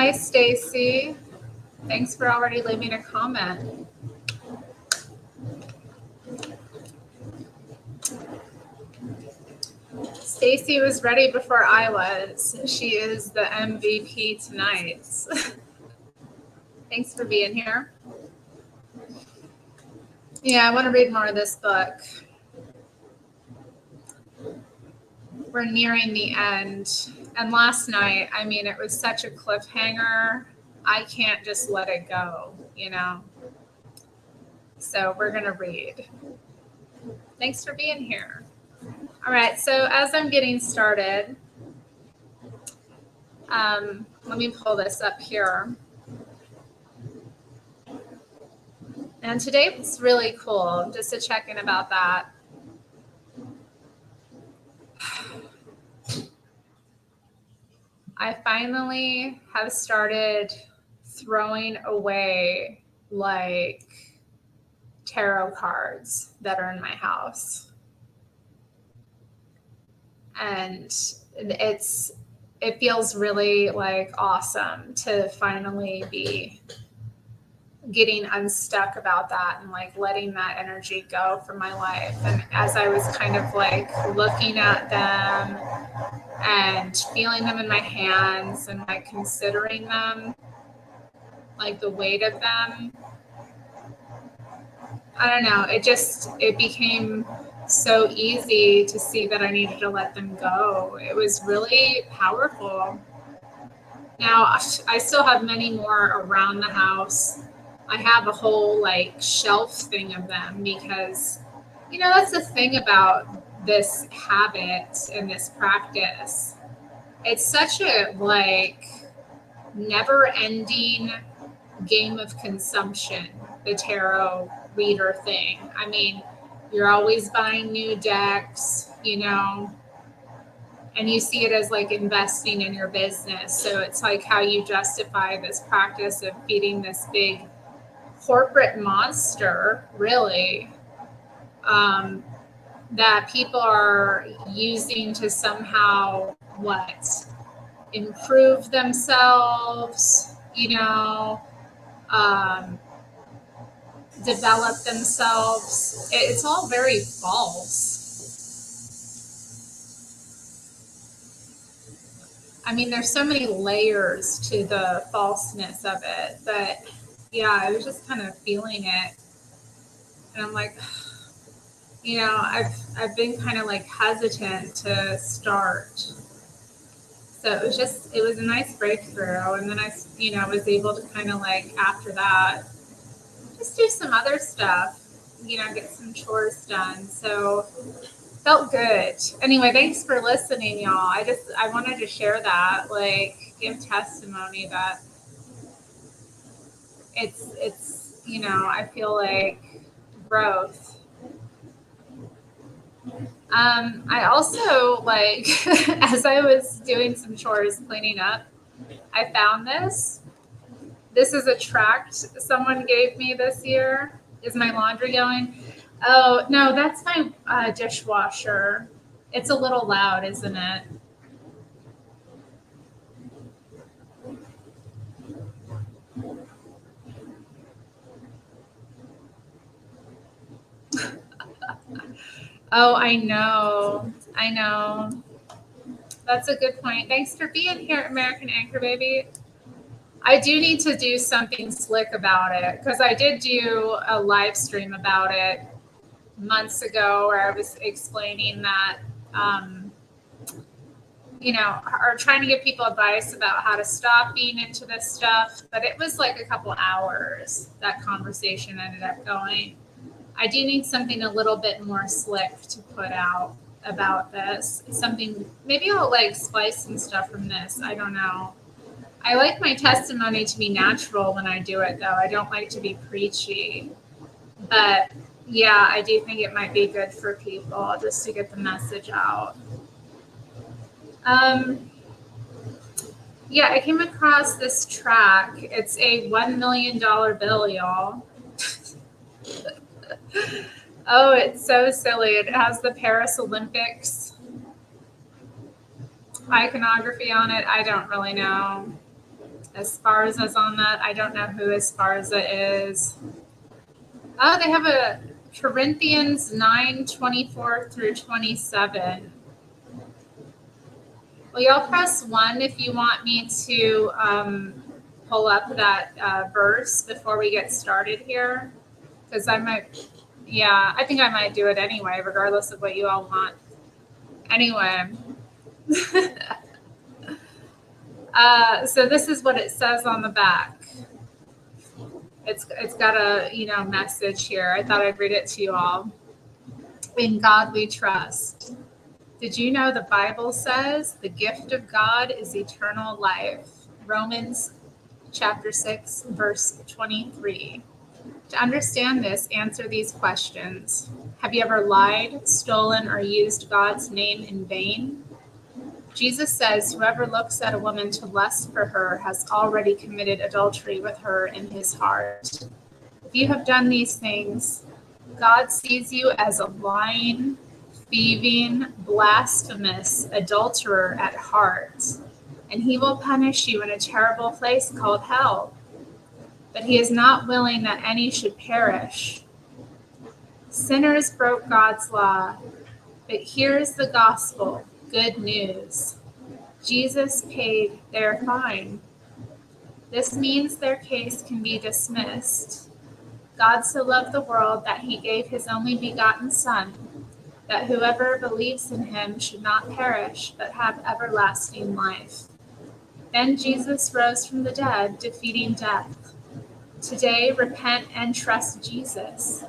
Hi, Stacy. Thanks for already leaving a comment. Stacy was ready before I was. She is the MVP tonight. Thanks for being here. Yeah, I want to read more of this book. We're nearing the end. And last night, I mean, it was such a cliffhanger. I can't just let it go, you know? So we're going to read. Thanks for being here. All right, so as I'm getting started, let me pull this up here. And today was really cool, just to check in about that. I finally have started throwing away like tarot cards that are in my house. And it feels really like awesome to finally be getting unstuck about that and like letting that energy go from my life. And as I was kind of like looking at them and feeling them in my hands and like considering them, like the weight of them, I don't know, it became so easy to see that I needed to let them go. It was really powerful. Now, I still have many more around the house. I have a whole like shelf thing of them because, you know, that's the thing about this habit and this practice. It's such a like never ending game of consumption, the tarot reader thing. I mean, you're always buying new decks, you know, and you see it as like investing in your business. So it's like how you justify this practice of feeding this big corporate monster, really, that people are using to somehow improve themselves, you know, develop themselves. It's all very false. I mean, there's so many layers to the falseness of it, but yeah, I was just kind of feeling it. And I'm like, you know, I've been kind of like hesitant to start. So it was a nice breakthrough. And then I, you know, was able to kind of like, after that, just do some other stuff, you know, get some chores done. So felt good. Anyway, thanks for listening, y'all. I wanted to share that, like give testimony that it's, you know, I feel like growth. I also like, as I was doing some chores cleaning up, I found this. This is a tract someone gave me this year. Is my laundry going? Oh, no, that's my dishwasher. It's a little loud, isn't it? Oh, I know. I know. That's a good point. Thanks for being here, American Anchor Baby. I do need to do something slick about it because I did do a live stream about it months ago where I was explaining that, you know, or trying to give people advice about how to stop being into this stuff. But it was like a couple hours that conversation ended up going. I do need something a little bit more slick to put out about this. Something, maybe I'll like splice some stuff from this. I don't know. I like my testimony to be natural when I do it, though. I don't like to be preachy. But yeah, I do think it might be good for people just to get the message out. Yeah, I came across this track. It's a $1 million bill, y'all. Oh, it's so silly. It has the Paris Olympics iconography on it. I don't really know. Esparza's on that. I don't know who Esparza is. Oh, they have a Corinthians 9:24 through 27. Well, y'all press 1 if you want me to pull up that verse before we get started here. Because I think I might do it anyway, regardless of what you all want. Anyway. So this is what it says on the back. It's got a message here. I thought I'd read it to you all. In God we trust. Did you know the Bible says the gift of God is eternal life? Romans chapter 6, verse 23. To understand this, answer these questions. Have you ever lied, stolen, or used God's name in vain? Jesus says, whoever looks at a woman to lust for her has already committed adultery with her in his heart. If you have done these things, God sees you as a lying, thieving, blasphemous adulterer at heart, and he will punish you in a terrible place called hell. But he is not willing that any should perish. Sinners broke God's law, but here's the gospel, good news. Jesus paid their fine. This means their case can be dismissed. God so loved the world that he gave his only begotten Son, that whoever believes in him should not perish, but have everlasting life. Then Jesus rose from the dead, defeating death. Today, repent and trust Jesus,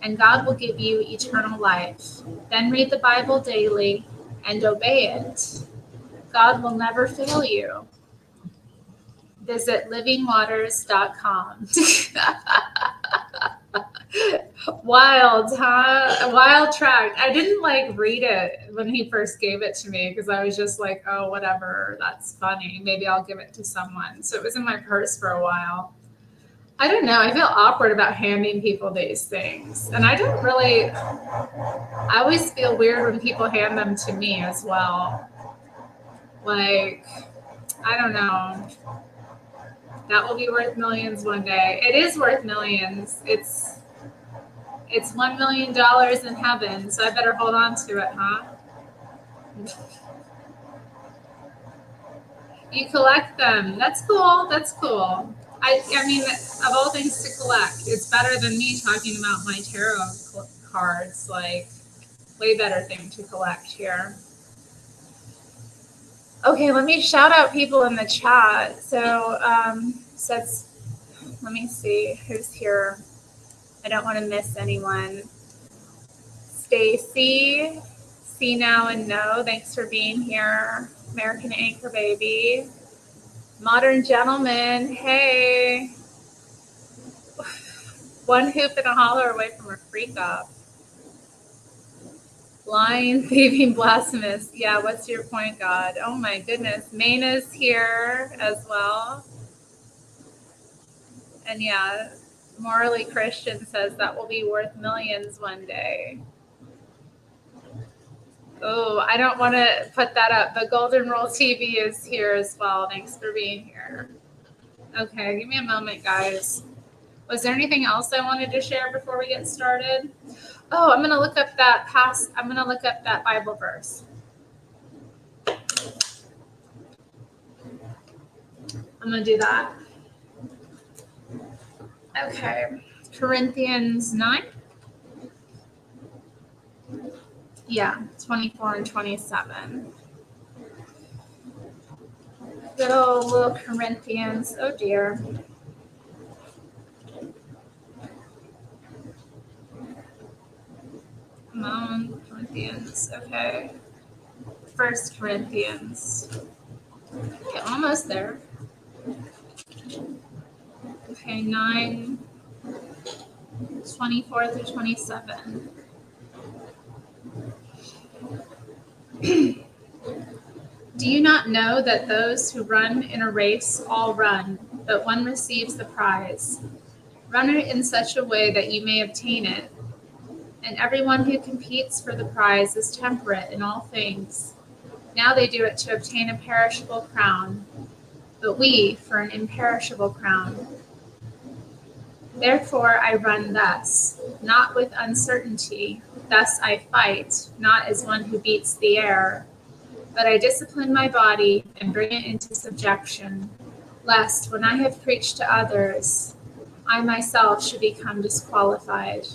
and God will give you eternal life. Then read the Bible daily and obey it. God will never fail you. Visit livingwaters.com. Wild, huh? A wild tract. I didn't read it when he first gave it to me because I was just like, oh, whatever, that's funny. Maybe I'll give it to someone. So it was in my purse for a while. I don't know. I feel awkward about handing people these things. And I always feel weird when people hand them to me as well. I don't know. That will be worth millions one day. It is worth millions. It's $1 million in heaven, so I better hold on to it, huh? You collect them. That's cool. That's cool. I mean, of all things to collect, it's better than me talking about my tarot cards. Way better thing to collect here. Okay, let me shout out people in the chat. So, let me see who's here. I don't want to miss anyone. Stacy, see now and know. Thanks for being here. American Anchor Baby. Modern Gentleman, hey. One hoop and a holler away from a freak off. Lying, thieving, blasphemous. Yeah, what's your point, God? Oh my goodness. Maina's here as well. And yeah, Morally Christian says that will be worth millions one day. Oh, I don't want to put that up, but Golden Rule TV is here as well. Thanks for being here. Okay, give me a moment, guys. Was there anything else I wanted to share before we get started? Oh, I'm going to look up that Bible verse. I'm going to do that. Okay. Corinthians 9. Yeah, 24 and 27. Good old little Corinthians. Oh, dear. Come on, Corinthians. Okay. 1 Corinthians. Okay, almost there. Okay, 9, 24 through 27. Do you not know that those who run in a race all run, but one receives the prize? Run it in such a way that you may obtain it. And everyone who competes for the prize is temperate in all things. Now they do it to obtain a perishable crown, but we for an imperishable crown. Therefore I run thus, not with uncertainty. Thus I fight, not as one who beats the air, but I discipline my body and bring it into subjection, lest when I have preached to others, I myself should become disqualified.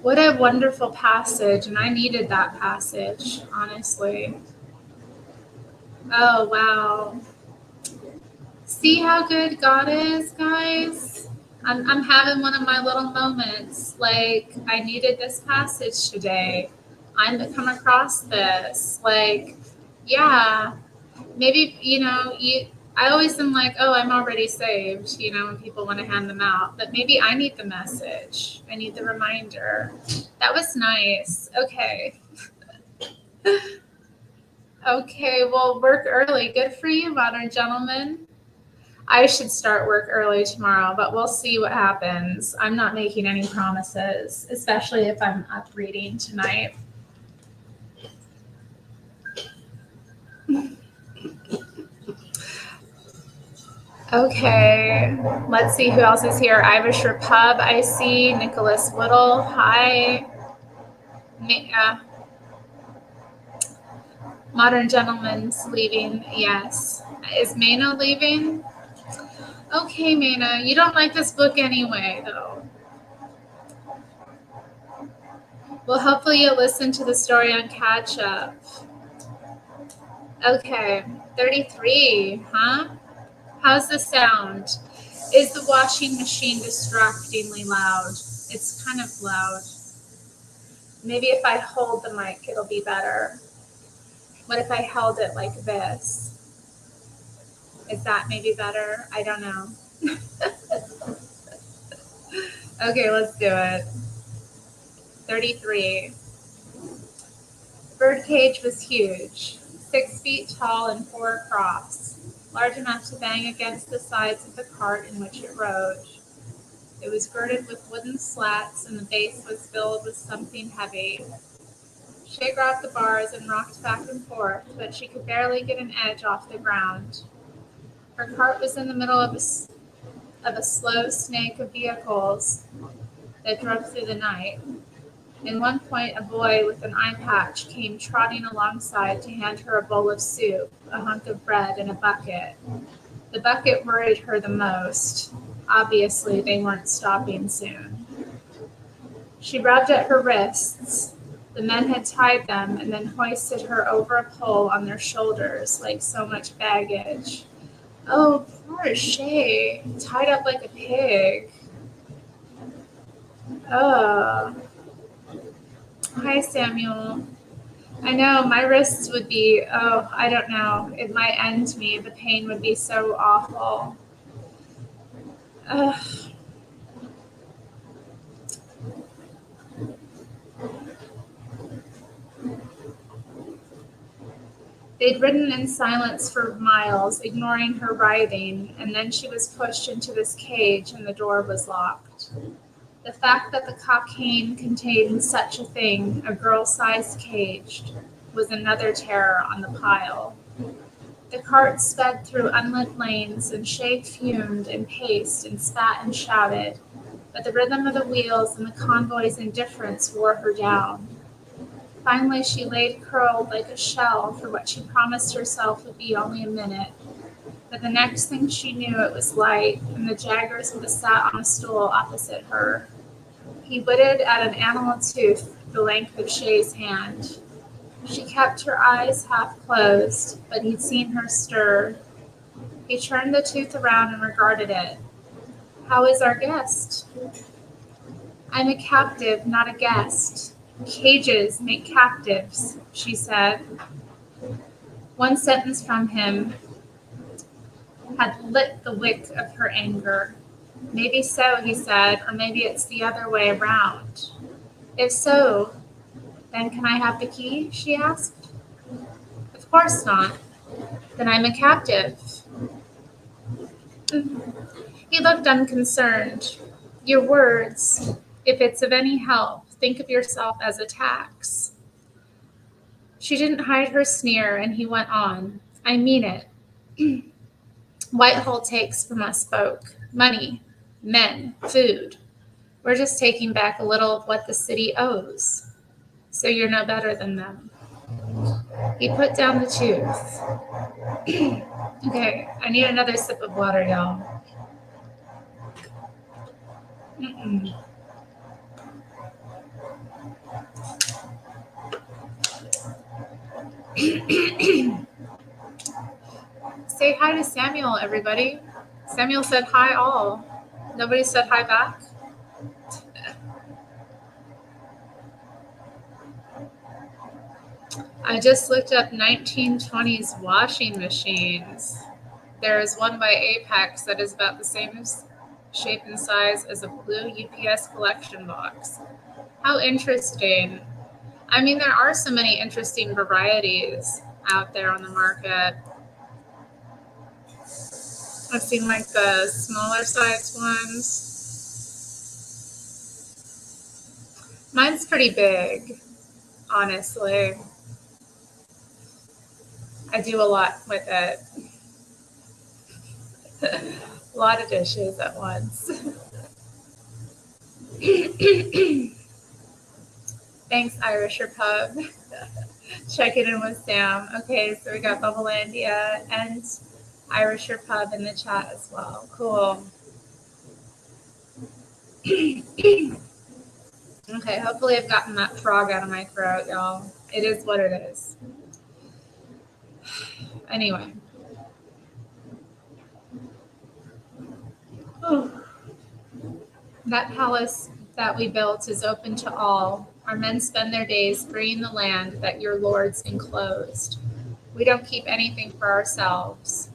What a wonderful passage, and I needed that passage, honestly. Oh, wow. See how good God is, guys? I'm having one of my little moments. Like, I needed this passage today. I'm to come across this. Like, yeah, maybe, I always am like, oh, I'm already saved, when people want to hand them out. But maybe I need the message. I need the reminder. That was nice. Okay. Okay, well, work early. Good for you, modern gentlemen. I should start work early tomorrow, but we'll see what happens. I'm not making any promises, especially if I'm up reading tonight. Okay, let's see who else is here. Irish Repub, I see. Nicholas Whittle, hi. Modern Gentleman's leaving, yes. Is Mana leaving? Okay, Mana, you don't like this book anyway, though. Well, hopefully you'll listen to the story on catch up. Okay, 33, huh? How's the sound? Is the washing machine distractingly loud? It's kind of loud. Maybe if I hold the mic, it'll be better. What if I held it like this? Is that maybe better? I don't know. Okay, let's do it. 33. The birdcage was huge, 6 feet tall and 4 across, large enough to bang against the sides of the cart in which it rode. It was girded with wooden slats, and the base was filled with something heavy. She grabbed the bars and rocked back and forth, but she could barely get an edge off the ground. Her cart was in the middle of a slow snake of vehicles that drove through the night. In one point, a boy with an eye patch came trotting alongside to hand her a bowl of soup, a hunk of bread, and a bucket. The bucket worried her the most. Obviously, they weren't stopping soon. She rubbed at her wrists. The men had tied them and then hoisted her over a pole on their shoulders like so much baggage. Oh, poor Shay, tied up like a pig. Oh. Hi, Samuel. I know, my wrists would be, I don't know. It might end me. The pain would be so awful. Ugh. They'd ridden in silence for miles, ignoring her writhing, and then she was pushed into this cage and the door was locked. The fact that the cockade contained such a thing, a girl-sized cage, was another terror on the pile. The cart sped through unlit lanes, and Shay fumed and paced and spat and shouted, but the rhythm of the wheels and the convoy's indifference wore her down. Finally, she laid curled like a shell for what she promised herself would be only a minute. But the next thing she knew, it was light, and the Jaggers would have sat on a stool opposite her. He witted at an animal tooth the length of Shay's hand. She kept her eyes half closed, but he'd seen her stir. He turned the tooth around and regarded it. How is our guest? I'm a captive, not a guest. Cages make captives, she said. One sentence from him had lit the wick of her anger. Maybe so, he said, or maybe it's the other way around. If so, then can I have the key? She asked. Of course not. Then I'm a captive. He looked unconcerned. Your words, if it's of any help, think of yourself as a tax. She didn't hide her sneer, and he went on. I mean it. Whitehall takes from us folk money, men, food. We're just taking back a little of what the city owes. So you're no better than them. He put down the tooth. Okay, I need another sip of water, y'all. Mm-mm. Say hi to Samuel, everybody. Samuel said hi all. Nobody said hi back. I just looked up 1920s washing machines. There is one by Apex that is about the same shape and size as a blue UPS collection box. How interesting. I mean, there are so many interesting varieties out there on the market. I've seen like the smaller size ones. Mine's pretty big, honestly. I do a lot with it. A lot of dishes at once. Thanks, Irisher Pub. Checking in with Sam. Okay, so we got Bubblelandia and Irisher Pub in the chat as well. Cool. Okay, hopefully I've gotten that frog out of my throat, y'all. It is what it is. Anyway. Oh. That palace that we built is open to all. Our men spend their days freeing the land that your lords enclosed. We don't keep anything for ourselves.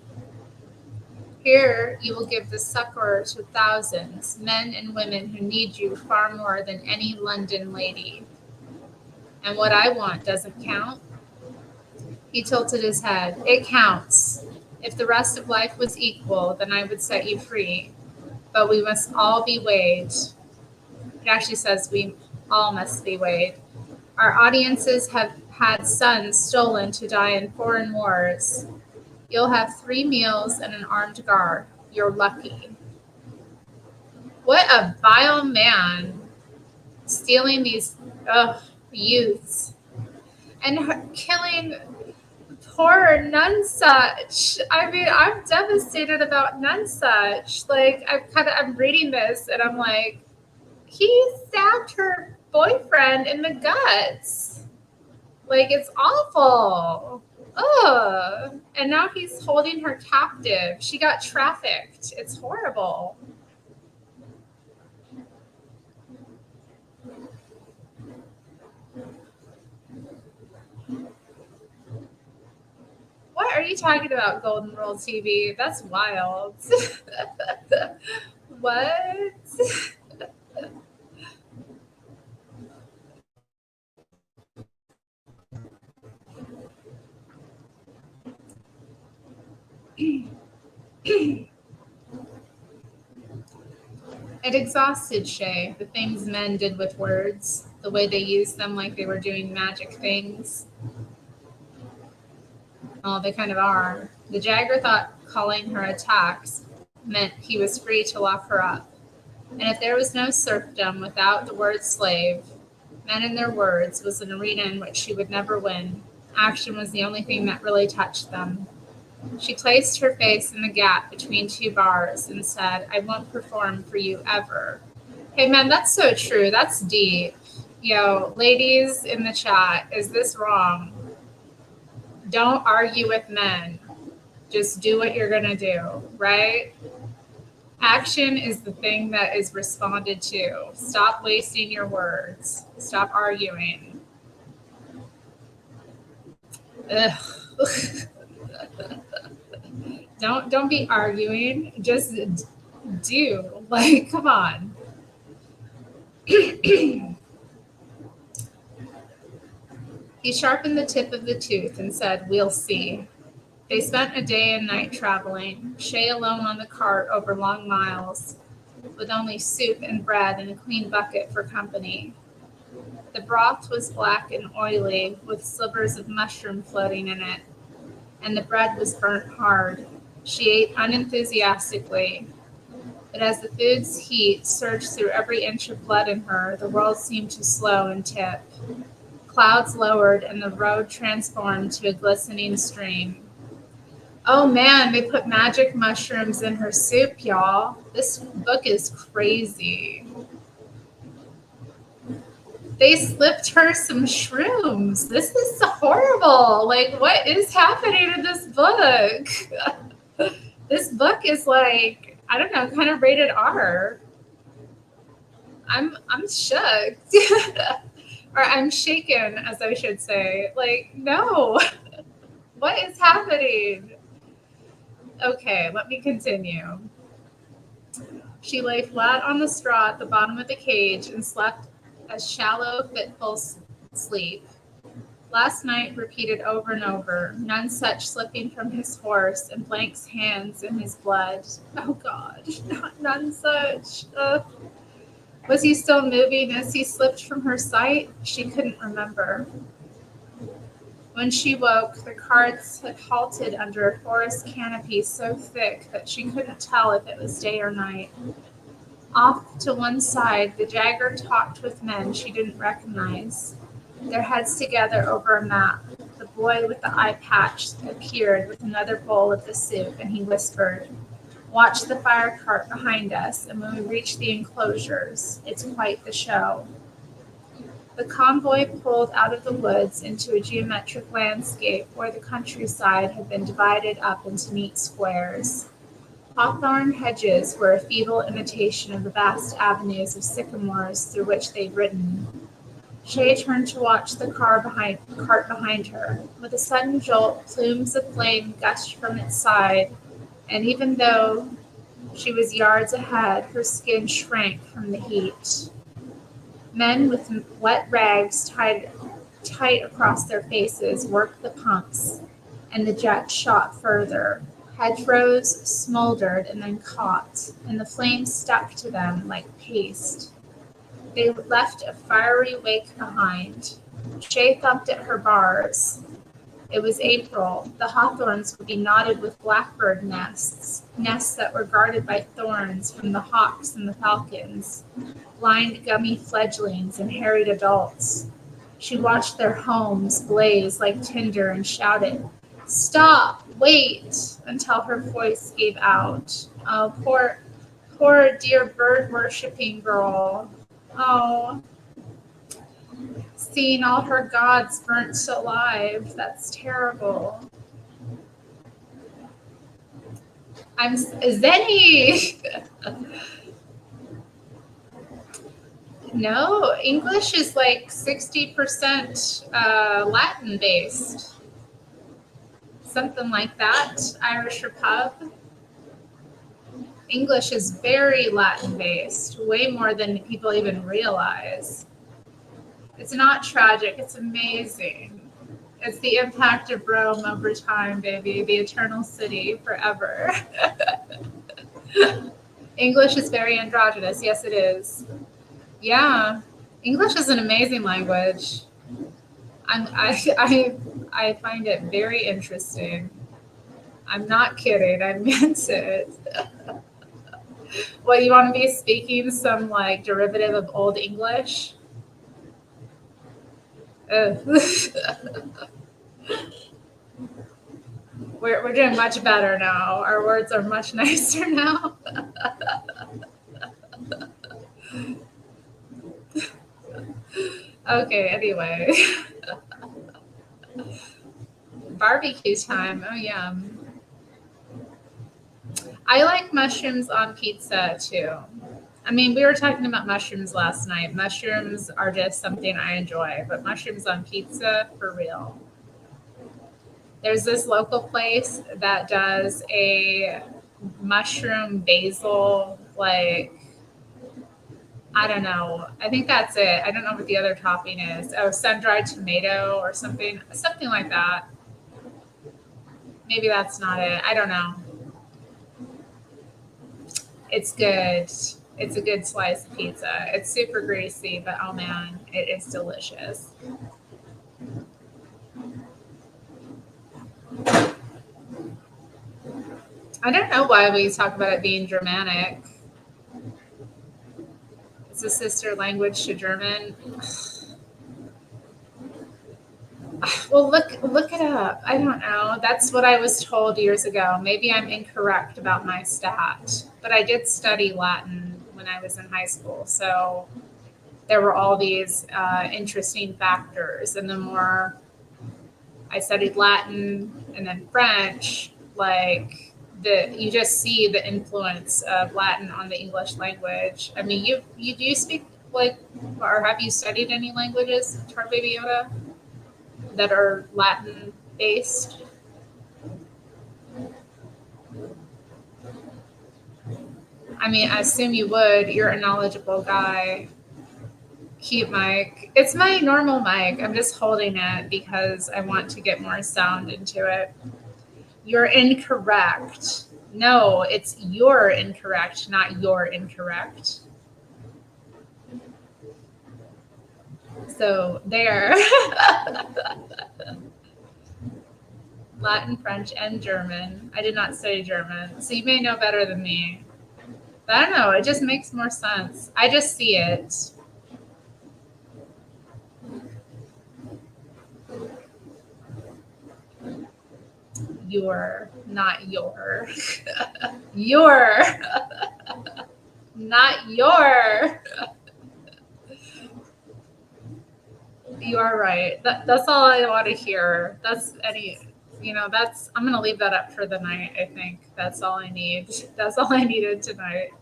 Here you will give the succor to thousands, men and women who need you far more than any London lady. And what I want doesn't count? He tilted his head. It counts. If the rest of life was equal, then I would set you free. But we must all be weighed. It actually says we all must be weighed. Our audiences have had sons stolen to die in foreign wars. You'll have 3 meals and an armed guard. You're lucky. What a vile man, stealing these youths and killing poor Nonsuch. I mean, I'm devastated about Nonsuch. Like, I'm reading this and I'm like, he stabbed her boyfriend in the guts. Like, it's awful. Ugh. And now he's holding her captive. She got trafficked. It's horrible. What are you talking about, Golden Rule TV? That's wild. What? It exhausted Shay, the things men did with words, the way they used them like they were doing magic things. Oh, they kind of are. The Jagger thought calling her a tax meant he was free to lock her up. And if there was no serfdom without the word slave, men and their words was an arena in which she would never win. Action was the only thing that really touched them. She placed her face in the gap between 2 bars and said, I won't perform for you ever. Hey, man, that's so true. That's deep. Yo, ladies in the chat, is this wrong? Don't argue with men. Just do what you're going to do, right? Action is the thing that is responded to. Stop wasting your words. Stop arguing. Ugh. Don't be arguing. Just do. Like, come on. He sharpened the tip of the tooth and said, we'll see. They spent a day and night traveling, Shay alone on the cart over long miles, with only soup and bread and a clean bucket for company. The broth was black and oily, with slivers of mushroom floating in it, and the bread was burnt hard. She ate unenthusiastically, but as the food's heat surged through every inch of blood in her, the world seemed to slow and tip. Clouds lowered, and the road transformed to a glistening stream. Oh man, they put magic mushrooms in her soup, y'all. This book is crazy. They slipped her some shrooms. This is horrible. Like, what is happening in this book? This book is like, I don't know, kind of rated R. I'm shook. Or I'm shaken, as I should say. Like, no. What is happening? Okay, let me continue. She lay flat on the straw at the bottom of the cage and slept a shallow, fitful sleep. Last night repeated over and over, none such slipping from his horse and Blank's hands in his blood. Oh God, none such. Was he still moving as he slipped from her sight? She couldn't remember. When she woke, the carts had halted under a forest canopy so thick that she couldn't tell if it was day or night. Off to one side, the Jagger talked with men she didn't recognize, their heads together over a map. The boy with the eye patch appeared with another bowl of the soup, and he whispered, "Watch the fire cart behind us, and when we reach the enclosures, it's quite the show." The convoy pulled out of the woods into a geometric landscape where the countryside had been divided up into neat squares. Hawthorn hedges were a feeble imitation of the vast avenues of sycamores through which they'd ridden. Shay turned to watch the cart behind her. With a sudden jolt, plumes of flame gushed from its side, and even though she was yards ahead, her skin shrank from the heat. Men with wet rags tight across their faces worked the pumps, and the jets shot further. Hedgerows smoldered and then caught, and the flames stuck to them like paste. They left a fiery wake behind. Shay thumped at her bars. It was April. The hawthorns would be knotted with blackbird nests that were guarded by thorns from the hawks and the falcons, blind gummy fledglings and harried adults. She watched their homes blaze like tinder and shouted, "Stop! Wait!" until her voice gave out. Oh, poor dear bird-worshipping girl. Oh, seeing all her gods burnt alive. That's terrible. I'm Zenny. No, English is like 60% Latin based. Something like that. Irish Repub. English is very Latin based, way more than people even realize. It's not tragic, it's amazing. It's the impact of Rome over time, baby. The eternal city forever. English is very androgynous. Yes, it is. Yeah. English is an amazing language. I find it very interesting. I'm not kidding. I meant it. What, you want to be speaking some like derivative of Old English? We're doing much better now. Our words are much nicer now. Okay, anyway. Barbecue time. Oh, yum. I like mushrooms on pizza too. I mean, we were talking about mushrooms last night. Mushrooms are just something I enjoy, but mushrooms on pizza, for real. There's this local place that does a mushroom basil, like, I don't know. I think that's it. I don't know what the other topping is. Oh, sun-dried tomato or something like that. Maybe that's not it. I don't know. It's good. It's a good slice of pizza. It's super greasy, but oh man, it is delicious. I don't know why we talk about it being Germanic. It's a sister language to German. Well, look it up. I don't know. That's what I was told years ago. Maybe I'm incorrect about my stat, but I did study Latin when I was in high school, so there were all these interesting factors. And the more I studied Latin and then French, like you just see the influence of Latin on the English language. I mean, you do speak like, or have you studied any languages, Tar Baby Yoda, that are Latin based? I mean, I assume you would. You're a knowledgeable guy. Cute mic. It's my normal mic. I'm just holding it because I want to get more sound into it. You're incorrect. No, it's you're incorrect, not you're incorrect. So there. Latin, French, and German. I did not study German, so you may know better than me. But I don't know. It just makes more sense. I just see it. You're not your. You're not your. You are right. That's all I want to hear. I'm going to leave that up for the night, I think. That's all I need. That's all I needed tonight.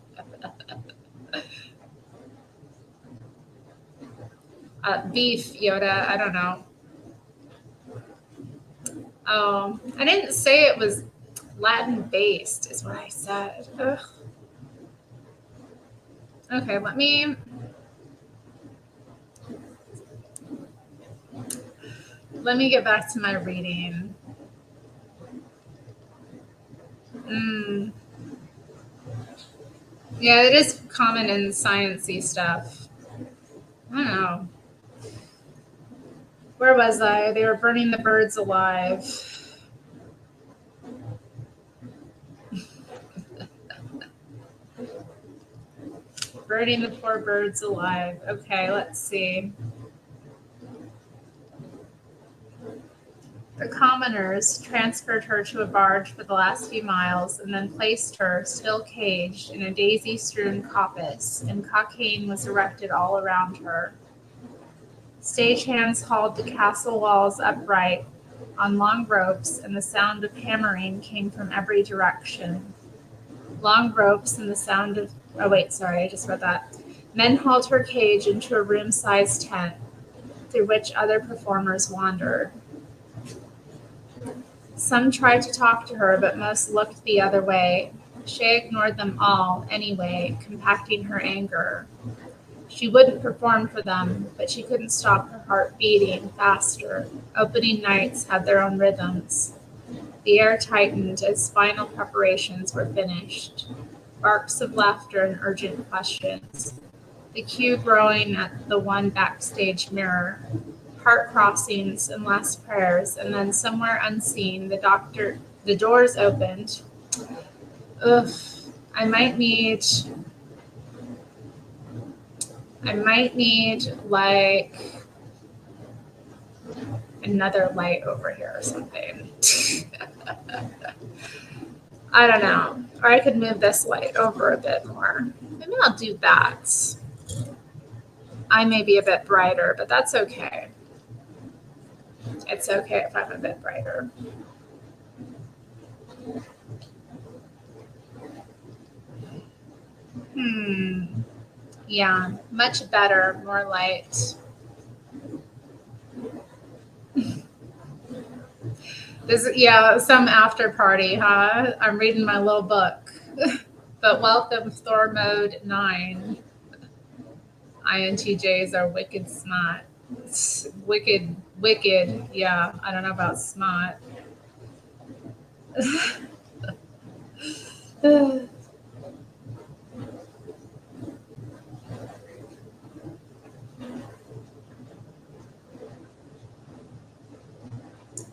Beef, Yoda, I don't know. I didn't say it was Latin based, is what I said. Ugh. Okay, let me get back to my reading. Yeah, it is common in science-y stuff. I don't know. Where was I? They were burning the birds alive. Burning the poor birds alive. Okay, let's see. The commoners transferred her to a barge for the last few miles and then placed her, still caged, in a daisy-strewn coppice, and cockade was erected all around her. Stagehands hauled the castle walls upright on long ropes, and the sound of hammering came from every direction. Long ropes and the sound of... Oh, wait, sorry, I just read that. Men hauled her cage into a room-sized tent, through which other performers wandered. Some tried to talk to her, but most looked the other way. She ignored them all, anyway, compacting her anger. She wouldn't perform for them, but she couldn't stop her heart beating faster. Opening nights had their own rhythms. The air tightened as final preparations were finished. Barks of laughter and urgent questions. The queue growing at the one backstage mirror. Heart crossings and last prayers, and then somewhere unseen, the doors opened. Ugh, I might need like another light over here or something. I don't know. Or I could move this light over a bit more. Maybe I'll do that. I may be a bit brighter, but that's okay. It's okay if I'm a bit brighter. Yeah, much better, more light. Some after party, huh? I'm reading my little book. But welcome, Thor Mode 9. INTJs are wicked smart. Wicked. Yeah, I don't know about smart.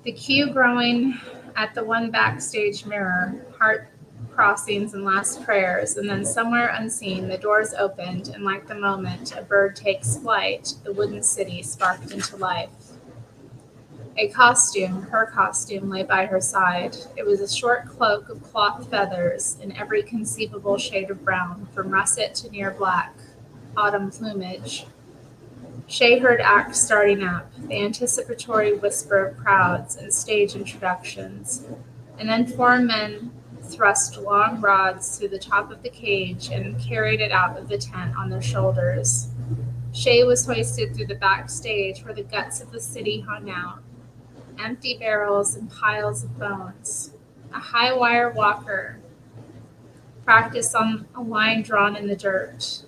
The queue growing at the one backstage mirror, heart crossings and last prayers, and then somewhere unseen, the doors opened, and like the moment a bird takes flight, the wooden city sparked into life. A costume, her costume, lay by her side. It was a short cloak of cloth feathers in every conceivable shade of brown, from russet to near black, autumn plumage. Shay heard acts starting up, the anticipatory whisper of crowds and stage introductions, and then four men thrust long rods through the top of the cage and carried it out of the tent on their shoulders. Shay was hoisted through the backstage where the guts of the city hung out, empty barrels and piles of bones. A high wire walker practiced on a line drawn in the dirt.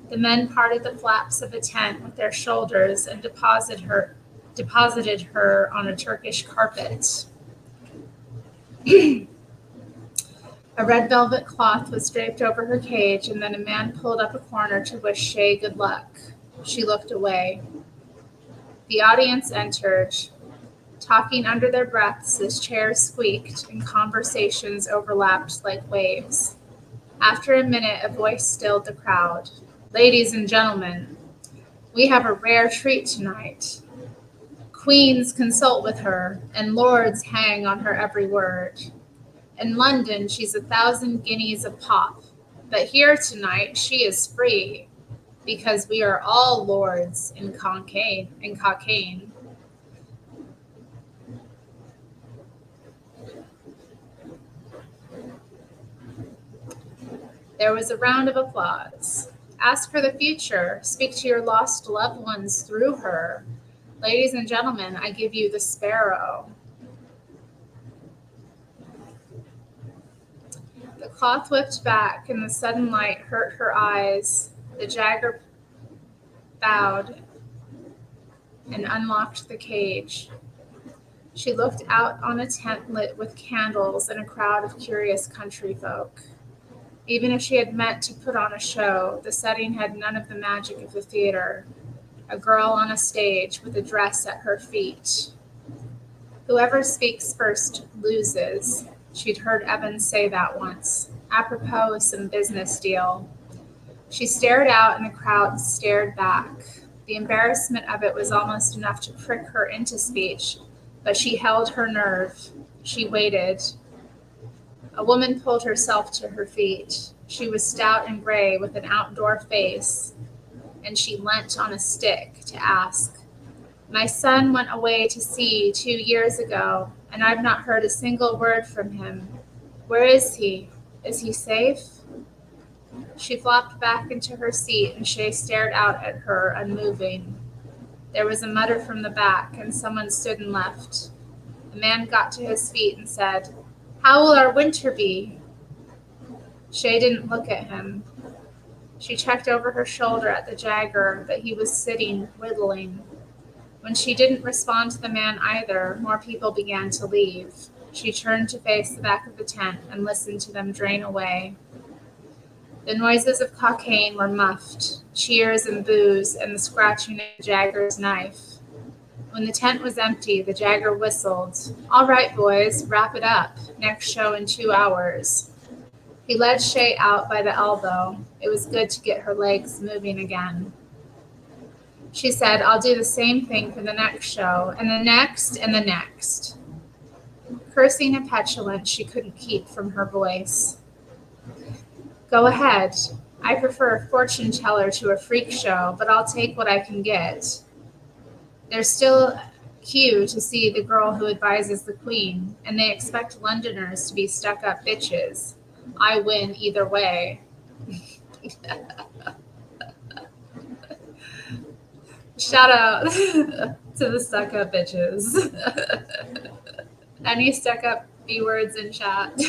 The men parted the flaps of a tent with their shoulders and deposited her on a Turkish carpet. A red velvet cloth was draped over her cage, and then a man pulled up a corner to wish Shay good luck. She looked away. The audience entered, talking under their breaths as chairs squeaked and conversations overlapped like waves. After a minute, a voice stilled the crowd. Ladies and gentlemen, we have a rare treat tonight. Queens consult with her, and lords hang on her every word. In London, she's 1,000 guineas a pop, but here tonight she is free, because we are all lords in cocaine. There was a round of applause. Ask for the future. Speak to your lost loved ones through her. Ladies and gentlemen, I give you the sparrow. The cloth whipped back, and the sudden light hurt her eyes. The jagger bowed and unlocked the cage. She looked out on a tent lit with candles and a crowd of curious country folk. Even if she had meant to put on a show, the setting had none of the magic of the theater. A girl on a stage with a dress at her feet. Whoever speaks first loses. She'd heard Evans say that once, apropos of some business deal. She stared out and the crowd stared back. The embarrassment of it was almost enough to prick her into speech, but she held her nerve. She waited. A woman pulled herself to her feet. She was stout and gray with an outdoor face, and she leant on a stick to ask, "My son went away to sea 2 years ago, and I've not heard a single word from him. Where is he? Is he safe?" She flopped back into her seat, and Shay stared out at her, unmoving. There was a mutter from the back, and someone stood and left. A man got to his feet and said, "How will our winter be?" Shay didn't look at him. She checked over her shoulder at the jagger, but he was sitting, whittling. When she didn't respond to the man either, more people began to leave. She turned to face the back of the tent and listened to them drain away. The noises of cocaine were muffed, cheers and boos, and the scratching of the jagger's knife. When the tent was empty, the jagger whistled. "All right, boys, wrap it up. Next show in 2 hours." He led Shay out by the elbow. It was good to get her legs moving again. She said, "I'll do the same thing for the next show, and the next, and the next." Cursing and petulant she couldn't keep from her voice. "Go ahead. I prefer a fortune teller to a freak show, but I'll take what I can get. There's still a queue to see the girl who advises the queen, and they expect Londoners to be stuck-up bitches. I win either way." Shout out to the stuck-up bitches. Any stuck-up B-words in chat?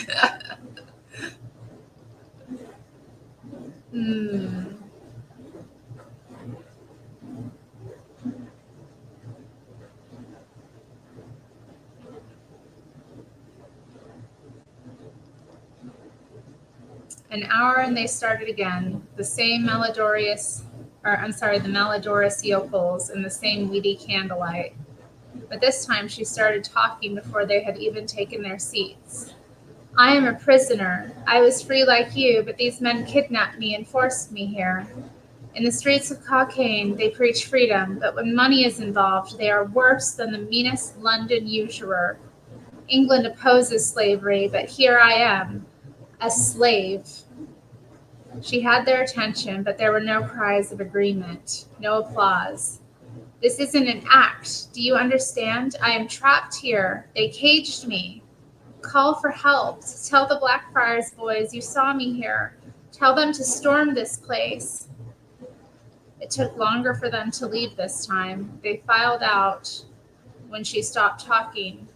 An hour and they started again. The Malodorous yokels in the same weedy candlelight. But this time she started talking before they had even taken their seats. I am a prisoner. I was free like you, but these men kidnapped me and forced me here. In the streets of Cockaigne, they preach freedom, but when money is involved, they are worse than the meanest London usurer. England opposes slavery, but here I am, a slave. She had their attention, but there were no cries of agreement, no applause. This isn't an act. Do you understand? I am trapped here. They caged me. Call for help. Tell the Blackfriars boys you saw me here. Tell them to storm this place. It took longer for them to leave this time. They filed out when she stopped talking.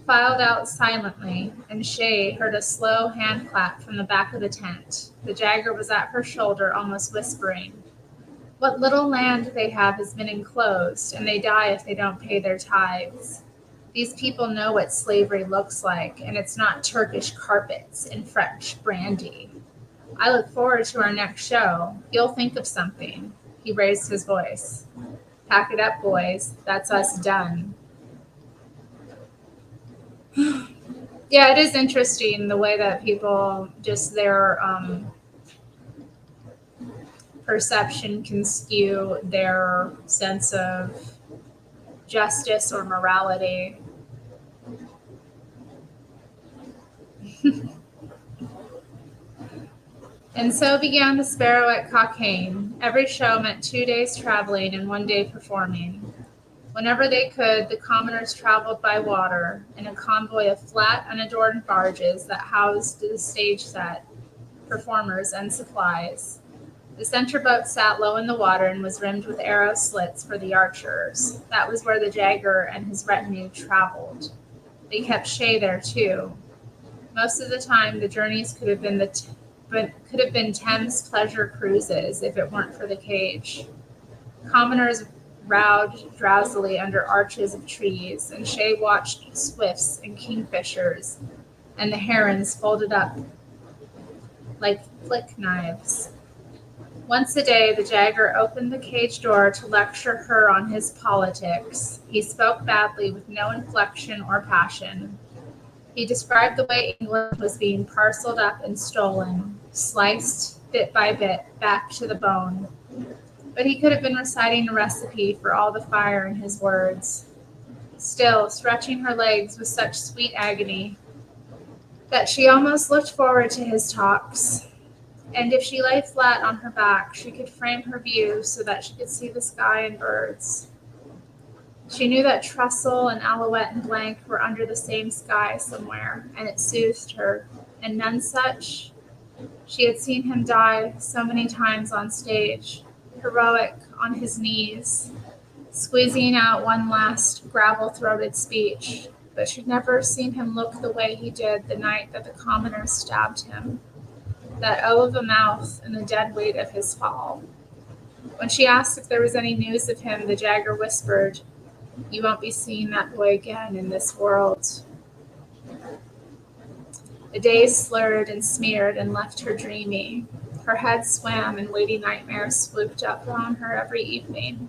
Filed out silently, and Shay heard a slow hand clap from the back of the tent. The Jagger was at her shoulder, almost whispering. What little land they have has been enclosed, and they die if they don't pay their tithes. These people know what slavery looks like, and it's not Turkish carpets and French brandy. I look forward to our next show. You'll think of something. He raised his voice. Pack it up, boys. That's us done. Yeah, it is interesting the way that people just their perception can skew their sense of justice or morality. And so began the Sparrow at Cockaigne. Every show meant 2 days traveling and 1 day performing. Whenever they could, the commoners traveled by water in a convoy of flat, unadorned barges that housed the stage set, performers, and supplies. The center boat sat low in the water and was rimmed with arrow slits for the archers. That was where the Jagger and his retinue traveled. They kept Shay there too. Most of the time, the journeys could have been Thames pleasure cruises if it weren't for the cage. Commoners rowed drowsily under arches of trees, and Shay watched swifts and kingfishers and the herons folded up like flick knives. Once a day, the Jagger opened the cage door to lecture her on his politics. He spoke badly with no inflection or passion. He described the way England was being parceled up and stolen, sliced bit by bit back to the bone. But he could have been reciting a recipe for all the fire in his words. Still, stretching her legs with such sweet agony that she almost looked forward to his talks. And if she lay flat on her back, she could frame her view so that she could see the sky and birds. She knew that Trestle and Alouette and Blank were under the same sky somewhere, and it soothed her. And Nonsuch, she had seen him die so many times on stage, heroic on his knees, squeezing out one last gravel-throated speech, but she'd never seen him look the way he did the night that the commoners stabbed him. That O of a mouth and the dead weight of his fall. When she asked if there was any news of him, the Jagger whispered, "You won't be seeing that boy again in this world." The days slurred and smeared and left her dreamy. Her head swam and weighty nightmares swooped up on her every evening.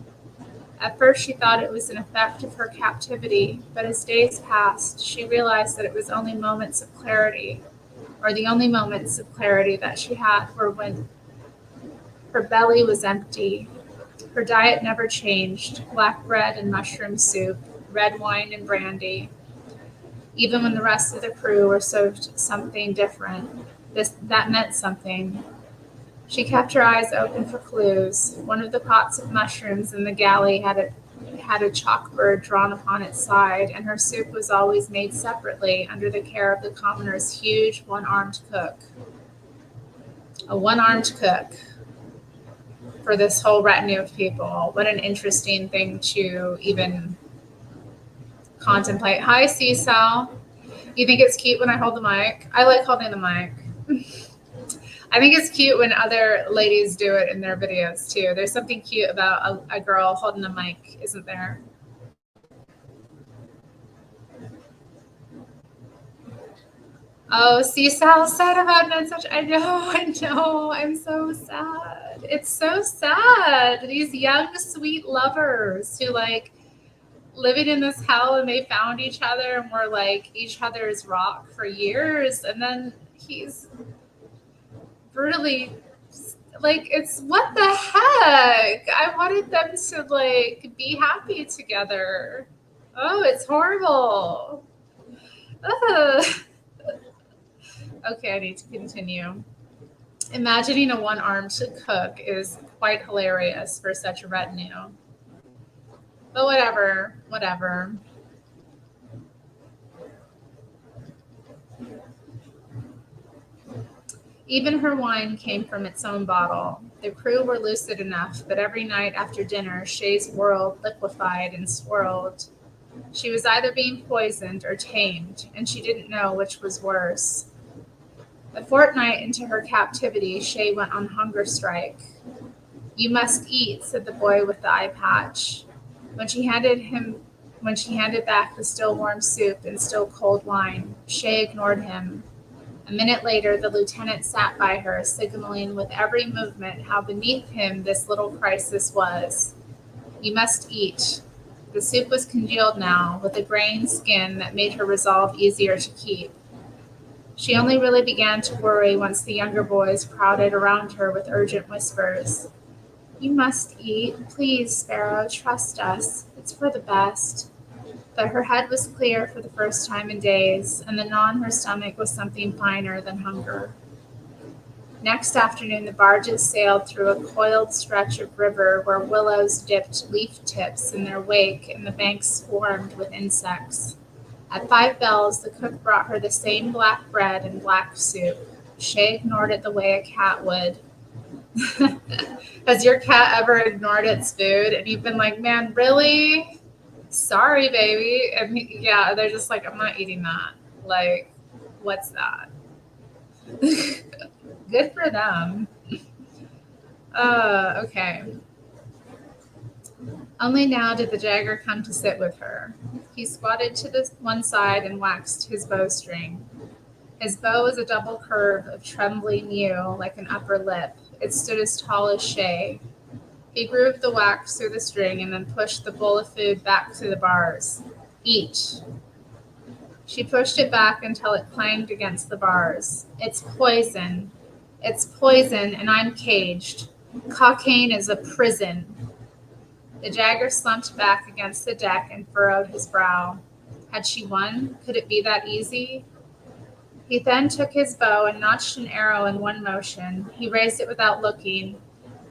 At first she thought it was an effect of her captivity, but as days passed, she realized that it was only moments of clarity, or the only moments of clarity that she had were when her belly was empty. Her diet never changed, black bread and mushroom soup, red wine and brandy. Even when the rest of the crew were served something different, that meant something. She kept her eyes open for clues. One of the pots of mushrooms in the galley had a chalkbird drawn upon its side, and her soup was always made separately under the care of the commoner's huge one-armed cook. A one-armed cook for this whole retinue of people. What an interesting thing to even contemplate. Hi, Seasal. You think it's cute when I hold the mic? I like holding the mic. I think it's cute when other ladies do it in their videos too. There's something cute about a girl holding a mic, isn't there? Oh, Seasal sad about Nonsuch. I know, I'm so sad. It's so sad. These young, sweet lovers who like living in this hell and they found each other and were like each other's rock for years. And then he's brutally like, it's what the heck? I wanted them to like be happy together. Oh, it's horrible. Ugh. Okay, I need to continue. Imagining a one-armed cook is quite hilarious for such a retinue. But whatever, whatever. Even her wine came from its own bottle. The crew were lucid enough, but every night after dinner, Shay's world liquefied and swirled. She was either being poisoned or tamed, and she didn't know which was worse. A fortnight into her captivity, Shay went on hunger strike. "You must eat," said the boy with the eye patch. When she handed back the still warm soup and still cold wine, Shay ignored him. A minute later, the lieutenant sat by her, signaling with every movement how beneath him this little crisis was. "You must eat." The soup was congealed now, with a graying skin that made her resolve easier to keep. She only really began to worry once the younger boys crowded around her with urgent whispers. "You must eat. Please, Sparrow, trust us. It's for the best." But her head was clear for the first time in days, and the gnaw in her stomach was something finer than hunger. Next afternoon, the barges sailed through a coiled stretch of river where willows dipped leaf tips in their wake and the banks swarmed with insects. At 5 bells, the cook brought her the same black bread and black soup. Shay ignored it the way a cat would. Has your cat ever ignored its food and you've been like, "Man, really? Sorry, baby." And yeah, they're just like, "I'm not eating that." Like, what's that? Good for them. Okay. Only now did the Jagger come to sit with her. He squatted to the one side and waxed his bowstring. His bow was a double curve of trembling yew, like an upper lip. It stood as tall as Shay. He grooved the wax through the string and then pushed the bowl of food back through the bars. "Eat." She pushed it back until it clanged against the bars. "It's poison. It's poison, and I'm caged. Cockaigne is a prison." The Jagger slumped back against the deck and furrowed his brow. Had she won? Could it be that easy? He then took his bow and notched an arrow in one motion. He raised it without looking,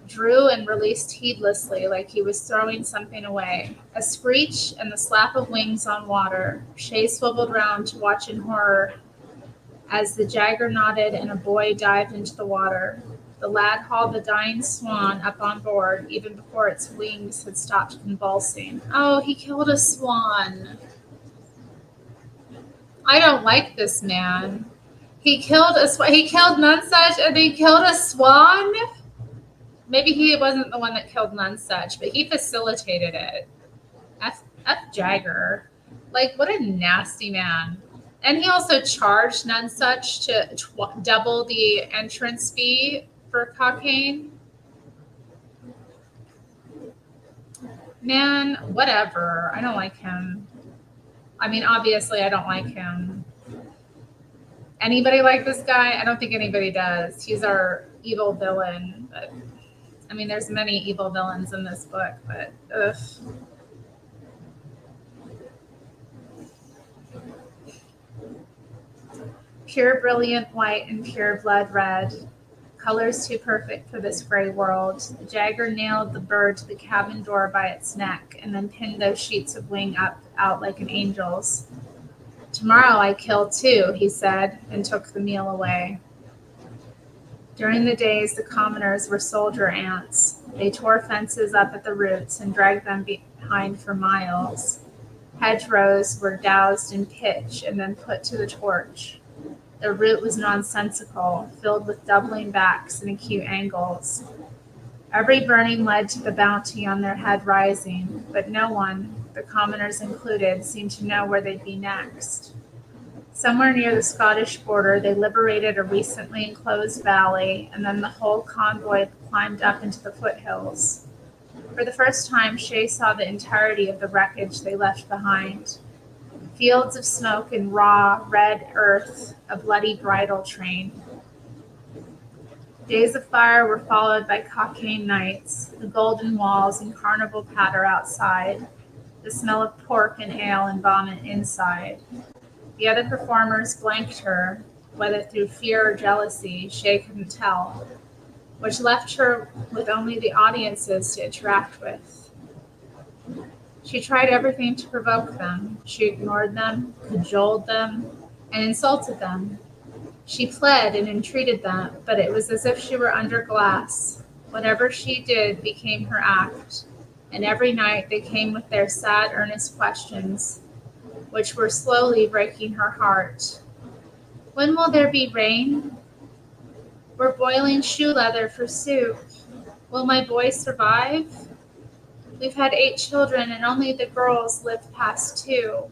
drew and released heedlessly like he was throwing something away. A screech and the slap of wings on water. Shay swiveled round to watch in horror as the Jagger nodded and a buoy dived into the water. The lad hauled the dying swan up on board even before its wings had stopped convulsing. Oh, he killed a swan. I don't like this man. He killed a swan. He killed Nonsuch and he killed a swan? Maybe he wasn't the one that killed Nonsuch, but he facilitated it. F Jagger. Like, what a nasty man. And he also charged Nonsuch to double the entrance fee for Cockaigne. Man, whatever. I don't like him. I mean, obviously, I don't like him. Anybody like this guy? I don't think anybody does. He's our evil villain. But, I mean, there's many evil villains in this book, but ugh. Pure brilliant white and pure blood red. Colors too perfect for this gray world. The Jagger nailed the bird to the cabin door by its neck and then pinned those sheets of wing out like an angel's. "Tomorrow I kill too," he said, and took the meal away. During the days, the commoners were soldier ants. They tore fences up at the roots and dragged them behind for miles. Hedgerows were doused in pitch and then put to the torch. The route was nonsensical, filled with doubling backs and acute angles. Every burning led to the bounty on their head rising, but no one, the commoners included, seemed to know where they'd be next. Somewhere near the Scottish border, they liberated a recently enclosed valley, and then the whole convoy climbed up into the foothills. For the first time, Shay saw the entirety of the wreckage they left behind. Fields of smoke and raw, red earth, a bloody bridal train. Days of fire were followed by cockade nights, the golden walls and carnival patter outside, the smell of pork and ale and vomit inside. The other performers blanked her, whether through fear or jealousy, Shay couldn't tell, which left her with only the audiences to interact with. She tried everything to provoke them. She ignored them, cajoled them, and insulted them. She pled and entreated them, but it was as if she were under glass. Whatever she did became her act, and every night they came with their sad, earnest questions, which were slowly breaking her heart. When will there be rain? We're boiling shoe leather for soup. Will my boy survive? We've had 8 children, and only the girls lived past 2.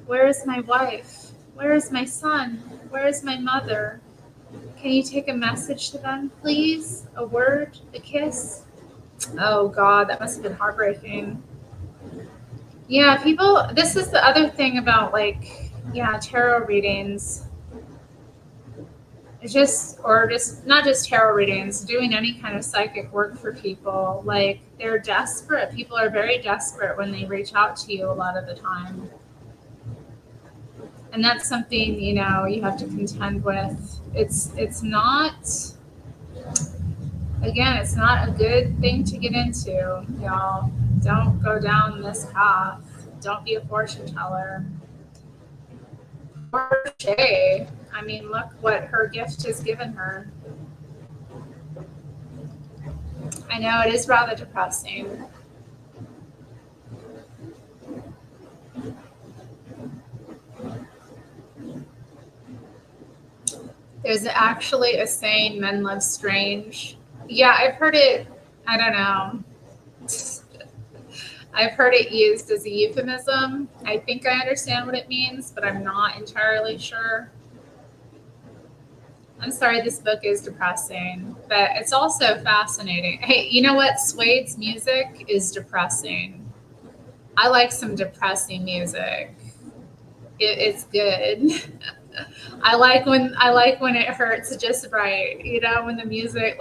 Where is my wife? Where is my son? Where is my mother? Can you take a message to them, please? A word? A kiss? Oh, God, that must have been heartbreaking. Yeah, people, this is the other thing about, tarot readings. It's just not just tarot readings, doing any kind of psychic work for people. Like, they're desperate. People are very desperate when they reach out to you a lot of the time. And that's something, you have to contend with. It's not, again, it's not a good thing to get into, y'all. Don't go down this path. Don't be a fortune teller. Poor Shay. I mean, look what her gift has given her. I know it is rather depressing. There's actually a saying, men love strange. Yeah, I've heard it, I don't know. I've heard it used as a euphemism. I think I understand what it means, but I'm not entirely sure. I'm sorry, this book is depressing, but it's also fascinating. Hey, you know what? Suede's music is depressing. I like some depressing music. It's good. I like when it hurts just right. When the music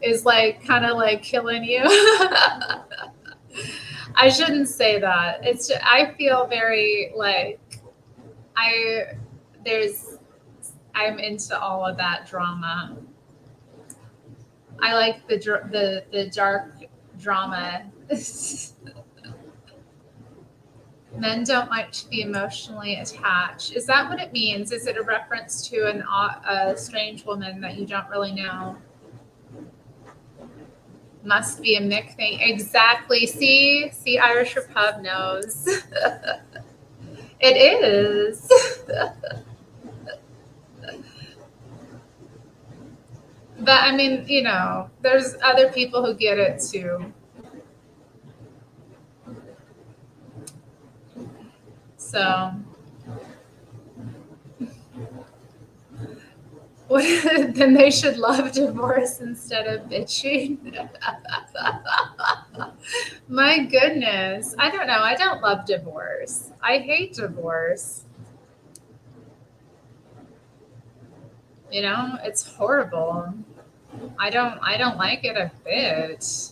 is kind of killing you. I shouldn't say that. I feel very I'm into all of that drama. I like the dark drama. Men don't like to be emotionally attached. Is that what it means? Is it a reference to a strange woman that you don't really know? Must be a Mick thing. Exactly. See, Irish Repub knows. It is. But I mean, there's other people who get it too. So, then they should love divorce instead of bitching. My goodness. I don't know. I don't love divorce. I hate divorce. It's horrible. I don't like it a bit.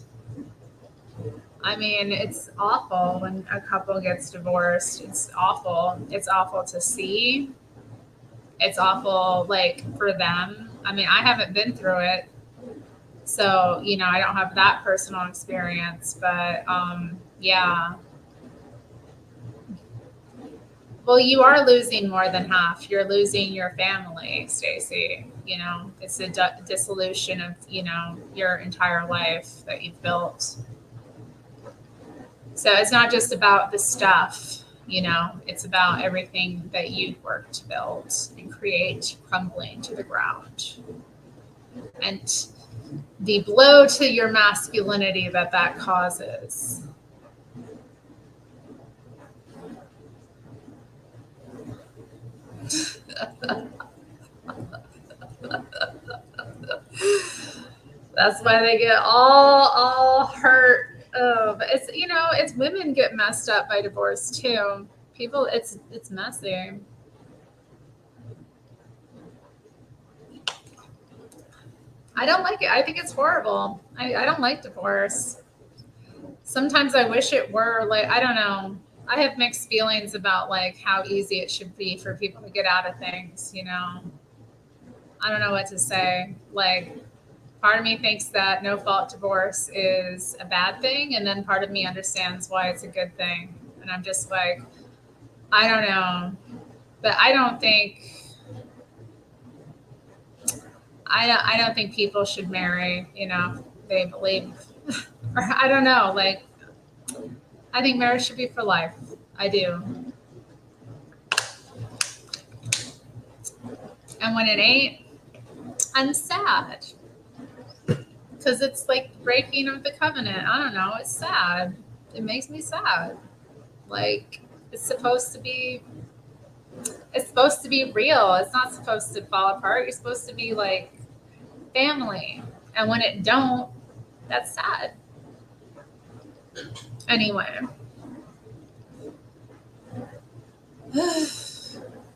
I mean, it's awful when a couple gets divorced. It's awful. It's awful to see. It's awful, for them. I mean, I haven't been through it. So, I don't have that personal experience. But, yeah. Well, you are losing more than half. You're losing your family, Stacey. It's a dissolution of, your entire life that you've built. So it's not just about the stuff, it's about everything that you've worked to build and create crumbling to the ground. And the blow to your masculinity that causes. That's why they get all hurt. But it's women get messed up by divorce too. People, it's messy. I don't like it. I think it's horrible. I don't like divorce. Sometimes I wish it were like, I don't know. I have mixed feelings about like how easy it should be for people to get out of things, I don't know what to say. Like, part of me thinks that no fault divorce is a bad thing, and then part of me understands why it's a good thing. And I'm just like, I don't know. But I don't think people should marry, they believe or I don't know, like I think marriage should be for life. I do. And when it ain't, I'm sad. Because it's like breaking of the covenant. I don't know. It's sad. It makes me sad. Like it's supposed to be real. It's not supposed to fall apart. You're supposed to be like family. And when it don't, that's sad. Anyway.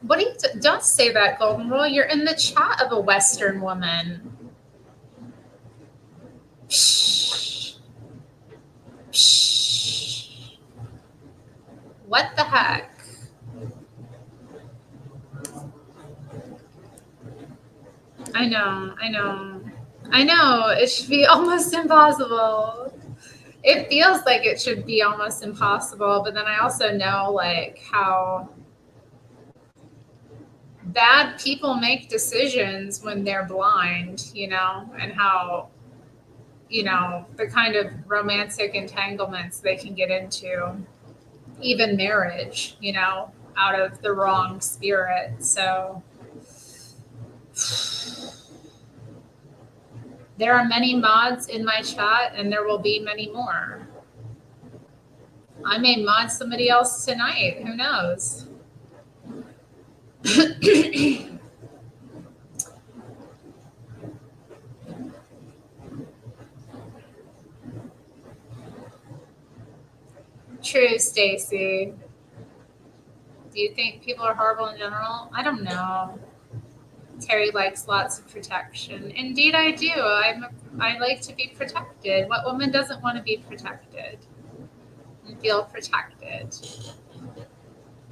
What do you don't say that, Golden Rule. You're in the chat of a Western woman. Shh. Shh. What the heck? I know. It should be almost impossible. It feels like it should be almost impossible, but then I also know like how bad people make decisions when they're blind, and how, the kind of romantic entanglements they can get into, even marriage, out of the wrong spirit. So there are many mods in my chat, and there will be many more. I may mod somebody else tonight. Who knows? True, Stacy. Do you think people are horrible in general? I don't know. Terry likes lots of protection. Indeed, I do. I like to be protected. What woman doesn't want to be protected and feel protected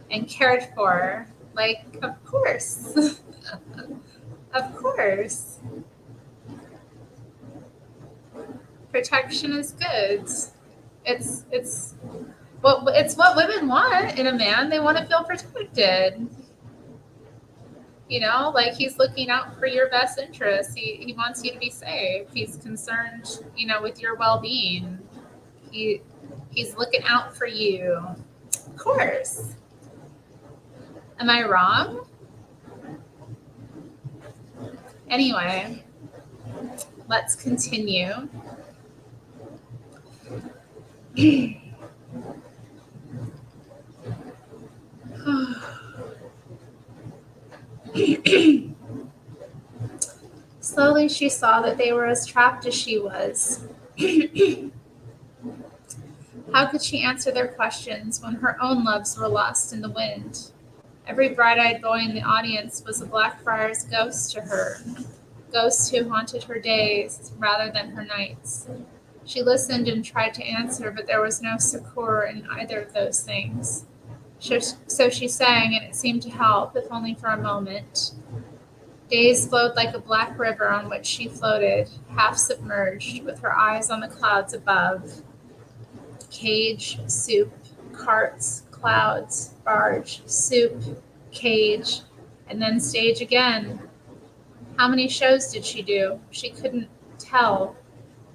and cared for? Like, of course. Of course. Protection is good. It's what women want in a man. They want to feel protected. Like he's looking out for your best interests. He wants you to be safe. He's concerned, with your well-being. He's looking out for you. Of course. Am I wrong? Anyway, let's continue. Slowly she saw that they were as trapped as she was. How could she answer their questions when her own loves were lost in the wind? Every bright-eyed boy in the audience was a Blackfriars ghost to her, ghosts who haunted her days rather than her nights. She listened and tried to answer, but there was no succor in either of those things. So she sang, and it seemed to help, if only for a moment. Days flowed like a black river on which she floated, half submerged, with her eyes on the clouds above. Cage, soup, carts, clouds, barge, soup, cage, and then stage again. How many shows did she do? She couldn't tell.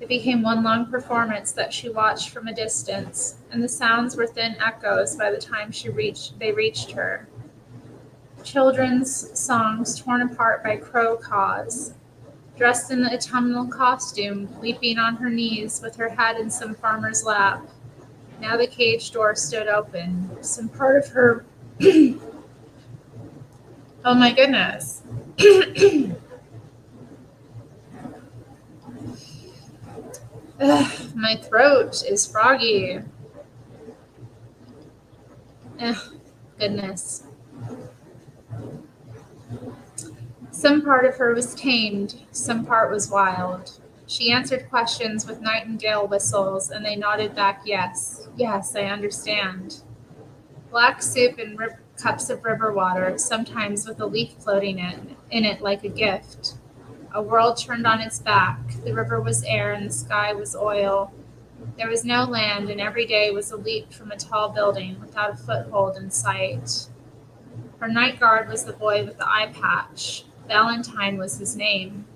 It became one long performance that she watched from a distance, and the sounds were thin echoes by the time they reached her. Children's songs torn apart by crow caws. Dressed in the autumnal costume, weeping on her knees with her head in some farmer's lap. Now the cage door stood open. Some part of her... Oh my goodness. Ugh, my throat is froggy. Ugh, goodness. Some part of her was tamed, some part was wild. She answered questions with nightingale whistles, and they nodded back, yes, yes, I understand. Black soup and cups of river water, sometimes with a leaf floating in it like a gift. A world turned on its back. The river was air and the sky was oil. There was no land, and every day was a leap from a tall building without a foothold in sight. Her night guard was the boy with the eye patch. Valentine was his name.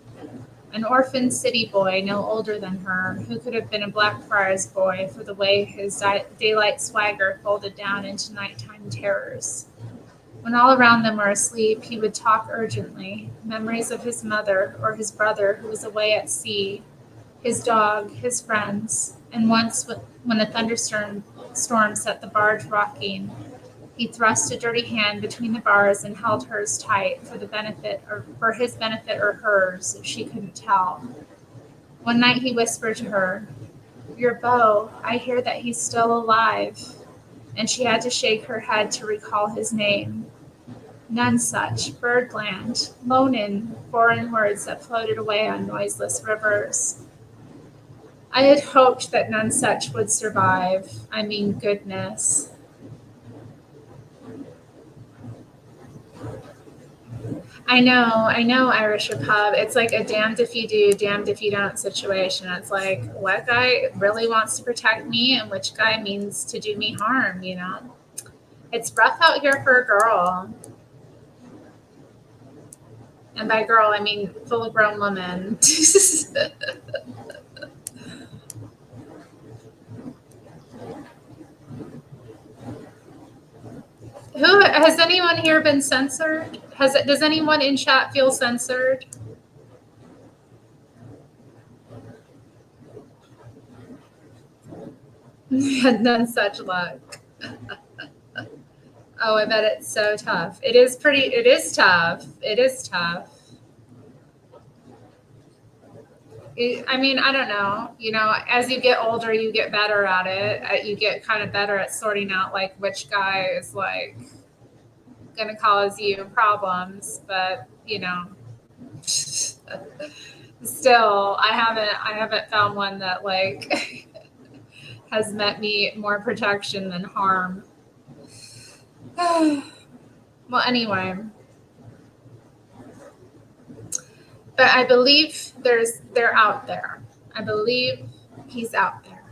An orphan city boy, no older than her, who could have been a Blackfriars boy for the way his daylight swagger folded down into nighttime terrors. When all around them were asleep, he would talk urgently, memories of his mother or his brother who was away at sea, his dog, his friends, and once when a thunderstorm set the barge rocking, he thrust a dirty hand between the bars and held hers tight for his benefit or hers, she couldn't tell. One night he whispered to her, "Your beau, I hear that he's still alive," and she had to shake her head to recall his name. None such, birdland, Lonan, foreign words that floated away on noiseless rivers. I had hoped that none such would survive. I mean, goodness. I know, Irish Pub. It's like a damned if you do, damned if you don't situation. It's like, what guy really wants to protect me and which guy means to do me harm, you know? It's rough out here for a girl. And by girl, I mean full grown woman. Who has anyone here been censored? Does anyone in chat feel censored? None such luck. Oh, I bet it's so tough. It is tough. It is tough. I mean, I don't know. You know, as you get older, you get better at it. You get kind of better at sorting out like which guy is like going to cause you problems. But you know, still, I haven't found one that like has met me more protection than harm. Well, anyway. But I believe they're out there. I believe he's out there.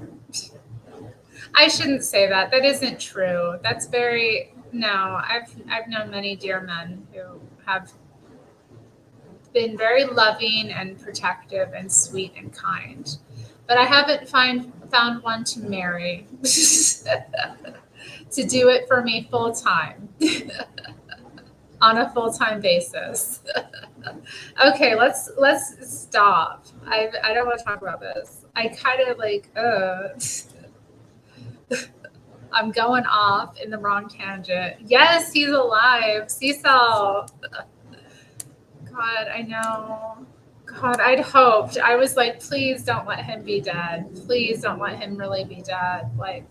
I shouldn't say that. That isn't true. That's very no. I've known many dear men who have been very loving and protective and sweet and kind. But I haven't found one to marry to do it for me full time. On a full-time basis. Okay, let's stop. I don't want to talk about this. I kind of like I'm going off in the wrong tangent. Yes, he's alive. Cecil. God, I know. God, I'd hoped. I was like, please don't let him be dead. Please don't let him really be dead. Like,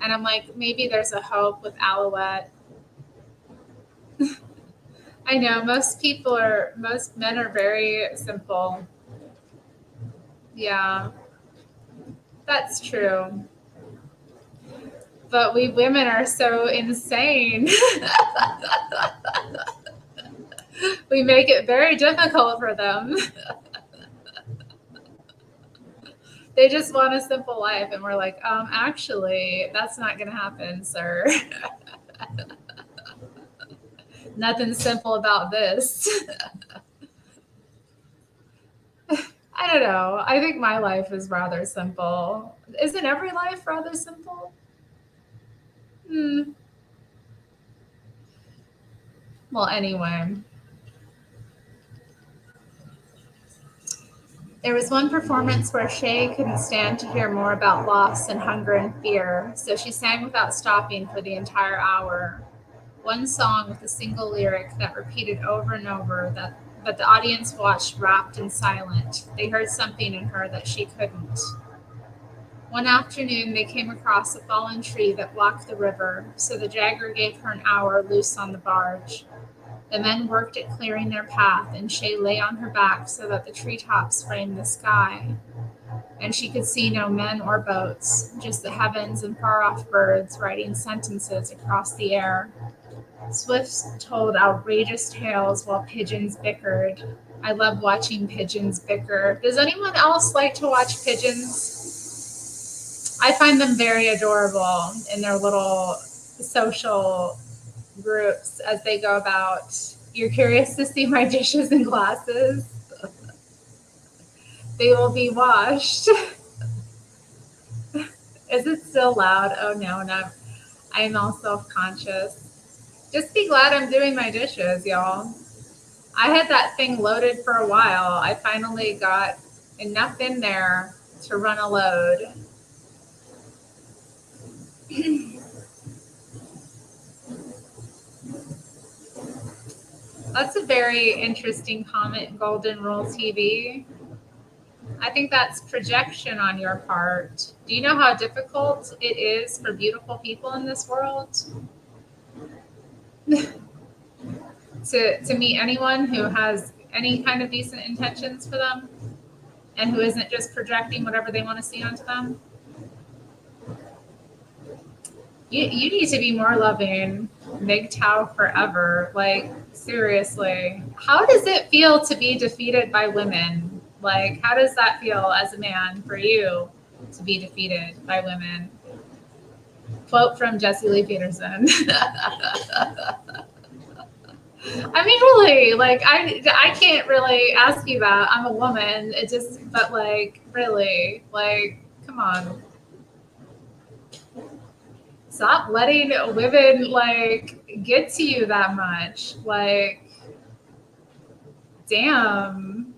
and I'm like, maybe there's a hope with Alouette. I know most men are very simple. Yeah, that's true. But we women are so insane. We make it very difficult for them. They just want a simple life, and we're like, actually, that's not going to happen, sir. Nothing simple about this. I don't know. I think my life is rather simple. Isn't every life rather simple? Well, anyway. There was one performance where Shay couldn't stand to hear more about loss and hunger and fear, so she sang without stopping for the entire hour. One song with a single lyric that repeated over and over but the audience watched rapt and silent. They heard something in her that she couldn't. One afternoon, they came across a fallen tree that blocked the river, so the jagger gave her an hour loose on the barge. The men worked at clearing their path, and Shay lay on her back so that the treetops framed the sky, and she could see no men or boats, just the heavens and far-off birds writing sentences across the air. Swifts told outrageous tales while pigeons bickered. I love watching pigeons bicker. Does anyone else like to watch pigeons? I find them very adorable in their little social groups as they go about. You're curious to see my dishes and glasses? They will be washed. Is it still loud? Oh no, I am all self-conscious. Just be glad I'm doing my dishes, y'all. I had that thing loaded for a while. I finally got enough in there to run a load. That's a very interesting comment, Golden Rule TV. I think that's projection on your part. Do you know how difficult it is for beautiful people in this world to meet anyone who has any kind of decent intentions for them and who isn't just projecting whatever they want to see onto them? You need to be more loving. MGTOW forever. Like, seriously. How does it feel to be defeated by women? Like, how does that feel as a man for you to be defeated by women? Quote from Jesse Lee Peterson. I mean, really, like, I can't really ask you that. I'm a woman. It just, but like, really, like, come on. Stop letting women like get to you that much. Like, damn.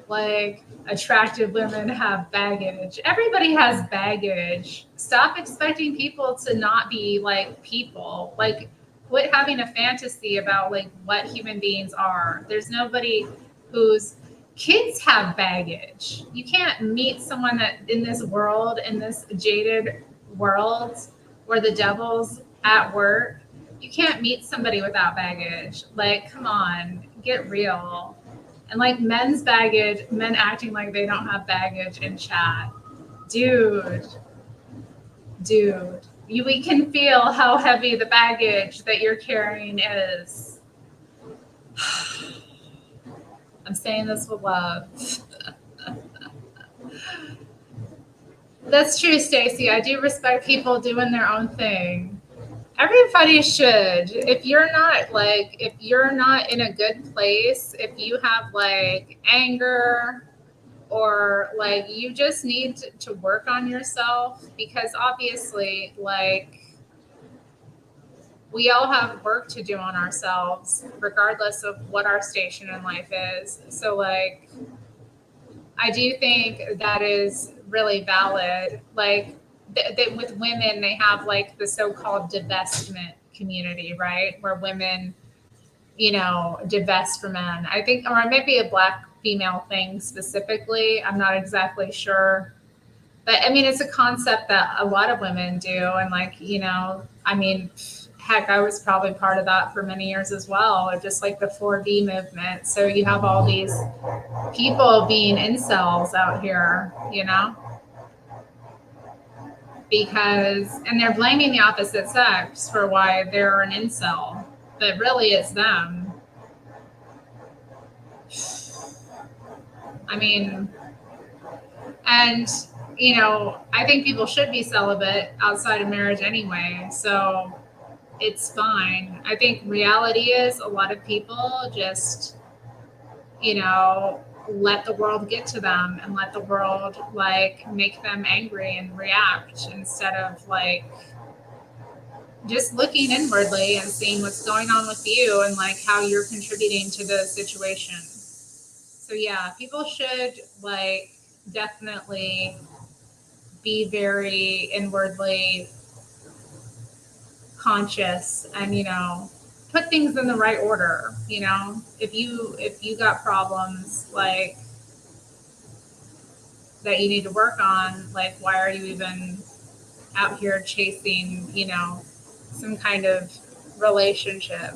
Like, attractive women have baggage. Everybody has baggage. Stop expecting people to not be like people. Like, quit having a fantasy about like what human beings are. There's nobody whose kids have baggage. You can't meet someone that in this world, in this jaded world where the devil's at work, you can't meet somebody without baggage. Like, come on, get real. And like men's baggage, men acting like they don't have baggage in chat. Dude, we can feel how heavy the baggage that you're carrying is. I'm saying this with love. That's true, Stacy. I do respect people doing their own thing. Everybody should. If you're not in a good place, if you have like anger or like you just need to work on yourself, because obviously like we all have work to do on ourselves regardless of what our station in life is. So like I do think that is really valid. Like with women, they have like the so-called divestment community, right? Where women, divest for men. I think, or it might be a Black female thing specifically. I'm not exactly sure. But I mean, it's a concept that a lot of women do. And like, I mean, heck, I was probably part of that for many years as well, or just like the 4D movement. So you have all these people being incels out here, and they're blaming the opposite sex for why they're an incel, but really it's them. I mean, and I think people should be celibate outside of marriage anyway, so it's fine. I think reality is a lot of people just let the world get to them and let the world like make them angry and react instead of like just looking inwardly and seeing what's going on with you and like how you're contributing to the situation. So yeah, people should like definitely be very inwardly conscious and put things in the right order. If you got problems like that you need to work on, like why are you even out here chasing, some kind of relationship?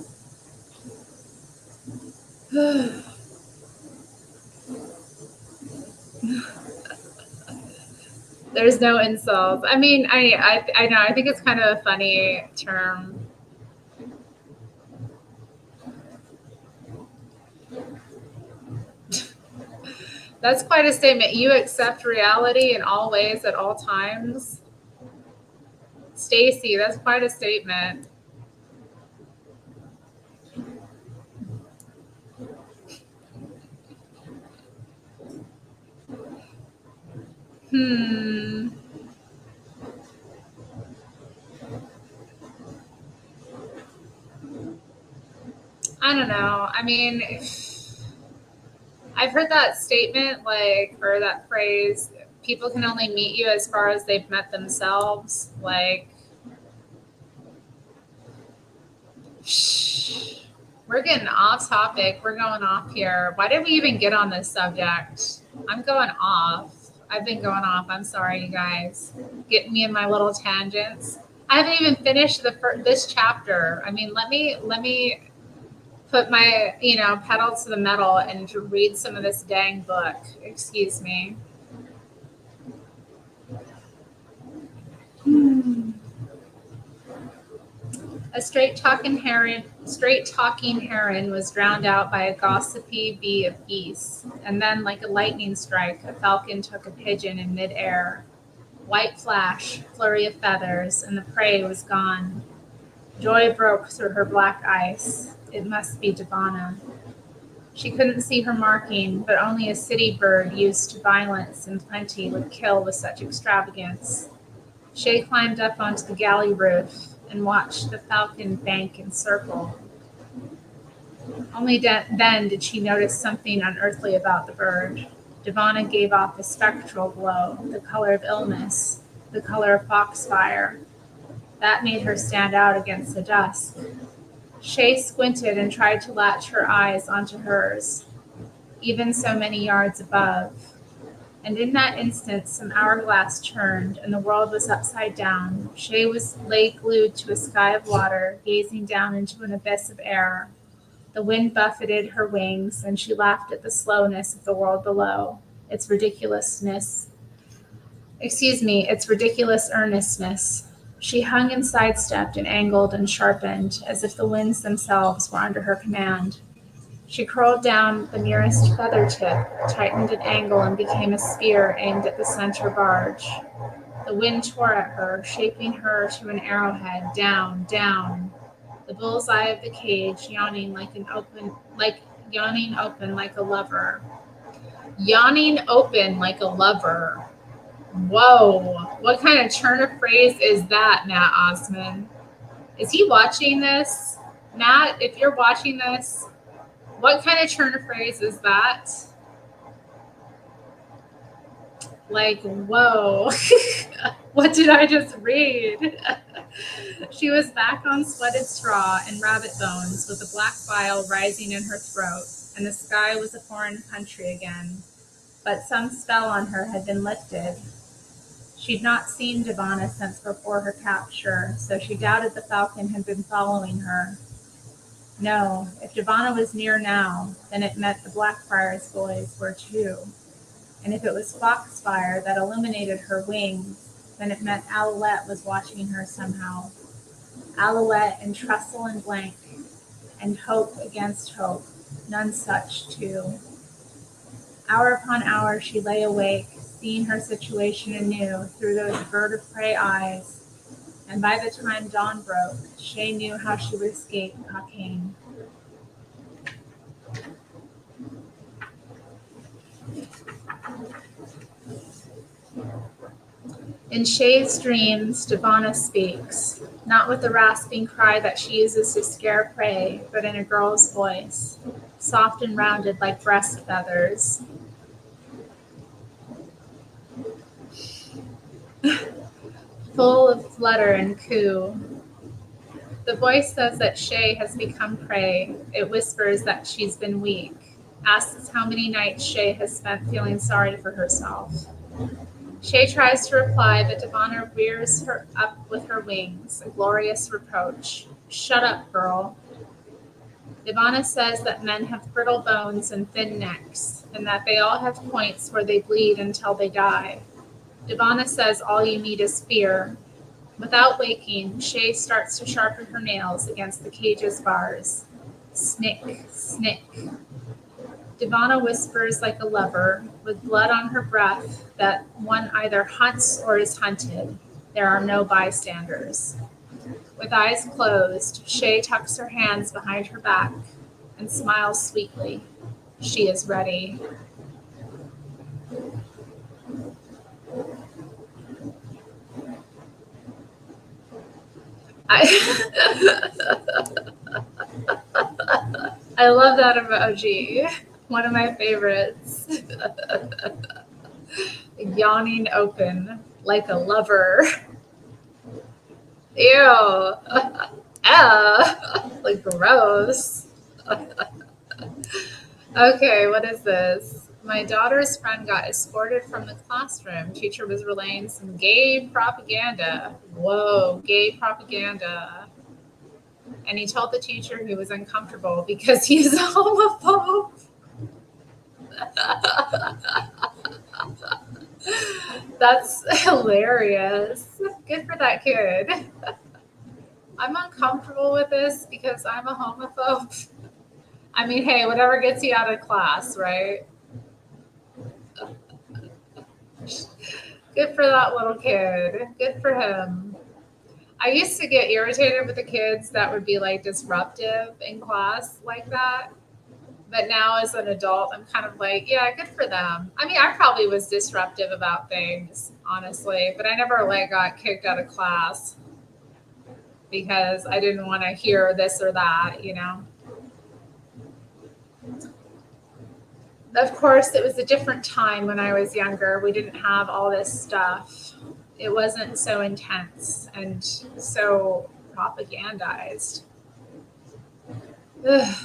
There's no insults. I mean, I know. I think it's kind of a funny term. That's quite a statement. You accept reality in all ways at all times. Stacy, that's quite a statement. Hmm. I don't know. I mean, I've heard that statement, like, or that phrase, people can only meet you as far as they've met themselves. Like, shh, we're getting off topic. We're going off here. Why did we even get on this subject? I'm going off. I've been going off. I'm sorry, you guys. Getting me in my little tangents. I haven't even finished this chapter. I mean, let me put my pedal to the metal and to read some of this dang book. Excuse me. A straight-talking heron was drowned out by a gossipy bee of geese, and then, like a lightning strike, a falcon took a pigeon in mid-air. White flash, flurry of feathers, and the prey was gone. Joy broke through her black ice. It must be Devana. She couldn't see her marking, but only a city bird used to violence and plenty would kill with such extravagance. Shay climbed up onto the galley roof and watched the falcon bank and circle. Only then did she notice something unearthly about the bird. Devana gave off a spectral glow, the color of illness, the color of foxfire. That made her stand out against the dusk. Shay squinted and tried to latch her eyes onto hers, even so many yards above. And in that instant, some hourglass churned, and the world was upside down. Shay lay glued to a sky of water, gazing down into an abyss of air. The wind buffeted her wings, and she laughed at the slowness of the world below, its ridiculous earnestness. She hung and sidestepped and angled and sharpened, as if the winds themselves were under her command. She curled down the nearest feather tip, tightened an angle, and became a spear aimed at the center barge. The wind tore at her, shaping her to an arrowhead, down, down. The bullseye of the cage yawning open like a lover. Yawning open like a lover. Whoa! What kind of turn of phrase is that, Matt Osman? Is he watching this? Matt, if you're watching this, what kind of turn of phrase is that? Like, whoa. What did I just read? She was back on sweated straw and rabbit bones with a black bile rising in her throat, and the sky was a foreign country again. But some spell on her had been lifted. She'd not seen Devana since before her capture, so she doubted the falcon had been following her. No, if Devana was near now, then it meant the Blackfriars boys were too. And if it was foxfire that illuminated her wings, then it meant Alouette was watching her somehow. Alouette and trestle and blank, and hope against hope, none such too. Hour upon hour she lay awake, seeing her situation anew through those bird of prey eyes, and by the time dawn broke, Shay knew how she would escape Cockaigne. In Shay's dreams, Devana speaks, not with the rasping cry that she uses to scare prey, but in a girl's voice, soft and rounded like breast feathers. Full of flutter and coo. The voice says that Shay has become prey. It whispers that she's been weak. Asks how many nights Shay has spent feeling sorry for herself. Shay tries to reply, but Devana rears her up with her wings, a glorious reproach. Shut up, girl. Devana says that men have brittle bones and thin necks, and that they all have points where they bleed until they die. Devana says all you need is fear. Without waking, Shay starts to sharpen her nails against the cage's bars. Snick, snick. Devana whispers like a lover, with blood on her breath, that one either hunts or is hunted. There are no bystanders. With eyes closed, Shay tucks her hands behind her back and smiles sweetly. She is ready. I love that emoji. One of my favorites. Yawning open like a lover. Ew. Like gross. Okay, what is this? My daughter's friend got escorted from the classroom. Teacher was relaying some gay propaganda. Whoa, gay propaganda. And he told the teacher he was uncomfortable because he's a homophobe. That's hilarious. Good for that kid. I'm uncomfortable with this because I'm a homophobe. I mean, hey, whatever gets you out of class, right? Good for that little kid. Good for him. I used to get irritated with the kids that would be like disruptive in class like that. But now as an adult, I'm kind of like, yeah, good for them. I mean, I probably was disruptive about things, honestly, but I never like got kicked out of class because I didn't want to hear this or that, you know? Of course, it was a different time when I was younger. We didn't have all this stuff. It wasn't so intense and so propagandized. Ugh.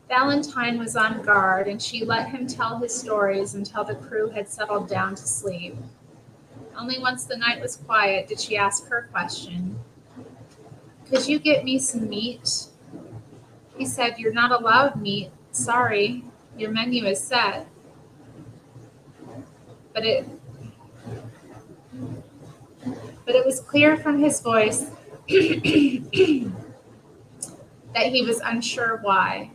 Valentine was on guard, and she let him tell his stories until the crew had settled down to sleep. Only once the night was quiet did she ask her question. Could you get me some meat? He said, you're not allowed meat. Sorry, your menu is set. But it was clear from his voice that he was unsure why.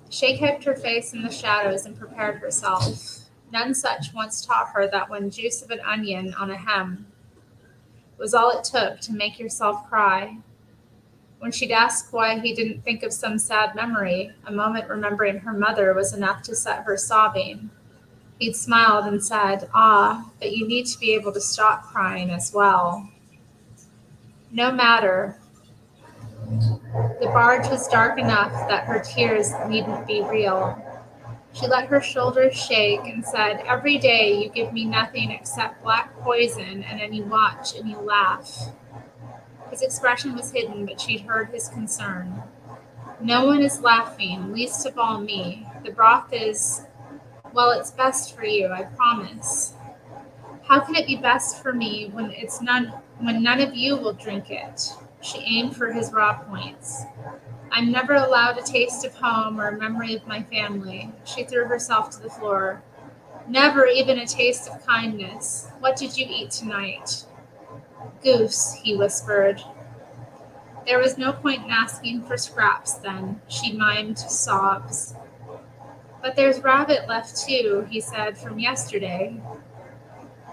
She kept her face in the shadows and prepared herself. None such once taught her that when juice of an onion on a hem was all it took to make yourself cry. When she'd ask why he didn't think of some sad memory, a moment remembering her mother was enough to set her sobbing. He'd smiled and said, but you need to be able to stop crying as well. No matter. The barge was dark enough that her tears needn't be real. She let her shoulders shake and said, every day you give me nothing except black poison, and then you watch and you laugh. His expression was hidden, but she'd heard his concern. No one is laughing, least of all me. The broth is, well, it's best for you, I promise. How can it be best for me when none of you will drink it? She aimed for his raw points. I'm never allowed a taste of home or a memory of my family. She threw herself to the floor. Never even a taste of kindness. What did you eat tonight? Goose, he whispered. There was no point in asking for scraps then. She mimed sobs. But there's rabbit left too, he said, from yesterday.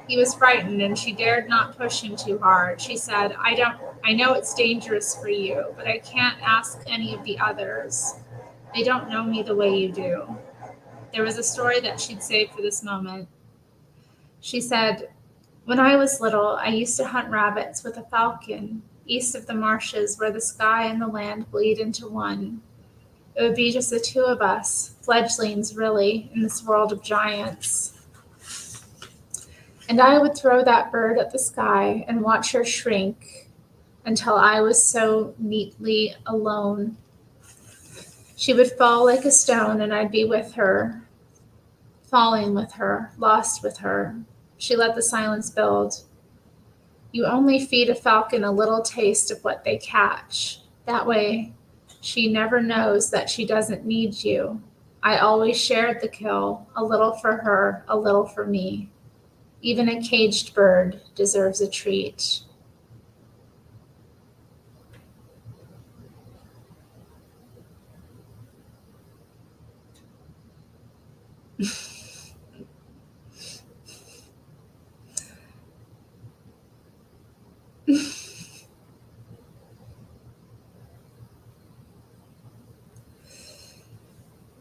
He was frightened, and she dared not push him too hard. She said, I know it's dangerous for you, but I can't ask any of the others. They don't know me the way you do. There was a story that she'd saved for this moment. She said, when I was little, I used to hunt rabbits with a falcon east of the marshes where the sky and the land bleed into one. It would be just the two of us, fledglings really, in this world of giants. And I would throw that bird at the sky and watch her shrink until I was so neatly alone. She would fall like a stone, and I'd be with her, falling with her, lost with her. She let the silence build. You only feed a falcon a little taste of what they catch. That way, she never knows that she doesn't need you. I always shared the kill, a little for her, a little for me. Even a caged bird deserves a treat.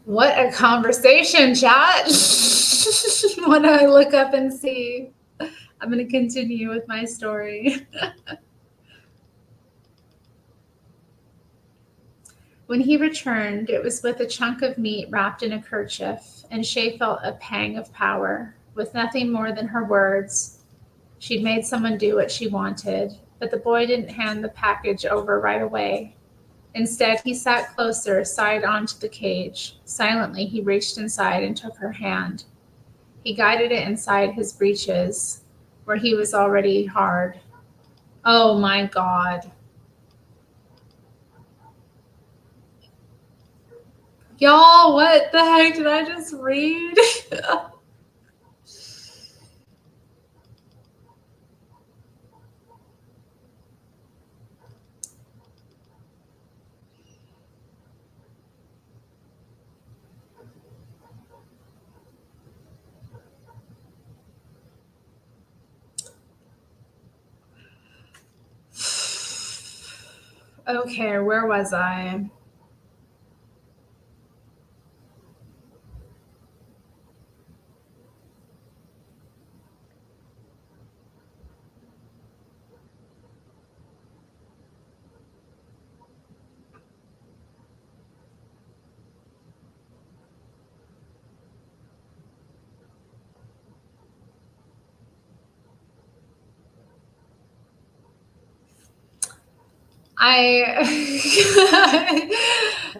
What a conversation, chat. When I look up and see, I'm going to continue with my story. When he returned, it was with a chunk of meat wrapped in a kerchief, and Shay felt a pang of power. With nothing more than her words, she'd made someone do what she wanted, but the boy didn't hand the package over right away. Instead, he sat closer, side onto the cage. Silently, he reached inside and took her hand. He guided it inside his breeches, where he was already hard. Oh my God. Y'all, what the heck did I just read? Okay, where was I?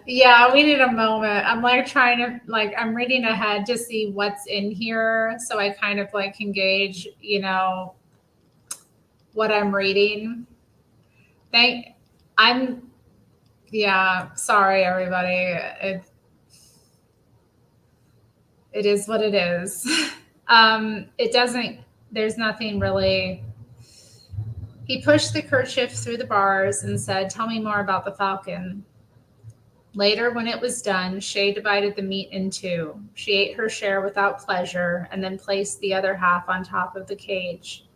Yeah, we need a moment. I'm like trying to I'm reading ahead to see what's in here so I kind of like can gauge, what I'm reading. Yeah, sorry everybody. It is what it is. There's nothing really. He pushed the kerchief through the bars and said, "Tell me more about the falcon." Later, when it was done, Shay divided the meat in two. She ate her share without pleasure and then placed the other half on top of the cage.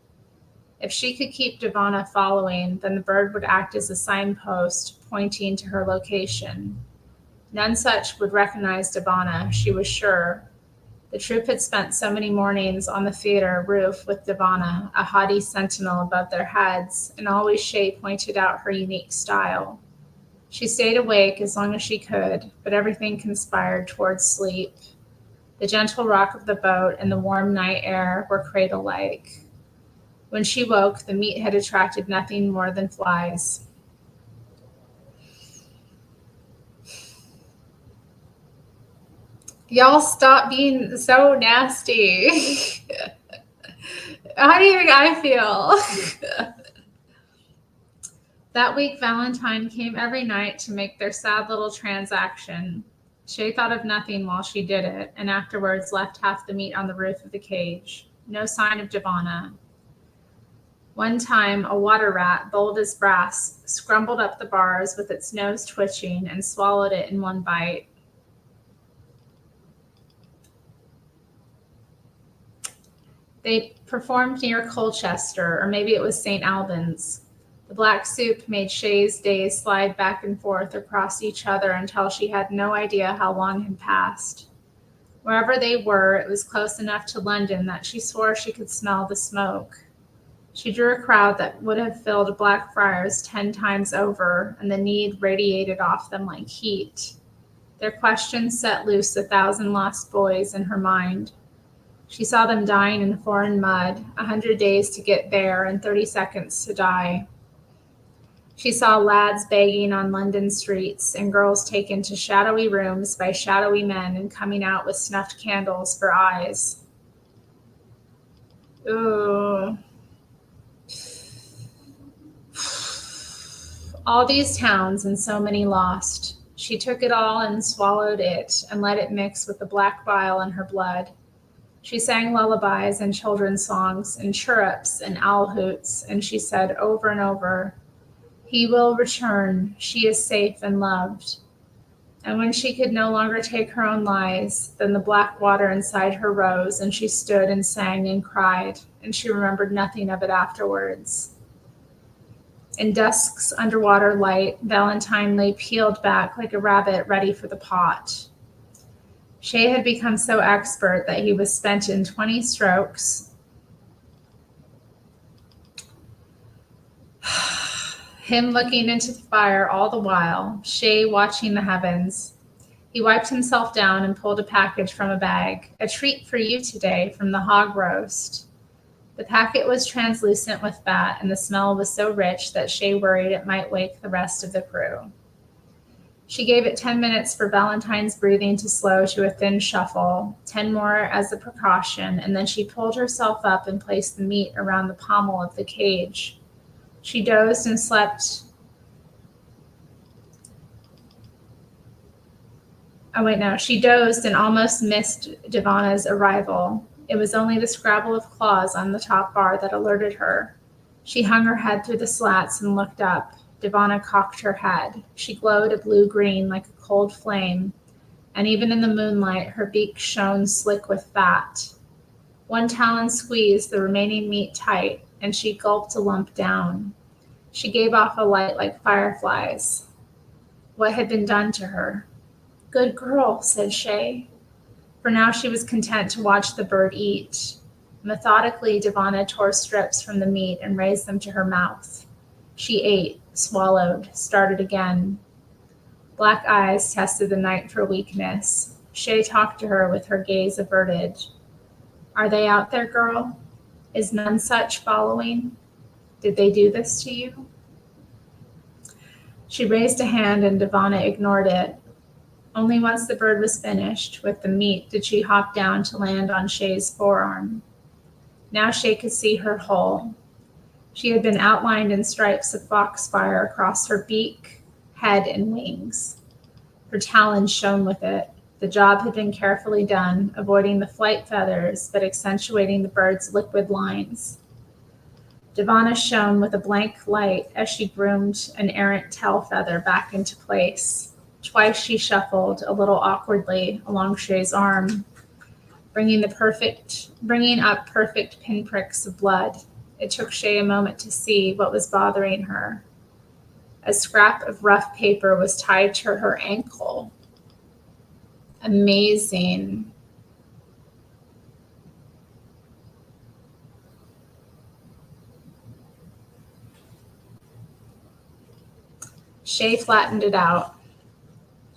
If she could keep Devana following, then the bird would act as a signpost pointing to her location. None such would recognize Devana, she was sure. The troop had spent so many mornings on the theater roof with Devana, a haughty sentinel above their heads, and always Shay pointed out her unique style. She stayed awake as long as she could, but everything conspired towards sleep. The gentle rock of the boat and the warm night air were cradle-like. When she woke, the meat had attracted nothing more than flies. Y'all stop being so nasty. How do you think I feel? That week, Valentine came every night to make their sad little transaction. Shay thought of nothing while she did it, and afterwards left half the meat on the roof of the cage. No sign of Devana. One time, a water rat, bold as brass, scrambled up the bars with its nose twitching and swallowed it in one bite. They performed near Colchester, or maybe it was St. Albans. The black soup made Shay's days slide back and forth across each other until she had no idea how long had passed. Wherever they were, it was close enough to London that she swore she could smell the smoke. She drew a crowd that would have filled Blackfriars 10 times over, and the need radiated off them like heat. Their questions set loose 1,000 lost boys in her mind. She saw them dying in foreign mud, 100 days to get there and 30 seconds to die. She saw lads begging on London streets and girls taken to shadowy rooms by shadowy men and coming out with snuffed candles for eyes. Ooh. All these towns and so many lost. She took it all and swallowed it and let it mix with the black bile in her blood. She sang lullabies and children's songs and chirrups and owl hoots, and she said over and over, "He will return. She is safe and loved." And when she could no longer take her own lies, then the black water inside her rose, and she stood and sang and cried, and she remembered nothing of it afterwards. In dusk's underwater light, Valentine lay peeled back like a rabbit ready for the pot. Shay had become so expert that he was spent in 20 strokes. Him looking into the fire all the while, Shay watching the heavens. He wiped himself down and pulled a package from a bag. "A treat for you today from the hog roast." The packet was translucent with fat, and the smell was so rich that Shay worried it might wake the rest of the crew. She gave it 10 minutes for Valentine's breathing to slow to a thin shuffle, 10 more as a precaution, and then she pulled herself up and placed the meat around the pommel of the cage. She dozed and slept. She dozed and almost missed Devana's arrival. It was only the scrabble of claws on the top bar that alerted her. She hung her head through the slats and looked up. Devana cocked her head. She glowed a blue-green like a cold flame, and even in the moonlight, her beak shone slick with fat. One talon squeezed the remaining meat tight, and she gulped a lump down. She gave off a light like fireflies. What had been done to her? "Good girl," said Shay. For now she was content to watch the bird eat. Methodically, Devana tore strips from the meat and raised them to her mouth. She ate, swallowed, started again. Black eyes tested the night for weakness. Shay talked to her with her gaze averted. "Are they out there, girl? Is none such following? Did they do this to you?" She raised a hand and Devana ignored it. Only once the bird was finished with the meat did she hop down to land on Shay's forearm. Now Shay could see her whole. She had been outlined in stripes of foxfire across her beak, head, and wings. Her talons shone with it. The job had been carefully done, avoiding the flight feathers, but accentuating the bird's liquid lines. Devana shone with a blank light as she groomed an errant tail feather back into place. Twice she shuffled, a little awkwardly, along Shay's arm, bringing up perfect pinpricks of blood. It took Shay a moment to see what was bothering her. A scrap of rough paper was tied to her ankle. Amazing. Shay flattened it out.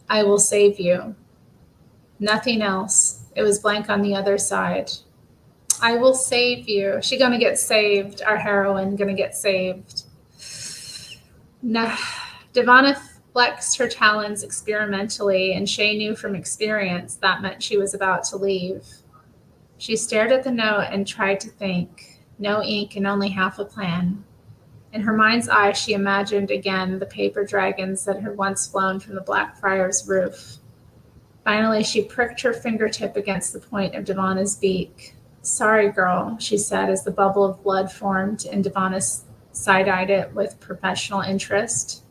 "I will save you." Nothing else. It was blank on the other side. "I will save you." She gonna get saved. Our heroine gonna get saved. Nah. Devana flexed her talons experimentally, and Shay knew from experience that meant she was about to leave. She stared at the note and tried to think. No ink and only half a plan. In her mind's eye, she imagined again the paper dragons that had once flown from the Blackfriars roof. Finally, she pricked her fingertip against the point of Devana's beak. "Sorry, girl," she said as the bubble of blood formed, and Devana side-eyed it with professional interest.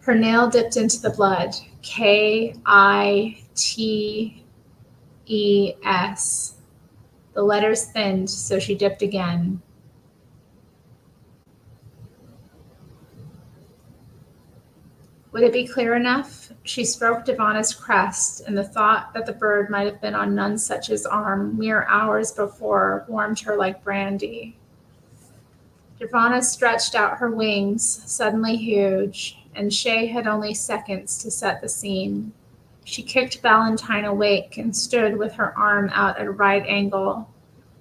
Her nail dipped into the blood. K-I-T-E-S. The letters thinned, so she dipped again. Would it be clear enough? She stroked Devana's crest, and the thought that the bird might have been on Nonsuch's arm mere hours before warmed her like brandy. Devana stretched out her wings, suddenly huge, and Shay had only seconds to set the scene. She kicked Valentine awake and stood with her arm out at a right angle,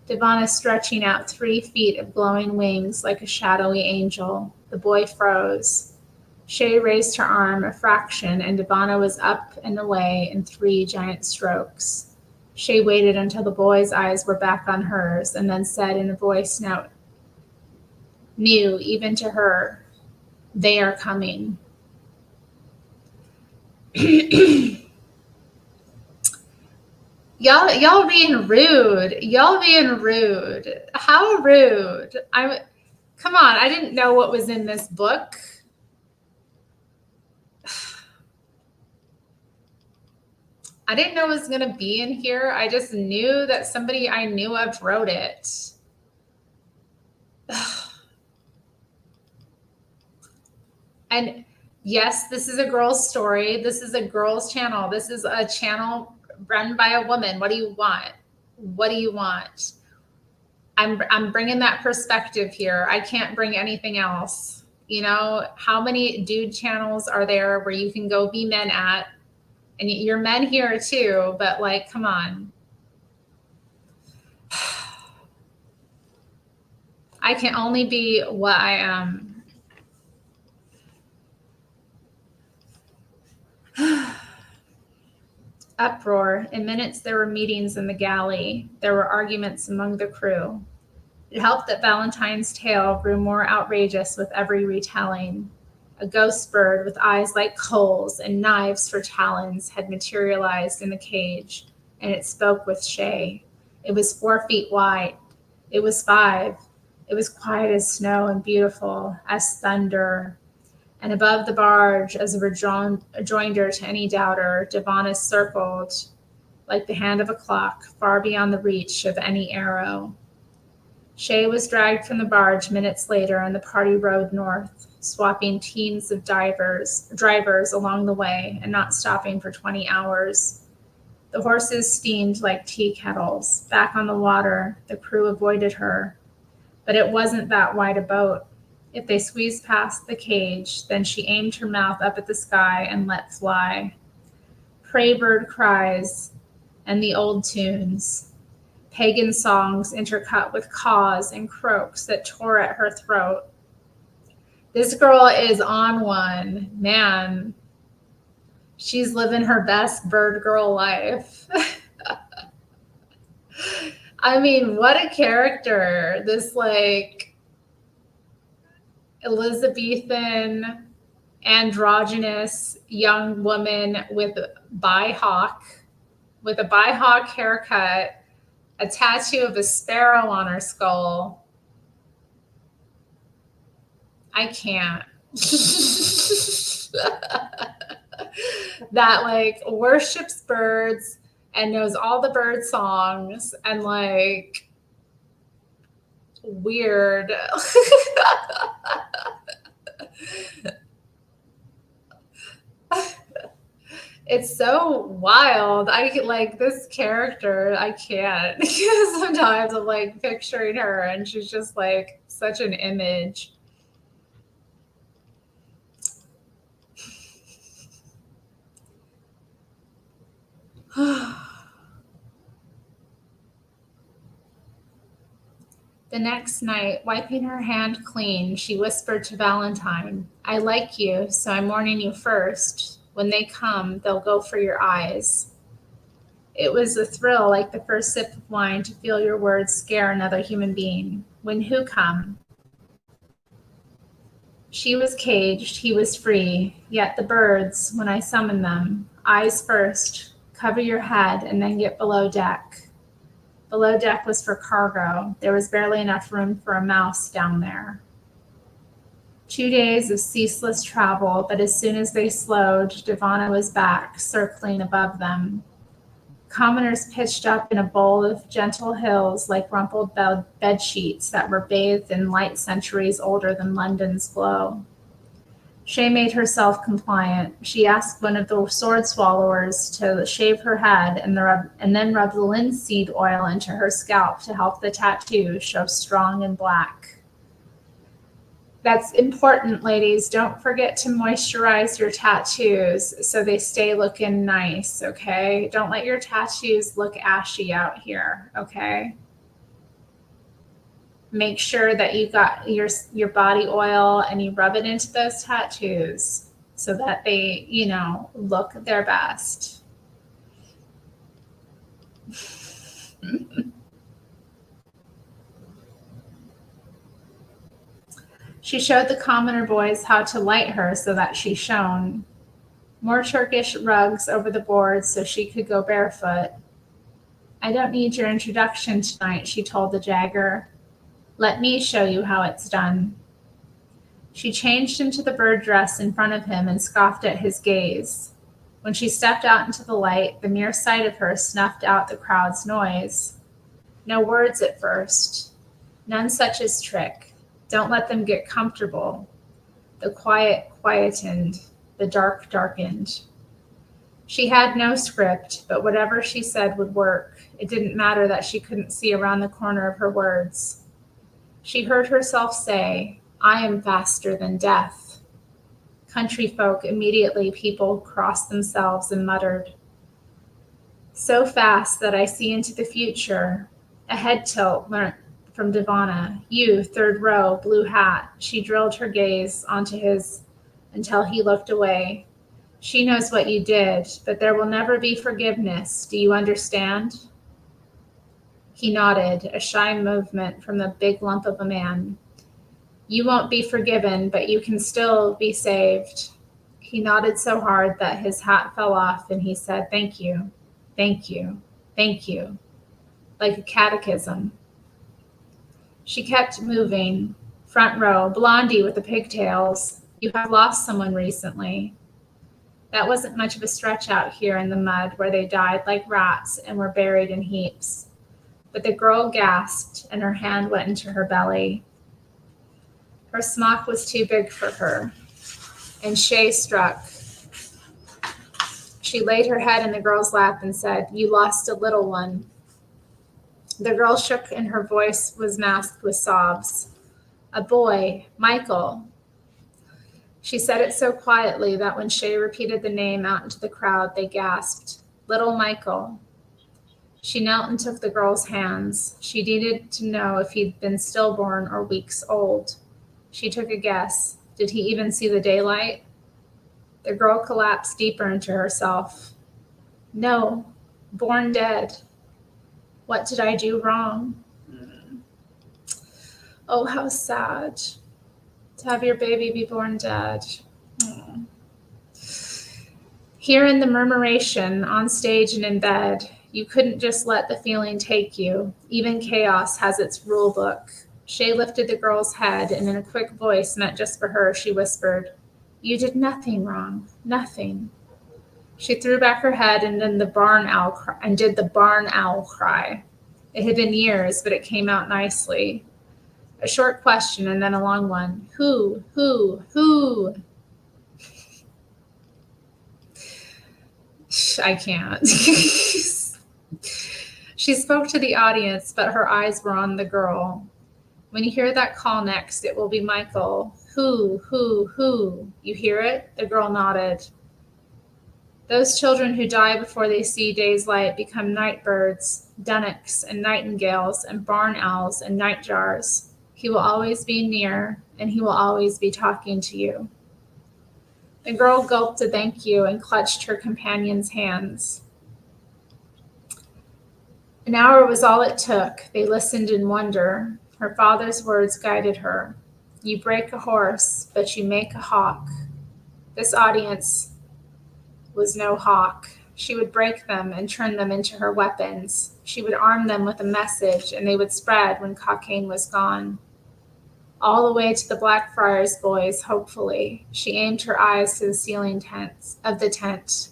Devana stretching out 3 feet of glowing wings like a shadowy angel. The boy froze. Shay raised her arm a fraction, and Devana was up and away in 3 giant strokes. Shay waited until the boy's eyes were back on hers, and then said in a voice now new even to her, "They are coming." Y'all being rude. Y'all being rude. How rude. Come on, I didn't know what was in this book. I didn't know it was going to be in here. I just knew that somebody I knew of wrote it. And yes, this is a girl's story. This is a girl's channel. This is a channel run by a woman. What do you want? What do you want? I'm bringing that perspective here. I can't bring anything else. You know, how many dude channels are there where you can go be men at? And you're men here too, but like, come on. I can only be what I am. Uproar. In minutes, there were meetings in the galley. There were arguments among the crew. It helped that Valentine's tale grew more outrageous with every retelling. A ghost bird with eyes like coals and knives for talons had materialized in the cage, and it spoke with Shay. It was 4 feet wide. It was 5. It was quiet as snow and beautiful as thunder. And above the barge, as a rejoinder to any doubter, Devana circled like the hand of a clock, far beyond the reach of any arrow. Shay was dragged from the barge minutes later, and the party rode north, swapping teams of drivers along the way, and not stopping for 20 hours. The horses steamed like tea kettles. Back on the water, the crew avoided her. But it wasn't that wide a boat. If they squeezed past the cage, then she aimed her mouth up at the sky and let fly. Prey bird cries and the old tunes. Pagan songs intercut with caws and croaks that tore at her throat. This girl is on one. Man, she's living her best bird girl life. I mean, what a character. This like Elizabethan, androgynous young woman with a byhawk haircut, a tattoo of a sparrow on her skull. I can't. That like worships birds and knows all the bird songs and like weird. It's so wild. I like this character. I can't. Sometimes I'm like picturing her and she's just like such an image. The next night, wiping her hand clean, she whispered to Valentine, "I like you, so I'm warning you first. When they come, they'll go for your eyes." It was a thrill like the first sip of wine to feel your words scare another human being. When who come? She was caged, he was free, yet the birds, when I summon them, eyes first, cover your head and then get below deck. Below deck was for cargo. There was barely enough room for a mouse down there. 2 days of ceaseless travel, but as soon as they slowed, Devana was back, circling above them. Commoners pitched up in a bowl of gentle hills like rumpled bed sheets that were bathed in light centuries older than London's glow. Shay made herself compliant. She asked one of the sword swallowers to shave her head and then rub the linseed oil into her scalp to help the tattoo show strong and black. That's important, ladies. Don't forget to moisturize your tattoos so they stay looking nice, okay? Don't let your tattoos look ashy out here, okay? Make sure that you got your body oil and you rub it into those tattoos so that they, look their best. She showed the commoner boys how to light her so that she shone. More Turkish rugs over the boards so she could go barefoot. I don't need your introduction tonight, she told the Jagger. Let me show you how it's done. She changed into the bird dress in front of him and scoffed at his gaze. When she stepped out into the light, the mere sight of her snuffed out the crowd's noise. No words at first. None such as trick. Don't let them get comfortable. The quiet quietened. The dark darkened. She had no script, but whatever she said would work. It didn't matter that she couldn't see around the corner of her words. She heard herself say, I am faster than death. Country folk immediately people crossed themselves and muttered. So fast that I see into the future. A head tilt learnt from Divana. You, third row, blue hat. She drilled her gaze onto his until he looked away. She knows what you did, but there will never be forgiveness. Do you understand? He nodded, a shy movement from the big lump of a man. You won't be forgiven, but you can still be saved. He nodded so hard that his hat fell off and he said, thank you, thank you, thank you, like a catechism. She kept moving. Front row, blondie with the pigtails. You have lost someone recently. That wasn't much of a stretch out here in the mud where they died like rats and were buried in heaps. But the girl gasped and her hand went into her belly. Her smock was too big for her, and Shay struck. She laid her head in the girl's lap and said, you lost a little one. The girl shook and her voice was masked with sobs. A boy, Michael. She said it so quietly that when Shay repeated the name out into the crowd, they gasped, little Michael. She knelt and took the girl's hands. She needed to know if he'd been stillborn or weeks old. She took a guess. Did he even see the daylight? The girl collapsed deeper into herself. No, born dead. What did I do wrong? Oh, how sad to have your baby be born dead. Oh. Here in the murmuration, on stage and in bed, you couldn't just let the feeling take you. Even chaos has its rule book. Shay lifted the girl's head, and in a quick voice meant just for her, she whispered, you did nothing wrong, nothing. She threw back her head and did the barn owl cry. It had been years, but it came out nicely. A short question and then a long one. Who? I can't. She spoke to the audience, but her eyes were on the girl. When you hear that call next, it will be Michael. Who? You hear it? The girl nodded. Those children who die before they see day's light become night birds, dunnocks and nightingales and barn owls and nightjars. He will always be near, and he will always be talking to you. The girl gulped a thank you and clutched her companion's hands. An hour was all it took. They listened in wonder. Her father's words guided her. You break a horse, but you make a hawk. This audience was no hawk. She would break them and turn them into her weapons. She would arm them with a message, and they would spread when Cockaigne was gone. All the way to the Blackfriars boys, hopefully. She aimed her eyes to the ceiling of the tent.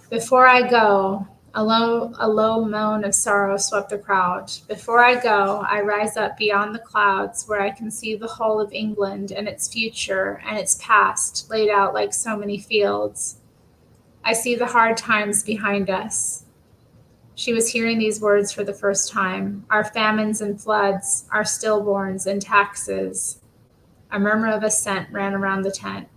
Before I go, a low moan of sorrow swept the crowd. Before I go, I rise up beyond the clouds where I can see the whole of England and its future and its past laid out like so many fields. I see the hard times behind us. She was hearing these words for the first time. Our famines and floods, our stillborns and taxes. A murmur of assent ran around the tent.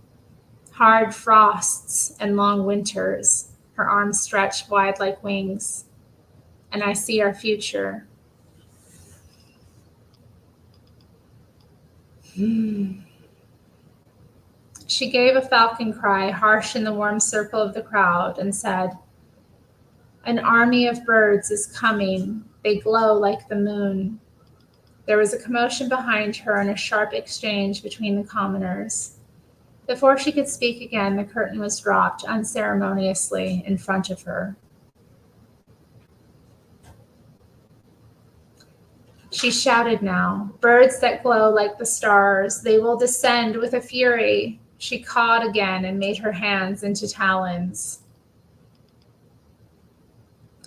Hard frosts and long winters, her arms stretched wide like wings. And I see our future. She gave a falcon cry, harsh in the warm circle of the crowd, and said, "An army of birds is coming. They glow like the moon." There was a commotion behind her and a sharp exchange between the commoners. Before she could speak again, the curtain was dropped unceremoniously in front of her. She shouted now, "Birds that glow like the stars, they will descend with a fury." She cawed again and made her hands into talons.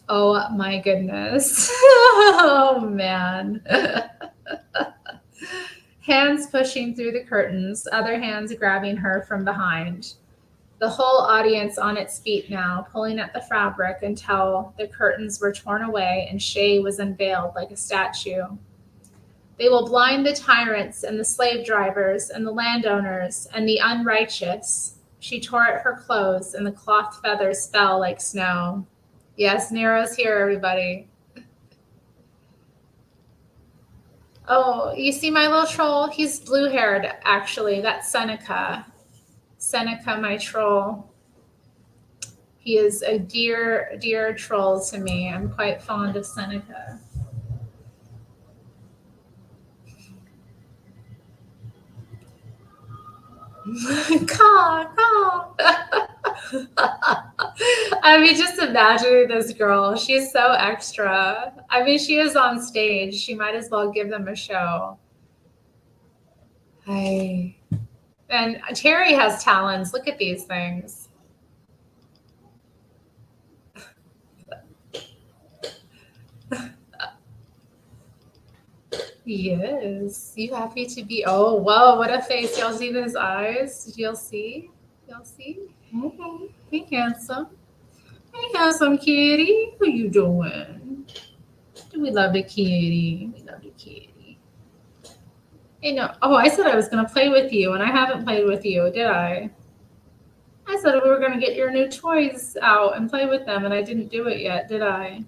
Oh my goodness. Oh man. Hands pushing through the curtains, other hands grabbing her from behind. The whole audience on its feet now, pulling at the fabric until the curtains were torn away and Shay was unveiled like a statue. They will blind the tyrants and the slave drivers and the landowners and the unrighteous. She tore at her clothes and the cloth feathers fell like snow. Yes, Nero's here, everybody. Oh, you see my little troll? He's blue-haired, actually. That's Seneca. Seneca, my troll. He is a dear troll to me. I'm quite fond of Seneca. Caw. I mean, just imagining this girl. She's so extra. I mean, she is on stage. She might as well give them a show. Hi. And Terri has talons. Look at these things. Yes. You happy to be? Oh, whoa. What a face. Y'all see those eyes? Did y'all see? Y'all see? Hey, handsome. Hey, handsome kitty. What you doing? We love the kitty. We love the kitty. Hey, no. Oh, I said I was going to play with you, and I haven't played with you, did I? I said we were going to get your new toys out and play with them, and I didn't do it yet, did I?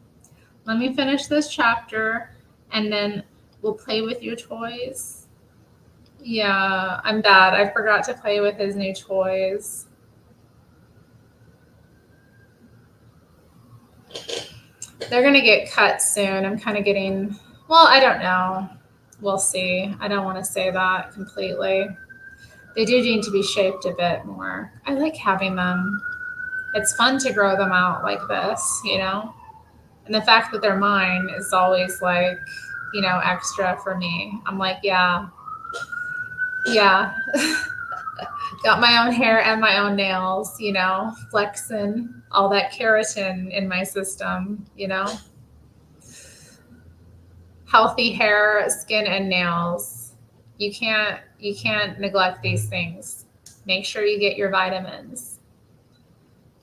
Let me finish this chapter, and then we'll play with your toys. Yeah, I'm bad. I forgot to play with his new toys. They're going to get cut soon. I'm kind of getting, well, I don't know. We'll see. I don't want to say that completely. They do need to be shaped a bit more. I like having them. It's fun to grow them out like this, you know? And the fact that they're mine is always like, you know, extra for me. I'm like, yeah. Got my own hair and my own nails, you know, flexing all that keratin in my system, you know? Healthy hair, skin, and nails. You can't neglect these things. Make sure you get your vitamins.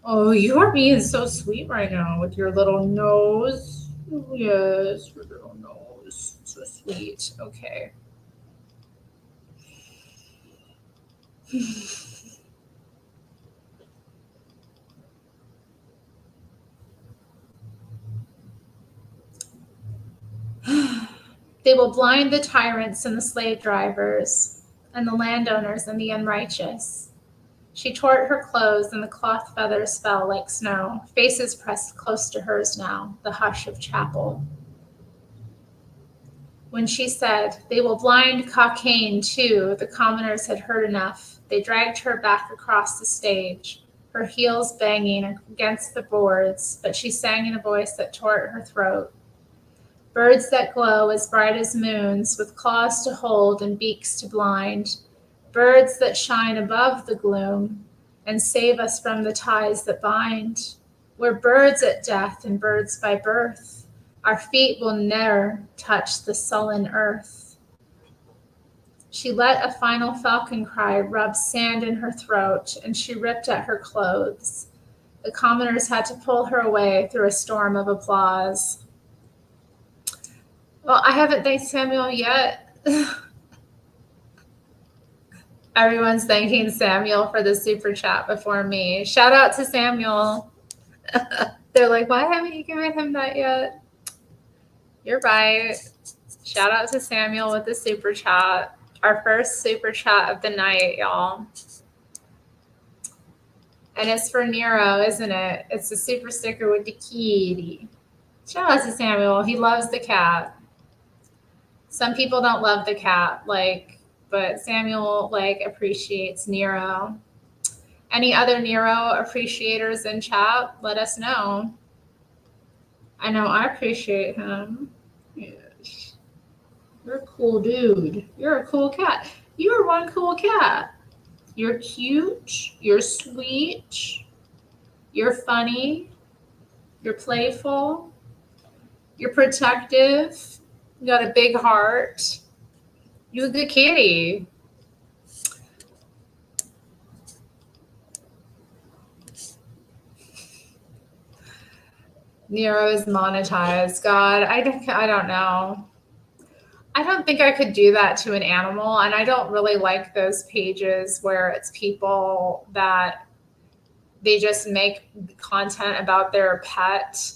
Oh, you are being so sweet right now with your little nose. Oh, yes, your little nose. So sweet. Okay. They will blind the tyrants and the slave drivers and the landowners and the unrighteous. She tore at her clothes and the cloth feathers fell like snow. Faces pressed close to hers now, the hush of chapel. When she said, "They will blind Cockaigne too," the commoners had heard enough. They dragged her back across the stage, her heels banging against the boards, but she sang in a voice that tore at her throat. Birds that glow as bright as moons, with claws to hold and beaks to blind. Birds that shine above the gloom and save us from the ties that bind. We're birds at death and birds by birth. Our feet will ne'er touch the sullen earth. She let a final falcon cry rub sand in her throat, and she ripped at her clothes. The commoners had to pull her away through a storm of applause. Well, I haven't thanked Samuel yet. Everyone's thanking Samuel for the super chat before me. Shout out to Samuel. They're like, why haven't you given him that yet? You're right. Shout out to Samuel with the super chat. Our first super chat of the night, y'all. And it's for Nero, isn't it? It's the super sticker with the kitty. Shout out to Samuel. He loves the cat. Some people don't love the cat, but Samuel appreciates Nero. Any other Nero appreciators in chat? Let us know. I know I appreciate him. Yes. You're a cool dude. You're a cool cat. You're one cool cat. You're cute. You're sweet. You're funny. You're playful. You're protective. You got a big heart. You're a good kitty. Nero is monetized. God, I don't know. I don't think I could do that to an animal, and I don't really like those pages where it's people that they just make content about their pet.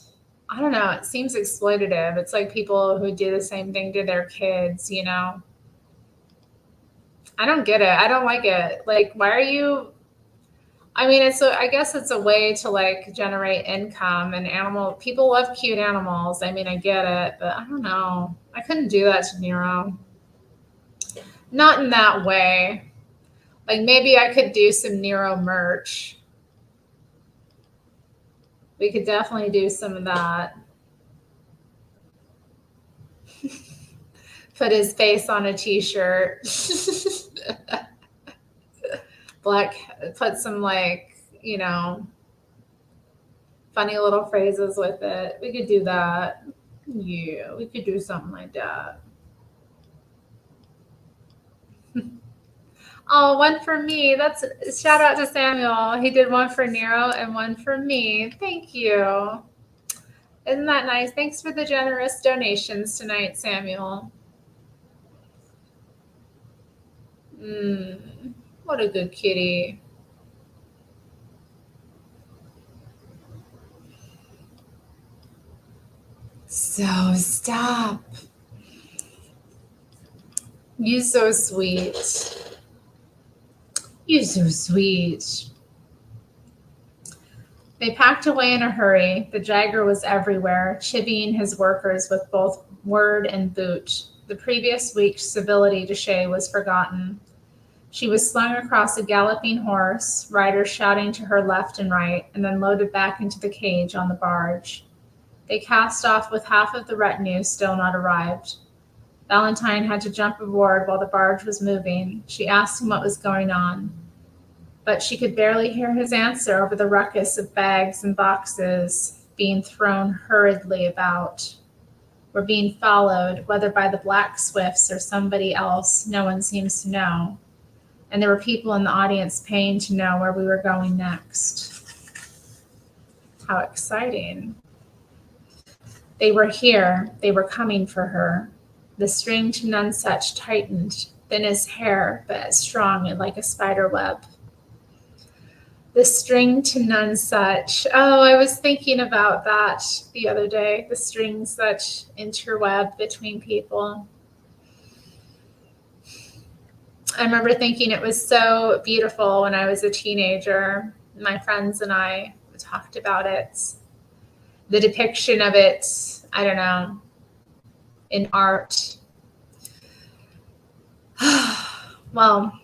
I don't know. It seems exploitative. It's like people who do the same thing to their kids, you know? I don't get it. I don't like it. Like, why are you... I mean, I guess it's a way to generate income, and people love cute animals. I mean, I get it, but I don't know. I couldn't do that to Nero. Not in that way. Like, maybe I could do some Nero merch. We could definitely do some of that. Put his face on a t-shirt. Put some funny little phrases with it. We could do that. Yeah, we could do something like that. Oh, one for me. That's shout out to Samuel. He did one for Nero and one for me. Thank you. Isn't that nice? Thanks for the generous donations tonight, Samuel. What a good kitty. So stop. You're so sweet. You're so sweet. They packed away in a hurry. The Jagger was everywhere, chivying his workers with both word and boot. The previous week's civility to Shay was forgotten. She was slung across a galloping horse, riders shouting to her left and right, and then loaded back into the cage on the barge. They cast off with half of the retinue still not arrived. Valentine had to jump aboard while the barge was moving. She asked him what was going on, but she could barely hear his answer over the ruckus of bags and boxes being thrown hurriedly about. We're being followed, whether by the Black Swifts or somebody else, no one seems to know. And there were people in the audience paying to know where we were going next. How exciting. They were here. They were coming for her. The string to Nonsuch tightened, thin as hair, but as strong and like a spider web. The string to Nonsuch. Oh, I was thinking about that the other day. The strings that interweb between people. I remember thinking it was so beautiful when I was a teenager. My friends and I talked about it. The depiction of it, I don't know, in art. Well,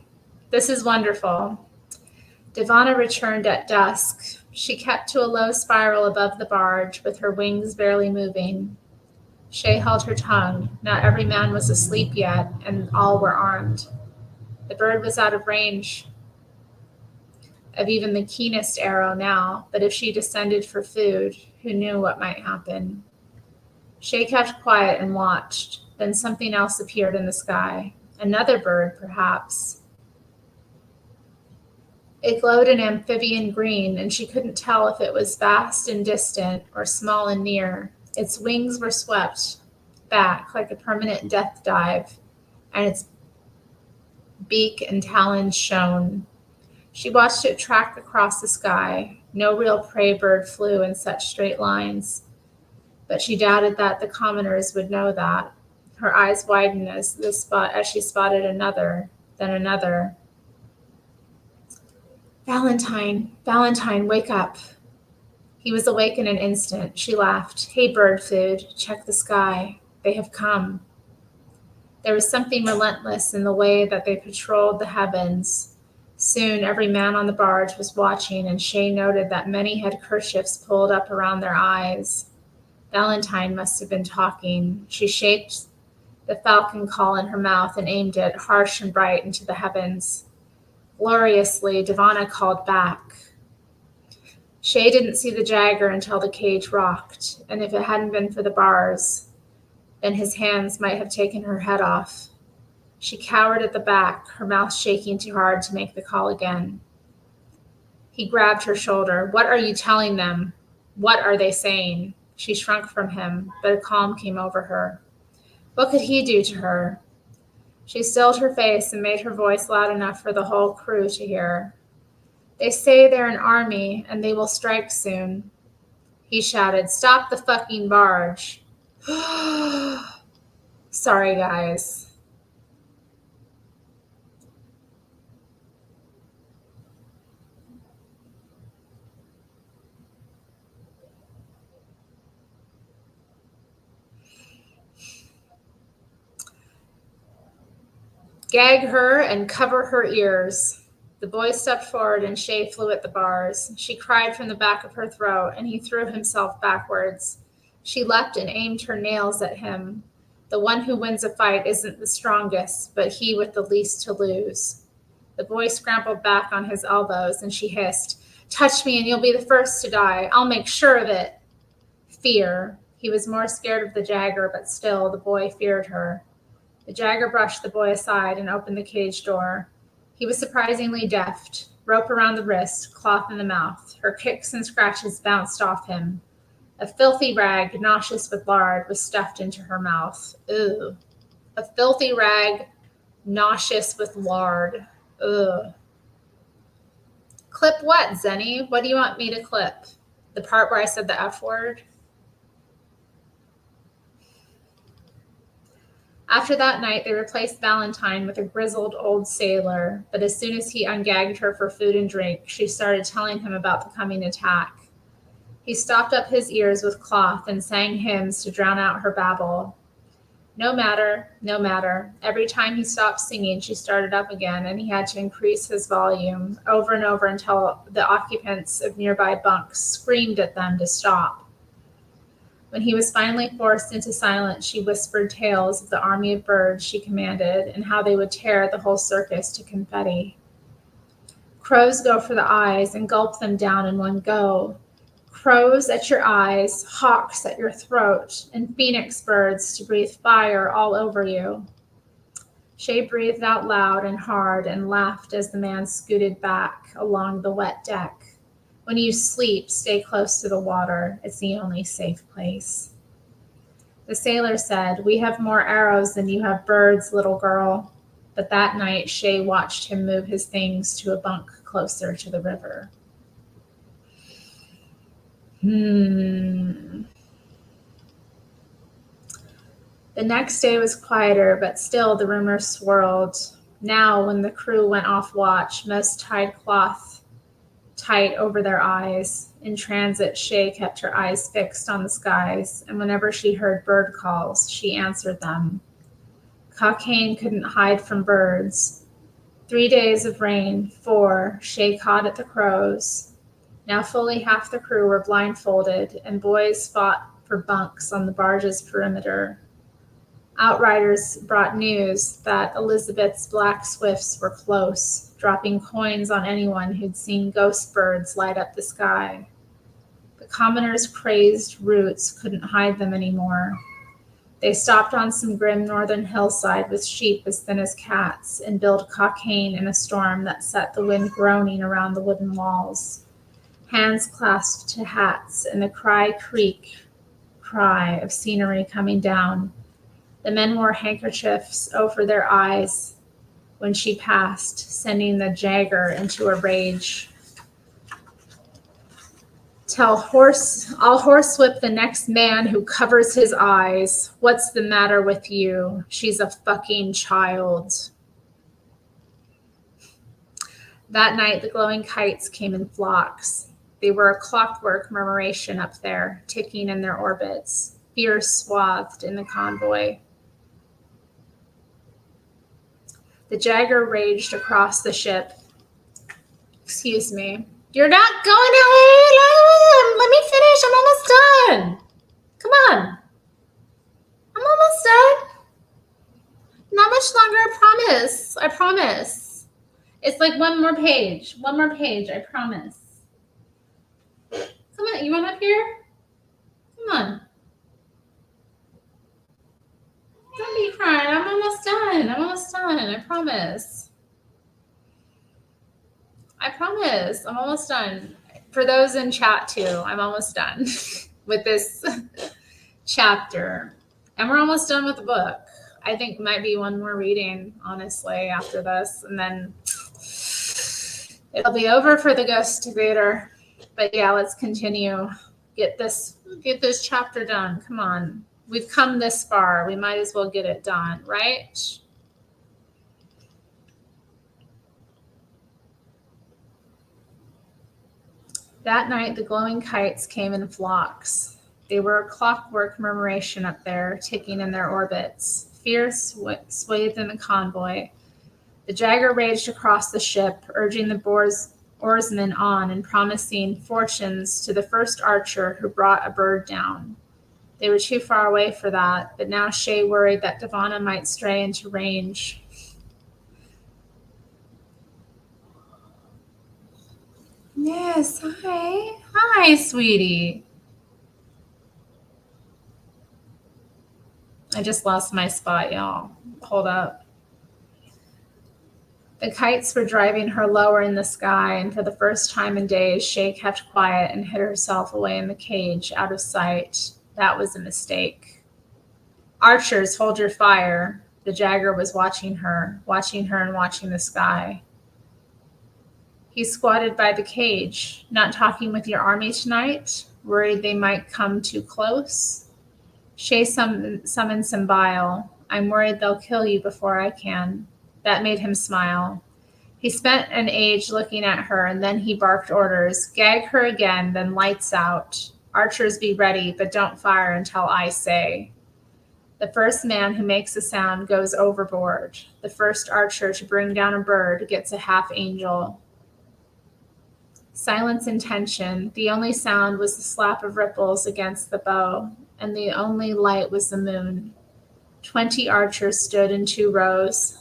this is wonderful. Devana returned at dusk. She kept to a low spiral above the barge, with her wings barely moving. Shay held her tongue. Not every man was asleep yet, and all were armed. The bird was out of range of even the keenest arrow now, but if she descended for food, who knew what might happen? Shay kept quiet and watched. Then something else appeared in the sky. Another bird, perhaps. It glowed an amphibian green, and she couldn't tell if it was vast and distant or small and near. Its wings were swept back like a permanent death dive, and its Beak and talons shone. She watched it track across the sky. No real prey bird flew in such straight lines, but she doubted that the commoners would know that. Her eyes widened as she spotted another, then another. Valentine, Valentine, wake up. He was awake in an instant. She laughed. Hey, bird food, check the sky. They have come. There was something relentless in the way that they patrolled the heavens. Soon every man on the barge was watching, and Shay noted that many had kerchiefs pulled up around their eyes. Valentine must have been talking. She shaped the falcon call in her mouth and aimed it, harsh and bright, into the heavens. Gloriously, Devana called back. Shay didn't see the jagger until the cage rocked, and if it hadn't been for the bars, then his hands might have taken her head off. She cowered at the back, her mouth shaking too hard to make the call again. He grabbed her shoulder. What are you telling them? What are they saying? She shrunk from him, but a calm came over her. What could he do to her? She stilled her face and made her voice loud enough for the whole crew to hear. They say they're an army, and they will strike soon. He shouted, Stop the fucking barge. Sorry, guys. Gag her and cover her ears. The boy stepped forward and Shay flew at the bars. She cried from the back of her throat, and he threw himself backwards. She leapt and aimed her nails at him. The one who wins a fight isn't the strongest, but he with the least to lose. The boy scrambled back on his elbows, and she hissed, Touch me and you'll be the first to die. I'll make sure of it. Fear. He was more scared of the jagger, but still the boy feared her. The jagger brushed the boy aside and opened the cage door. He was surprisingly deft. Rope around the wrist, cloth in the mouth. Her kicks and scratches bounced off him. A filthy rag, nauseous with lard, was stuffed into her mouth. Ugh. A filthy rag, nauseous with lard. Ugh. Clip what, Zenny? What do you want me to clip? The part where I said the F word? After that night, they replaced Valentine with a grizzled old sailor, but as soon as he ungagged her for food and drink, she started telling him about the coming attack. He stopped up his ears with cloth and sang hymns to drown out her babble. No matter, no matter. Every time he stopped singing, she started up again, and he had to increase his volume over and over until the occupants of nearby bunks screamed at them to stop. When he was finally forced into silence, she whispered tales of the army of birds she commanded and how they would tear the whole circus to confetti. Crows go for the eyes and gulp them down in one go. Crows at your eyes, hawks at your throat, and phoenix birds to breathe fire all over you. Shay breathed out loud and hard and laughed as the man scooted back along the wet deck. When you sleep, stay close to the water. It's the only safe place. The sailor said, We have more arrows than you have birds, little girl. But that night, Shay watched him move his things to a bunk closer to the river. The next day was quieter, but still the rumors swirled. Now, when the crew went off watch, most tied cloth tight over their eyes. In transit, Shay kept her eyes fixed on the skies, and whenever she heard bird calls, she answered them. Cockaigne couldn't hide from birds. 3 days of rain, 4, Shay caught at the crows. Now fully half the crew were blindfolded, and boys fought for bunks on the barge's perimeter. Outriders brought news that Elizabeth's black swifts were close, dropping coins on anyone who'd seen ghost birds light up the sky. The commoners' crazed roots couldn't hide them anymore. They stopped on some grim northern hillside with sheep as thin as cats and billed Cockaigne in a storm that set the wind groaning around the wooden walls. Hands clasped to hats and the creak cry of scenery coming down. The men wore handkerchiefs over their eyes. when she passed, sending the Jagger into a rage. I'll horsewhip the next man who covers his eyes. What's the matter with you? She's a fucking child. That night, the glowing kites came in flocks. They were a clockwork murmuration up there, ticking in their orbits, fear swathed in the convoy. The Jagger raged across the ship. Excuse me. You're not going away. Let me finish. I'm almost done. Come on. I'm almost done. Not much longer, I promise. I promise. It's like one more page. One more page, I promise. Come on, you want up here? Come on. Don't be crying. I'm almost done. I'm almost done. I promise. I promise. I'm almost done. For those in chat too, I'm almost done with this chapter. And we're almost done with the book. I think might be one more reading, honestly, after this. And then it'll be over for the Ghost Reader. But yeah, let's continue. Get this chapter done. Come on. We've come this far. We might as well get it done, right? That night, the glowing kites came in flocks. They were a clockwork murmuration up there, ticking in their orbits. Fear swathed in the convoy. The Jagger raged across the ship, urging the oarsmen on and promising fortunes to the first archer who brought a bird down. They were too far away for that, but now Shay worried that Devana might stray into range. Yes, hi. Hi, sweetie. I just lost my spot, y'all. Hold up. The kites were driving her lower in the sky, and for the first time in days, Shay kept quiet and hid herself away in the cage, out of sight. That was a mistake. Archers, hold your fire. The Jagger was watching her and watching the sky. He squatted by the cage. Not talking with your army tonight? Worried they might come too close? Shay summoned Symbile. I'm worried they'll kill you before I can. That made him smile. He spent an age looking at her, and then he barked orders. Gag her again, then lights out. Archers, be ready, but don't fire until I say. The first man who makes a sound goes overboard. The first archer to bring down a bird gets a half angel. Silence and tension. The only sound was the slap of ripples against the bow, and the only light was the moon. 20 archers stood in 2 rows.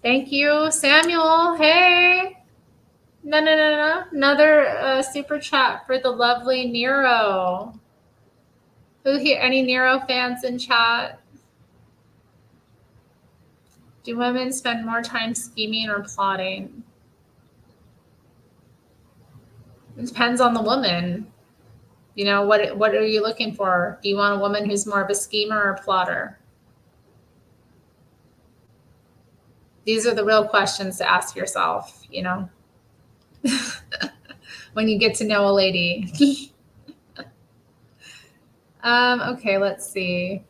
Thank you, Samuel. Hey. No. Another super chat for the lovely Nero. Who here? Any Nero fans in chat? Do women spend more time scheming or plotting? It depends on the woman. You know, what are you looking for? Do you want a woman who's more of a schemer or a plotter? These are the real questions to ask yourself, you know, when you get to know a lady. Okay, let's see.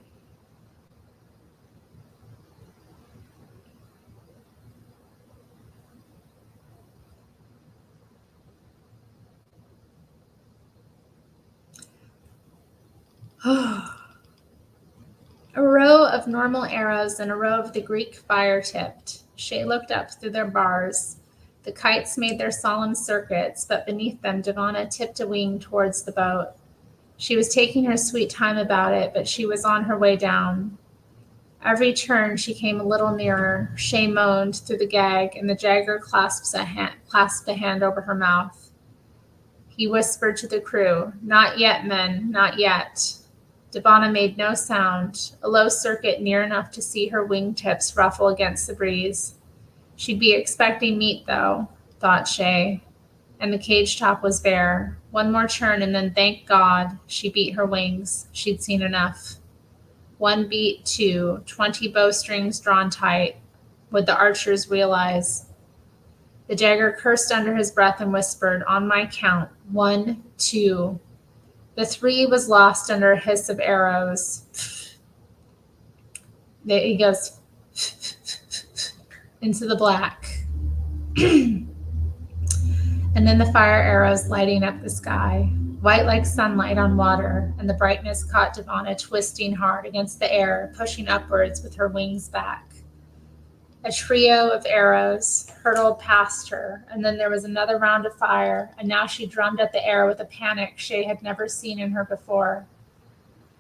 A row of normal arrows and a row of the Greek fire-tipped. Shay looked up through their bars. The kites made their solemn circuits, but beneath them, Devana tipped a wing towards the boat. She was taking her sweet time about it, but she was on her way down. Every turn, she came a little nearer. Shay moaned through the gag, and the Jagger clasped a hand over her mouth. He whispered to the crew, "Not yet, men, not yet." Devana made no sound, a low circuit near enough to see her wingtips ruffle against the breeze. She'd be expecting meat, though, thought Shay, and the cage top was bare. One more turn, and then, thank God, she beat her wings. She'd seen enough. 1 beat, 2, 20 bowstrings drawn tight. would the archers realize. The dagger cursed under his breath and whispered, "On my count, 1, 2." The 3 was lost under a hiss of arrows. He goes into the black. And then the fire arrows lighting up the sky, white like sunlight on water, and the brightness caught Devana twisting hard against the air, pushing upwards with her wings back. A trio of arrows hurtled past her, and then there was another round of fire, and now she drummed at the air with a panic Shay had never seen in her before.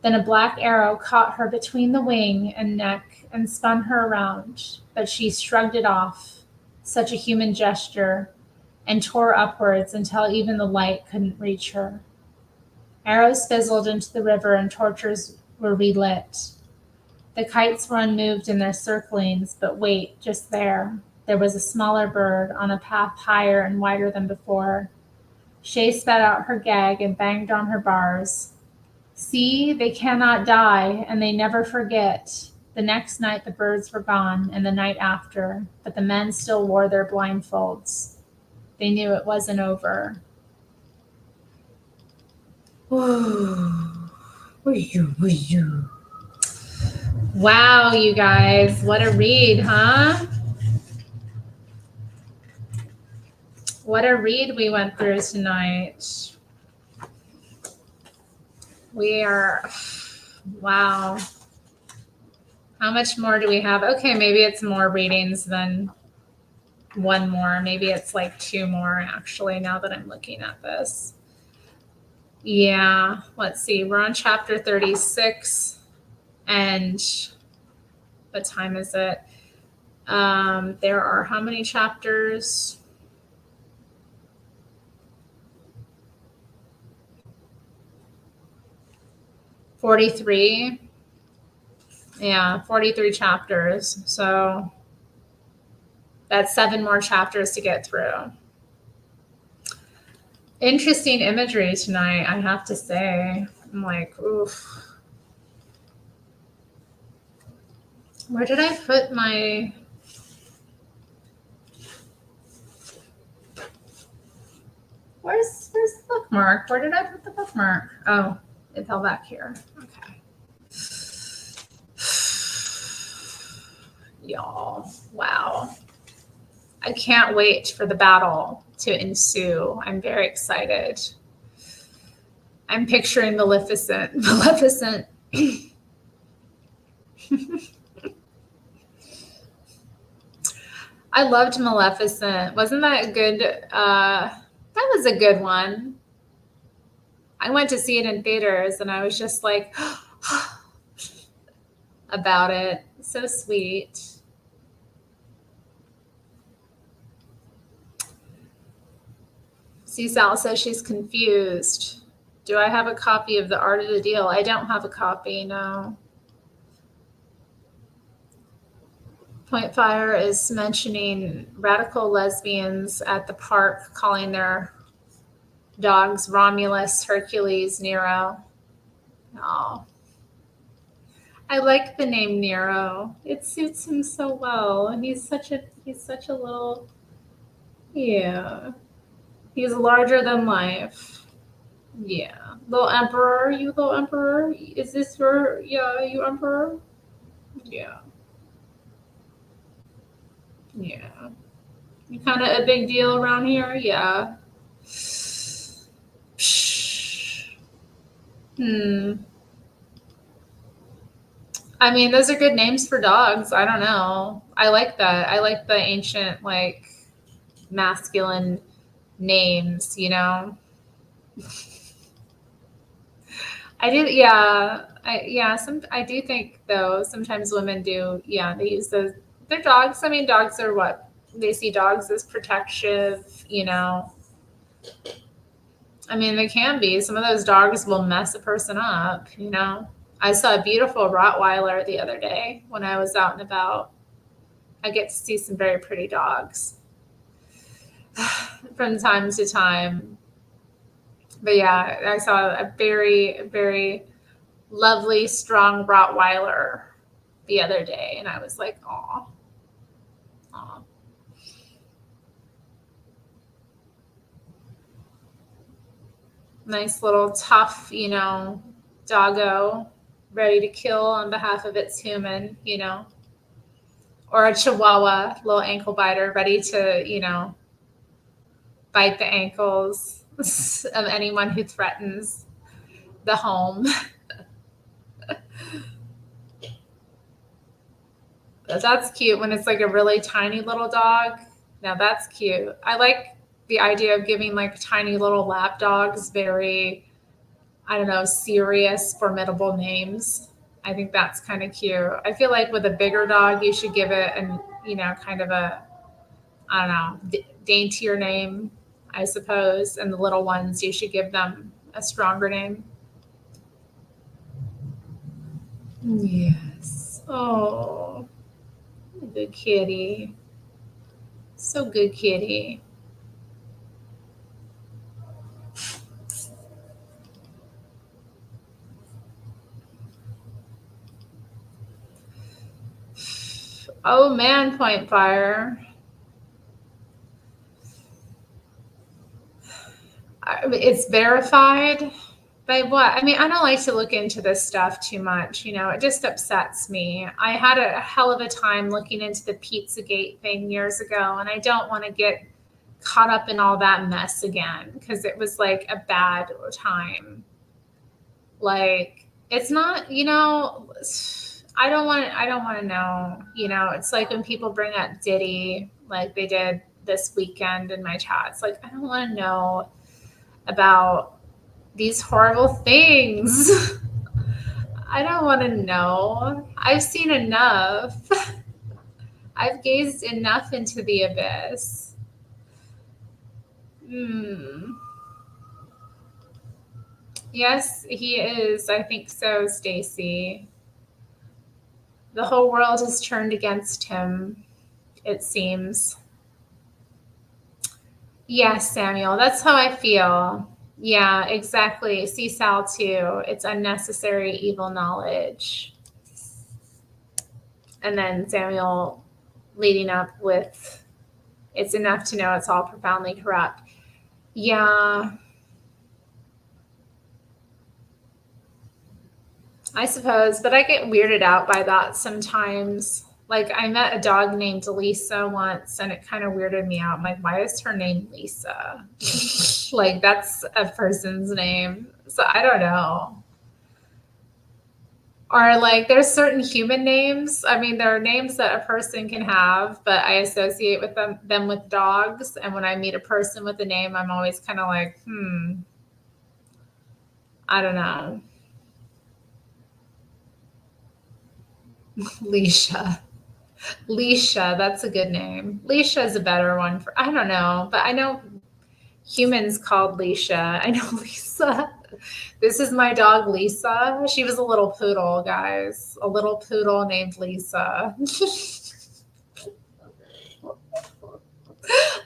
Then a black arrow caught her between the wing and neck and spun her around, but she shrugged it off, such a human gesture, and tore upwards until even the light couldn't reach her. Arrows fizzled into the river and torches were relit. The kites were unmoved in their circlings, but wait, just there. There was a smaller bird on a path higher and wider than before. Shay spat out her gag and banged on her bars. See, they cannot die, and they never forget. The next night the birds were gone, and the night after, but the men still wore their blindfolds. They knew it wasn't over. Wow, you guys, what a read, huh? What a read we went through tonight. Wow. How much more do we have? Okay, maybe it's more readings than one more. Maybe it's like 2 more, actually, now that I'm looking at this. Yeah, let's see. We're on chapter 36. And what time is it? There are how many chapters? $43. Yeah, 43 chapters. So that's 7 more chapters to get through. Interesting imagery tonight, I have to say. I'm like, oof. Where did I put my... Where's the bookmark? Where did I put the bookmark? Oh, it fell back here. Okay. Y'all, wow. I can't wait for the battle to ensue. I'm very excited. I'm picturing Maleficent. I loved Maleficent. Wasn't that a good? That was a good one. I went to see it in theaters, and I was just like about it. So sweet. C-Sal says she's confused. Do I have a copy of The Art of the Deal? I don't have a copy, no. Point Fire is mentioning radical lesbians at the park calling their dogs Romulus, Hercules, Nero. Oh, I like the name Nero. It suits him so well. He's such a little, yeah. He's larger than life. Yeah. Little emperor, you little emperor. Is this your, yeah, you emperor? Yeah. Yeah. You kind of a big deal around here? Yeah. I mean, those are good names for dogs. I don't know. I like that. I like the ancient, like, masculine names, you know? I do, yeah. I do think, though, sometimes women do, yeah, they use those. They're dogs. I mean, dogs are what? They see dogs as protective, you know? I mean, they can be. Some of those dogs will mess a person up, you know? I saw a beautiful Rottweiler the other day when I was out and about. I get to see some very pretty dogs from time to time. But yeah, I saw a very, very lovely, strong Rottweiler the other day, and I was like, aw. Aw. Nice little tough, doggo, ready to kill on behalf of its human, or a chihuahua, little ankle biter, ready to, bite the ankles of anyone who threatens the home. That's cute when it's like a really tiny little dog. Now that's cute. I like the idea of giving like tiny little lap dogs very, I don't know, serious, formidable names. I think that's kind of cute. I feel like with a bigger dog, you should give it an, kind of a, I don't know, daintier name, I suppose. And the little ones, you should give them a stronger name. Yes. Oh, good kitty. So good, kitty. Oh man, Point Fire. It's verified by what? I mean, I don't like to look into this stuff too much. It just upsets me. I had a hell of a time looking into the Pizzagate thing years ago, and I don't want to get caught up in all that mess again because it was like a bad time. Like, it's not, I don't want to know, it's like when people bring up Diddy, like they did this weekend in my chats. Like, I don't want to know about these horrible things. I don't want to know. I've seen enough. I've gazed enough into the abyss. Yes, he is. I think so, Stacy. The whole world has turned against him, it seems. Yes, Samuel, that's how I feel. Yeah, exactly. See Sal too. It's unnecessary evil knowledge. And then Samuel leading up with, it's enough to know it's all profoundly corrupt. Yeah, I suppose, but I get weirded out by that sometimes. Like, I met a dog named Lisa once, and it kind of weirded me out. I'm like, why is her name Lisa? Like, that's a person's name. So I don't know. Or like, there's certain human names. I mean, there are names that a person can have, but I associate with them with dogs. And when I meet a person with a name, I'm always kind of like, I don't know. Leisha. Leisha, that's a good name. Leisha is a better one for, I don't know, but I know humans called Leisha. I know Lisa. This is my dog, Lisa. She was a little poodle, guys. A little poodle named Lisa.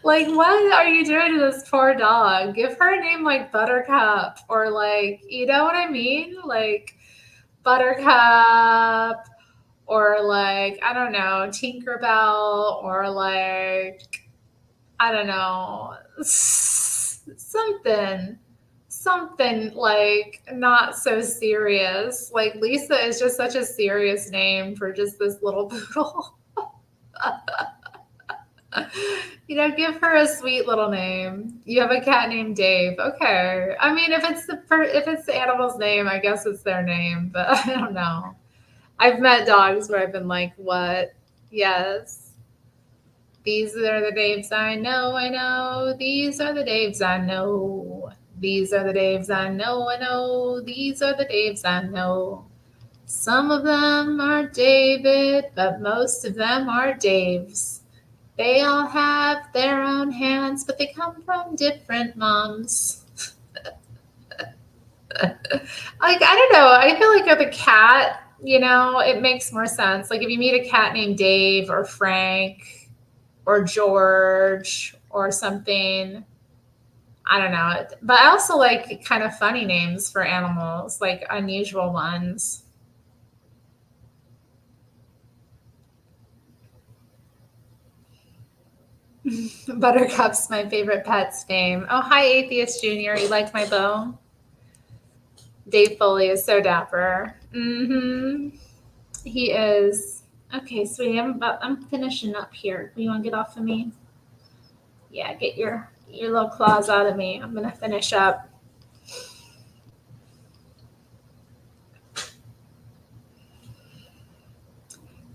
Like, what are you doing to this poor dog? Give her a name like Buttercup or like, you know what I mean? Like Buttercup or like, I don't know, Tinkerbell or like, I don't know, something like not so serious. Like Lisa is just such a serious name for just this little poodle. Give her a sweet little name. You have a cat named Dave. Okay. I mean, if it's the animal's name, I guess it's their name, but I don't know. I've met dogs where I've been like, what? Yes. These are the Daves I know. These are the Daves I know. These are the Daves I know. These are the Daves I know. Some of them are David, but most of them are Daves. They all have their own hands, but they come from different moms. Like, I don't know. I feel like with a cat, it makes more sense. Like if you meet a cat named Dave or Frank or George or something, I don't know. But I also like kind of funny names for animals, like unusual ones. Buttercup's my favorite pet's name. Oh, hi, Atheist Junior. You like my bow? Dave Foley is so dapper. He is. Okay, sweetie, I'm finishing up here. You want to get off of me? Yeah, get your little claws out of me. I'm gonna finish up.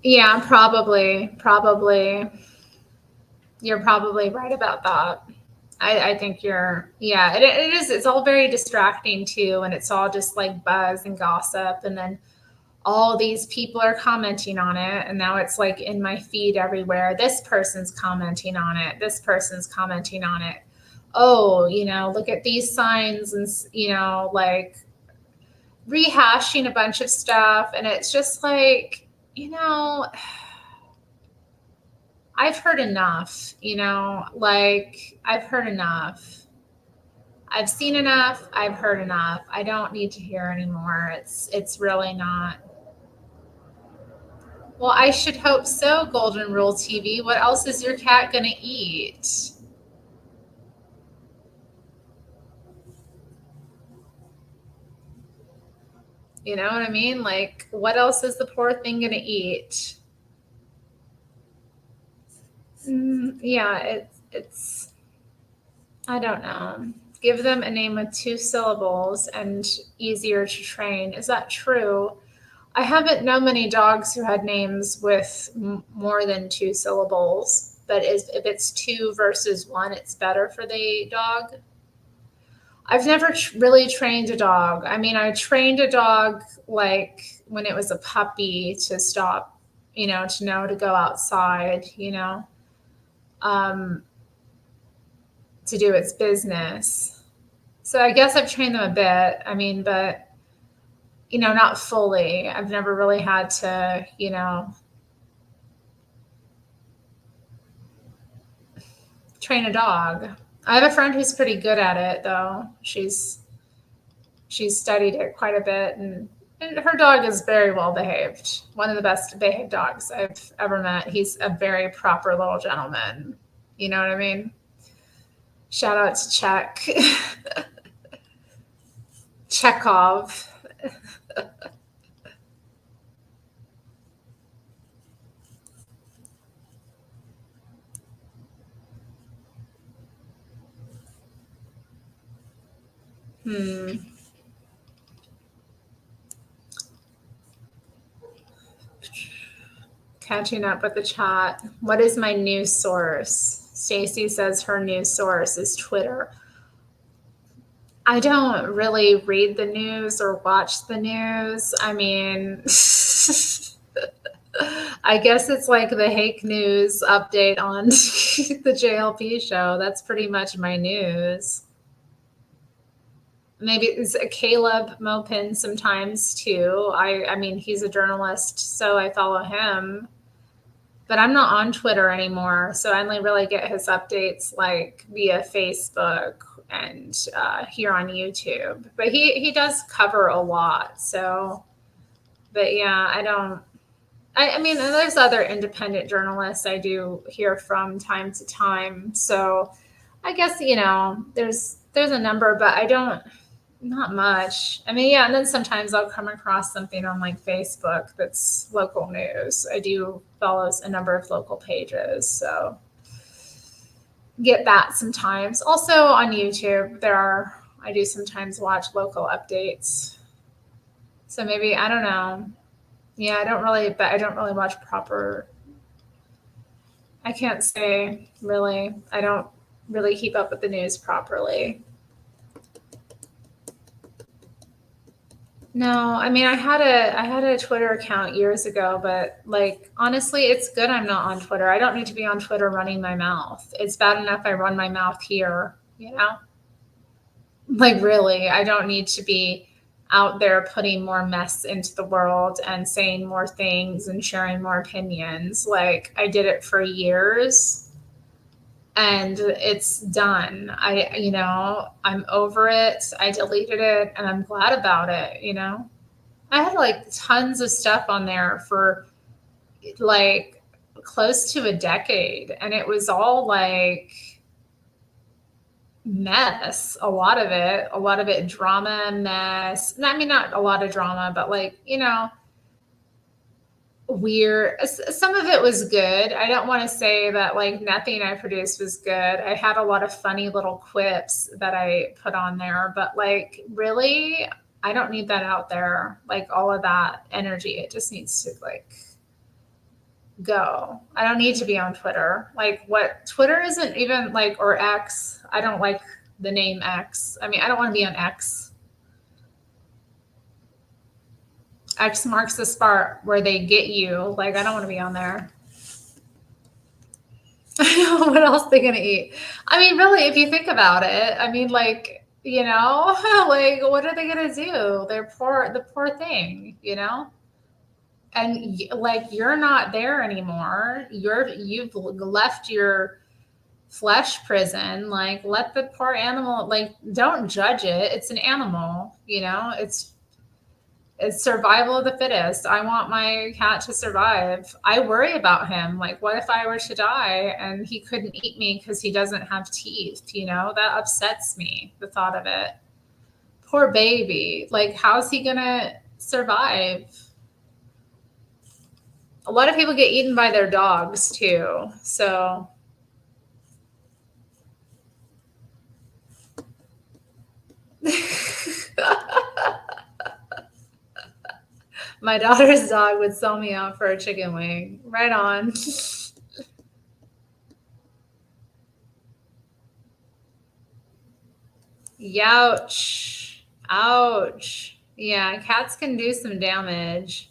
Yeah, probably. You're probably right about that. I think yeah, it is. It's all very distracting too, and it's all just like buzz and gossip, and then all these people are commenting on it, and now it's like in my feed everywhere. This person's commenting on it. This person's commenting on it. Oh, look at these signs, and like rehashing a bunch of stuff, and it's just like, I've heard enough, like I've heard enough. I've seen enough. I've heard enough. I don't need to hear anymore. It's really not. Well, I should hope so, Golden Rule TV. What else is your cat going to eat? You know what I mean? Like, what else is the poor thing going to eat? Yeah, it's, I don't know. Give them a name with 2 syllables and easier to train. Is that true? I haven't known many dogs who had names with more than 2 syllables, but if it's 2 versus 1, it's better for the dog. I've never really trained a dog. I mean, I trained a dog like when it was a puppy to stop, to know to go outside, to do its business. So I guess I've trained them a bit. I mean, but, not fully. I've never really had to, train a dog. I have a friend who's pretty good at it, though. She's studied it quite a bit, and her dog is very well behaved. One of the best behaved dogs I've ever met. He's a very proper little gentleman. You know what I mean? Shout out to Czech. Chekhov. Catching up with the chat. What is my news source? Stacy says her news source is Twitter. I don't really read the news or watch the news. I mean, I guess it's like the Hake News update on the JLP show. That's pretty much my news. Maybe it's a Caleb Mopin sometimes too. I mean, he's a journalist, so I follow him. But I'm not on Twitter anymore, so I only really get his updates like via Facebook and here on YouTube. But he does cover a lot. So, but yeah, I mean, and there's other independent journalists I do hear from time to time. So I guess, there's a number, but not much. I mean, yeah, and then sometimes I'll come across something on like Facebook that's local news. I do follow a number of local pages, so get that sometimes. Also on YouTube, I do sometimes watch local updates. So maybe, I don't know. Yeah, I don't really watch proper. I can't say really. I don't really keep up with the news properly. No, I mean, I had a Twitter account years ago, but like honestly, it's good I'm not on Twitter. I don't need to be on Twitter running my mouth. It's bad enough I run my mouth here, Like really, I don't need to be out there putting more mess into the world and saying more things and sharing more opinions. Like I did it for years. And it's done. I'm over it. I deleted it and I'm glad about it, I had like tons of stuff on there for like close to a decade, and it was all like mess. A lot of it drama, mess. I mean, not a lot of drama, but like, weird. Some of it was good. I don't want to say that like nothing I produced was good. I had a lot of funny little quips that I put on there, but like really, I don't need that out there. Like all of that energy, it just needs to like go. I don't need to be on Twitter. Like what Twitter isn't even like, or X. I don't like the name X. I mean, I don't want to be on X. X marks the spot where they get you. Like, I don't want to be on there. I know, what else are they going to eat? I mean, really, if you think about it, I mean, like, like, what are they going to do? The poor thing, And like, you're not there anymore. You've left your flesh prison. Like, let the poor animal, like, don't judge it. It's an animal, it's survival of the fittest. I want my cat to survive. I worry about him. Like, what if I were to die and he couldn't eat me because he doesn't have teeth? That upsets me, the thought of it. Poor baby. Like, how's he going to survive? A lot of people get eaten by their dogs too. So my daughter's dog would sell me out for a chicken wing. Right on. Youch. Ouch. Yeah, cats can do some damage.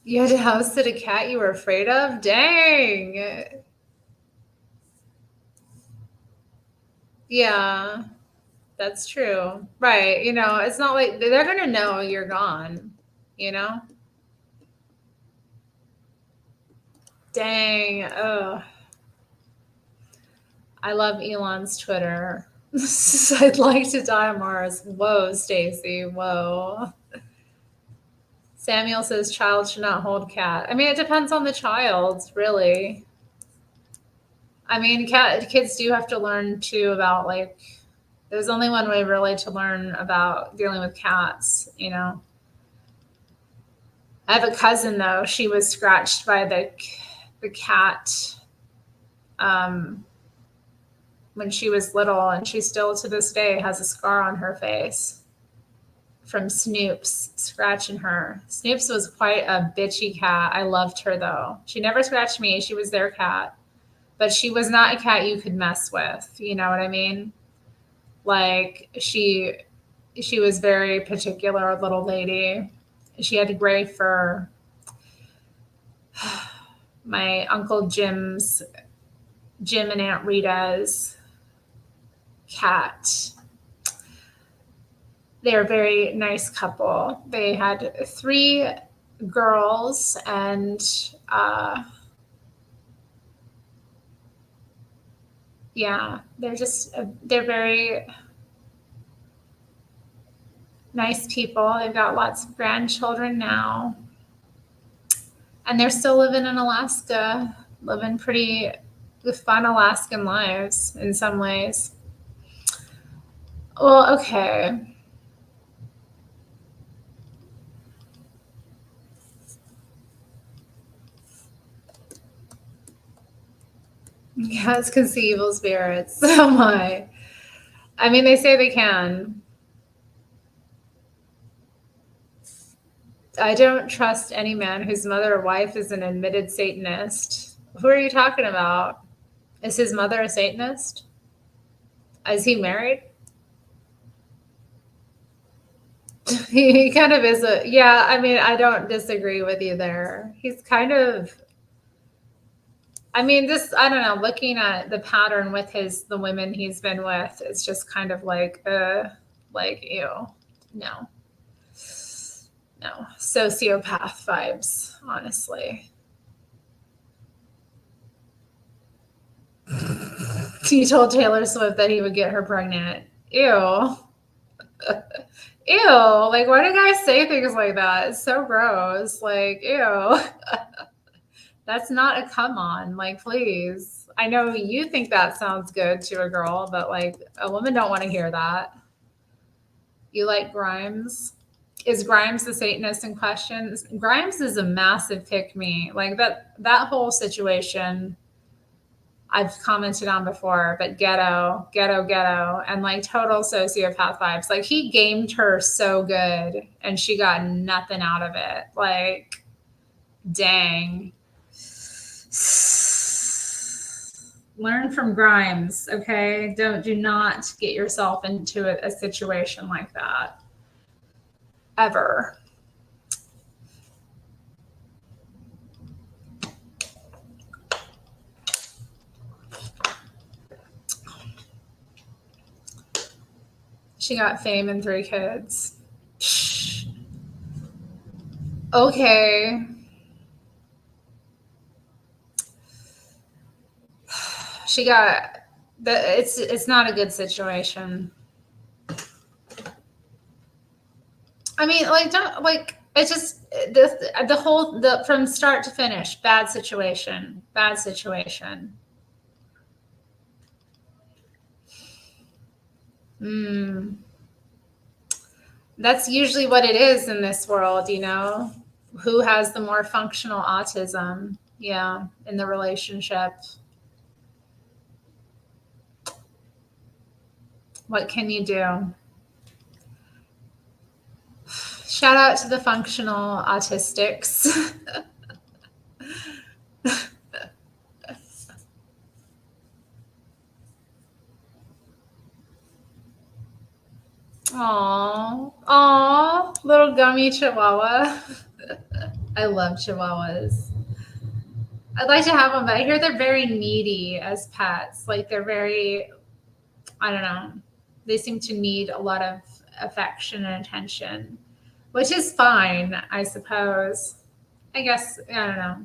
You had to house sit a cat you were afraid of? Dang. Yeah. That's true. Right. It's not like they're going to know you're gone, Dang. Oh, I love Elon's Twitter. I'd like to die on Mars. Whoa, Stacy. Whoa. Samuel says child should not hold cat. I mean, it depends on the child, really. I mean, kids do have to learn too about like, there's only one way really to learn about dealing with cats, I have a cousin though. She was scratched by the cat when she was little, and she still to this day has a scar on her face from Snoop's scratching her. Snoop's was quite a bitchy cat. I loved her though. She never scratched me. She was their cat, but she was not a cat you could mess with. You know what I mean? Like she was very particular little lady. She had gray fur. My Uncle Jim and Aunt Rita's cat. They're a very nice couple. They had 3 girls, and yeah, they're very nice people. They've got lots of grandchildren now, and they're still living in Alaska, living pretty fun Alaskan lives in some ways. Well, okay. Cats can see evil spirits. Oh my. I mean, they say they can. I don't trust any man whose mother or wife is an admitted Satanist. Who are you talking about? Is his mother a Satanist? Is he married? He kind of is yeah, I mean, I don't disagree with you there. He's kind of, I mean, I don't know, looking at the pattern with the women he's been with, it's just kind of like, ew, no, sociopath vibes, honestly. He told Taylor Swift that he would get her pregnant. Ew. Ew. Like, why do guys say things like that? It's so gross. Like, ew. That's not a come on. Like, please. I know you think that sounds good to a girl, but like a woman don't want to hear that. You like Grimes? Is Grimes the Satanist in question? Grimes is a massive pick me. Like that whole situation I've commented on before, but ghetto, and like total sociopath vibes. Like he gamed her so good and she got nothing out of it. Like, dang. Learn from Grimes, okay? Do not get yourself into a situation like that. Ever. She got fame and 3 kids. Okay. She got it's not a good situation. I mean, like don't like it's just the whole from start to finish, bad situation. Bad situation. That's usually what it is in this world, you know. Who has the more functional autism? Yeah, in the relationship. What can you do? Shout out to the functional autistics. Aw, little gummy chihuahua. I love chihuahuas. I'd like to have them, but I hear they're very needy as pets. Like they're very, I don't know, they seem to need a lot of affection and attention, which is fine, I suppose. I guess, I don't know.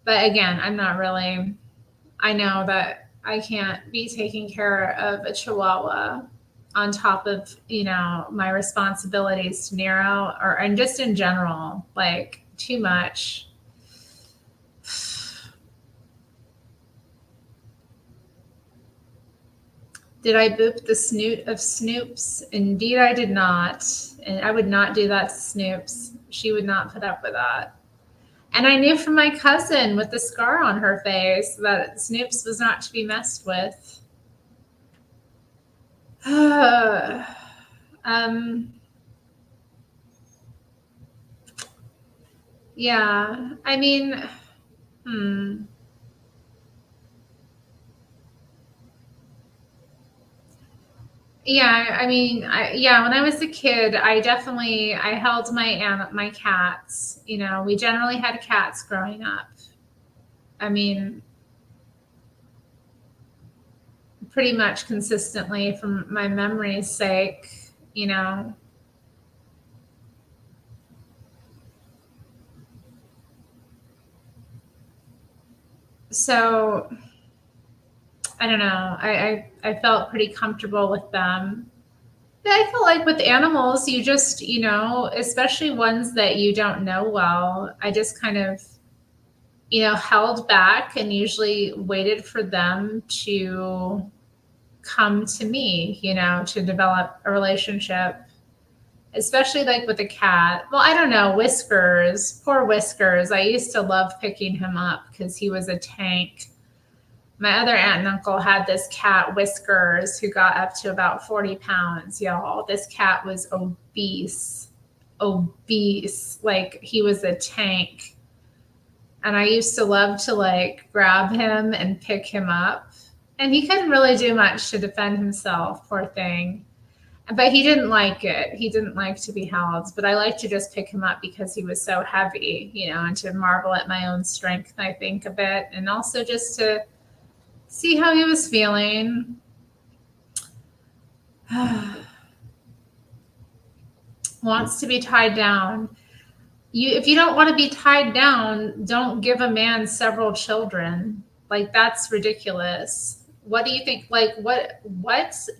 But again, I'm not really, I know that I can't be taking care of a chihuahua on top of, you know, my responsibilities to Nero and just in general, like too much. Did I boop the snoot of Snoops? Indeed, I did not. And I would not do that to Snoops. She would not put up with that. And I knew from my cousin with the scar on her face that Snoops was not to be messed with. Yeah, I mean, Yeah, I mean, yeah, when I was a kid, I held my cats. You know, we generally had cats growing up. I mean, pretty much consistently from my memory's sake, you know. So I don't know. I felt pretty comfortable with them. Yeah, I feel like with animals, you just, you know, especially ones that you don't know well, I just kind of, you know, held back and usually waited for them to come to me, you know, to develop a relationship, especially like with a cat. Well, I don't know, Whiskers, poor Whiskers. I used to love picking him up because he was a tank. My other aunt and uncle had this cat, Whiskers, who got up to about 40 pounds, y'all. This cat was obese. Like he was a tank. And I used to love to like grab him and pick him up. And he couldn't really do much to defend himself, poor thing. But he didn't like it. He didn't like to be held. But I liked to just pick him up because he was so heavy, you know, and to marvel at my own strength, I think, a bit. And also just to see how he was feeling. Wants to be tied down. If you don't want to be tied down, don't give a man several children. Like that's ridiculous. What do you think? Like what?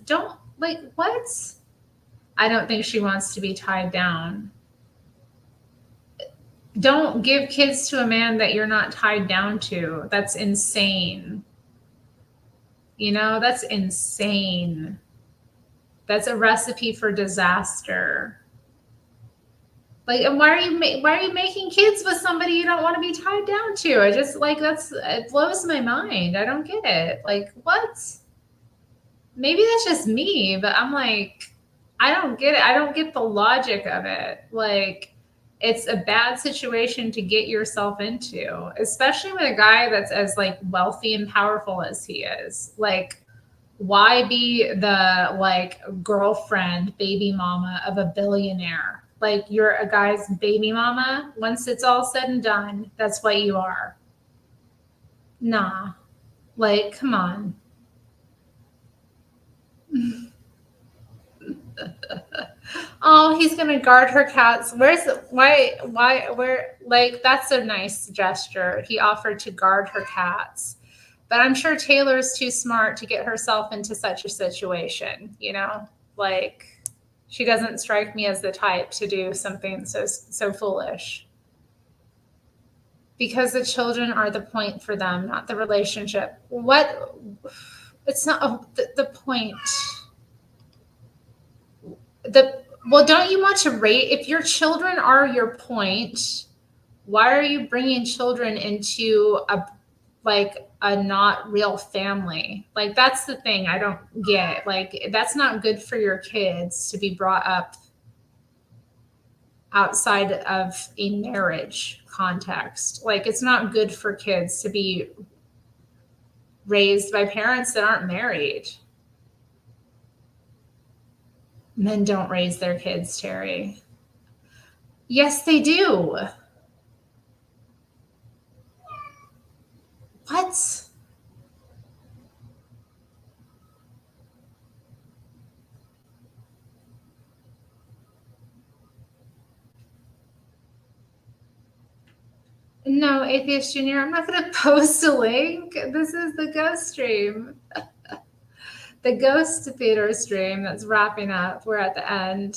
Don't like what? I don't think she wants to be tied down. Don't give kids to a man that you're not tied down to. That's insane. You know, that's insane. That's a recipe for disaster. Like, and why are you making kids with somebody you don't want to be tied down to? I just like it blows my mind. I don't get it. Like, what? Maybe that's just me, but I'm like, I don't get it. I don't get the logic of it. Like, it's a bad situation to get yourself into, especially with a guy that's as like wealthy and powerful as he is. Like, why be the like girlfriend, baby mama of a billionaire? Like, you're a guy's baby mama. Once it's all said and done, that's what you are. Nah, like, come on. Oh, he's gonna guard her cats. Where, like, that's a nice gesture. He offered to guard her cats. But I'm sure Taylor's too smart to get herself into such a situation, you know? Like, she doesn't strike me as the type to do something so foolish. Because the children are the point for them, not the relationship. What? It's not the point. Well, don't you want to rate if your children are your point? Why are you bringing children into a not real family? Like, that's the thing I don't get. Like, that's not good for your kids to be brought up outside of a marriage context. Like, it's not good for kids to be raised by parents that aren't married. Men don't raise their kids, Terry. Yes, they do. What? No, Atheist Junior, I'm not going to post a link. This is the ghost stream. The ghost theater stream that's wrapping up. We're at the end.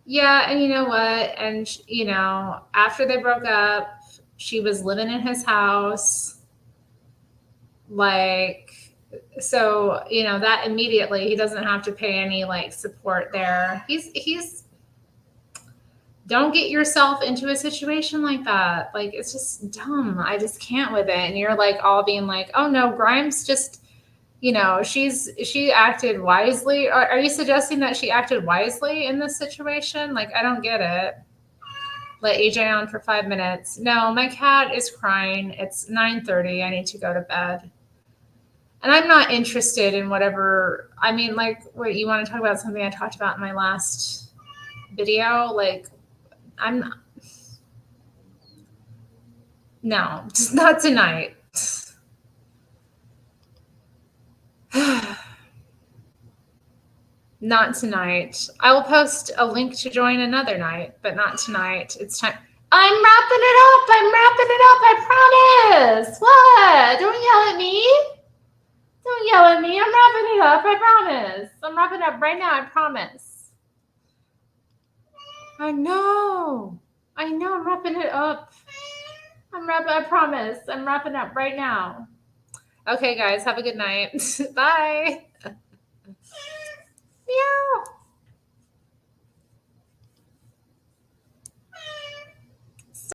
Yeah, and you know what? And, you know, after they broke up, she was living in his house. Like, so, you know, that immediately he doesn't have to pay any like support there. He's don't get yourself into a situation like that. Like, it's just dumb. I just can't with it. And you're like all being like, oh no, Grimes just, you know, she acted wisely. Are you suggesting that she acted wisely in this situation? Like, I don't get it. Let AJ on for 5 minutes. No, my cat is crying. It's 9:30. I need to go to bed. And I'm not interested in whatever. I mean, like, wait, you want to talk about something I talked about in my last video? Like, I'm not. No, just not tonight. Not tonight. I will post a link to join another night, but not tonight. It's time. I'm wrapping it up. I'm wrapping it up. I promise. What? Don't yell at me. Don't yell at me. I'm wrapping it up. I promise. I'm wrapping it up right now. I promise. I know. I'm wrapping it up. I promise. I'm wrapping up right now. Okay, guys. Have a good night. Bye. Meow.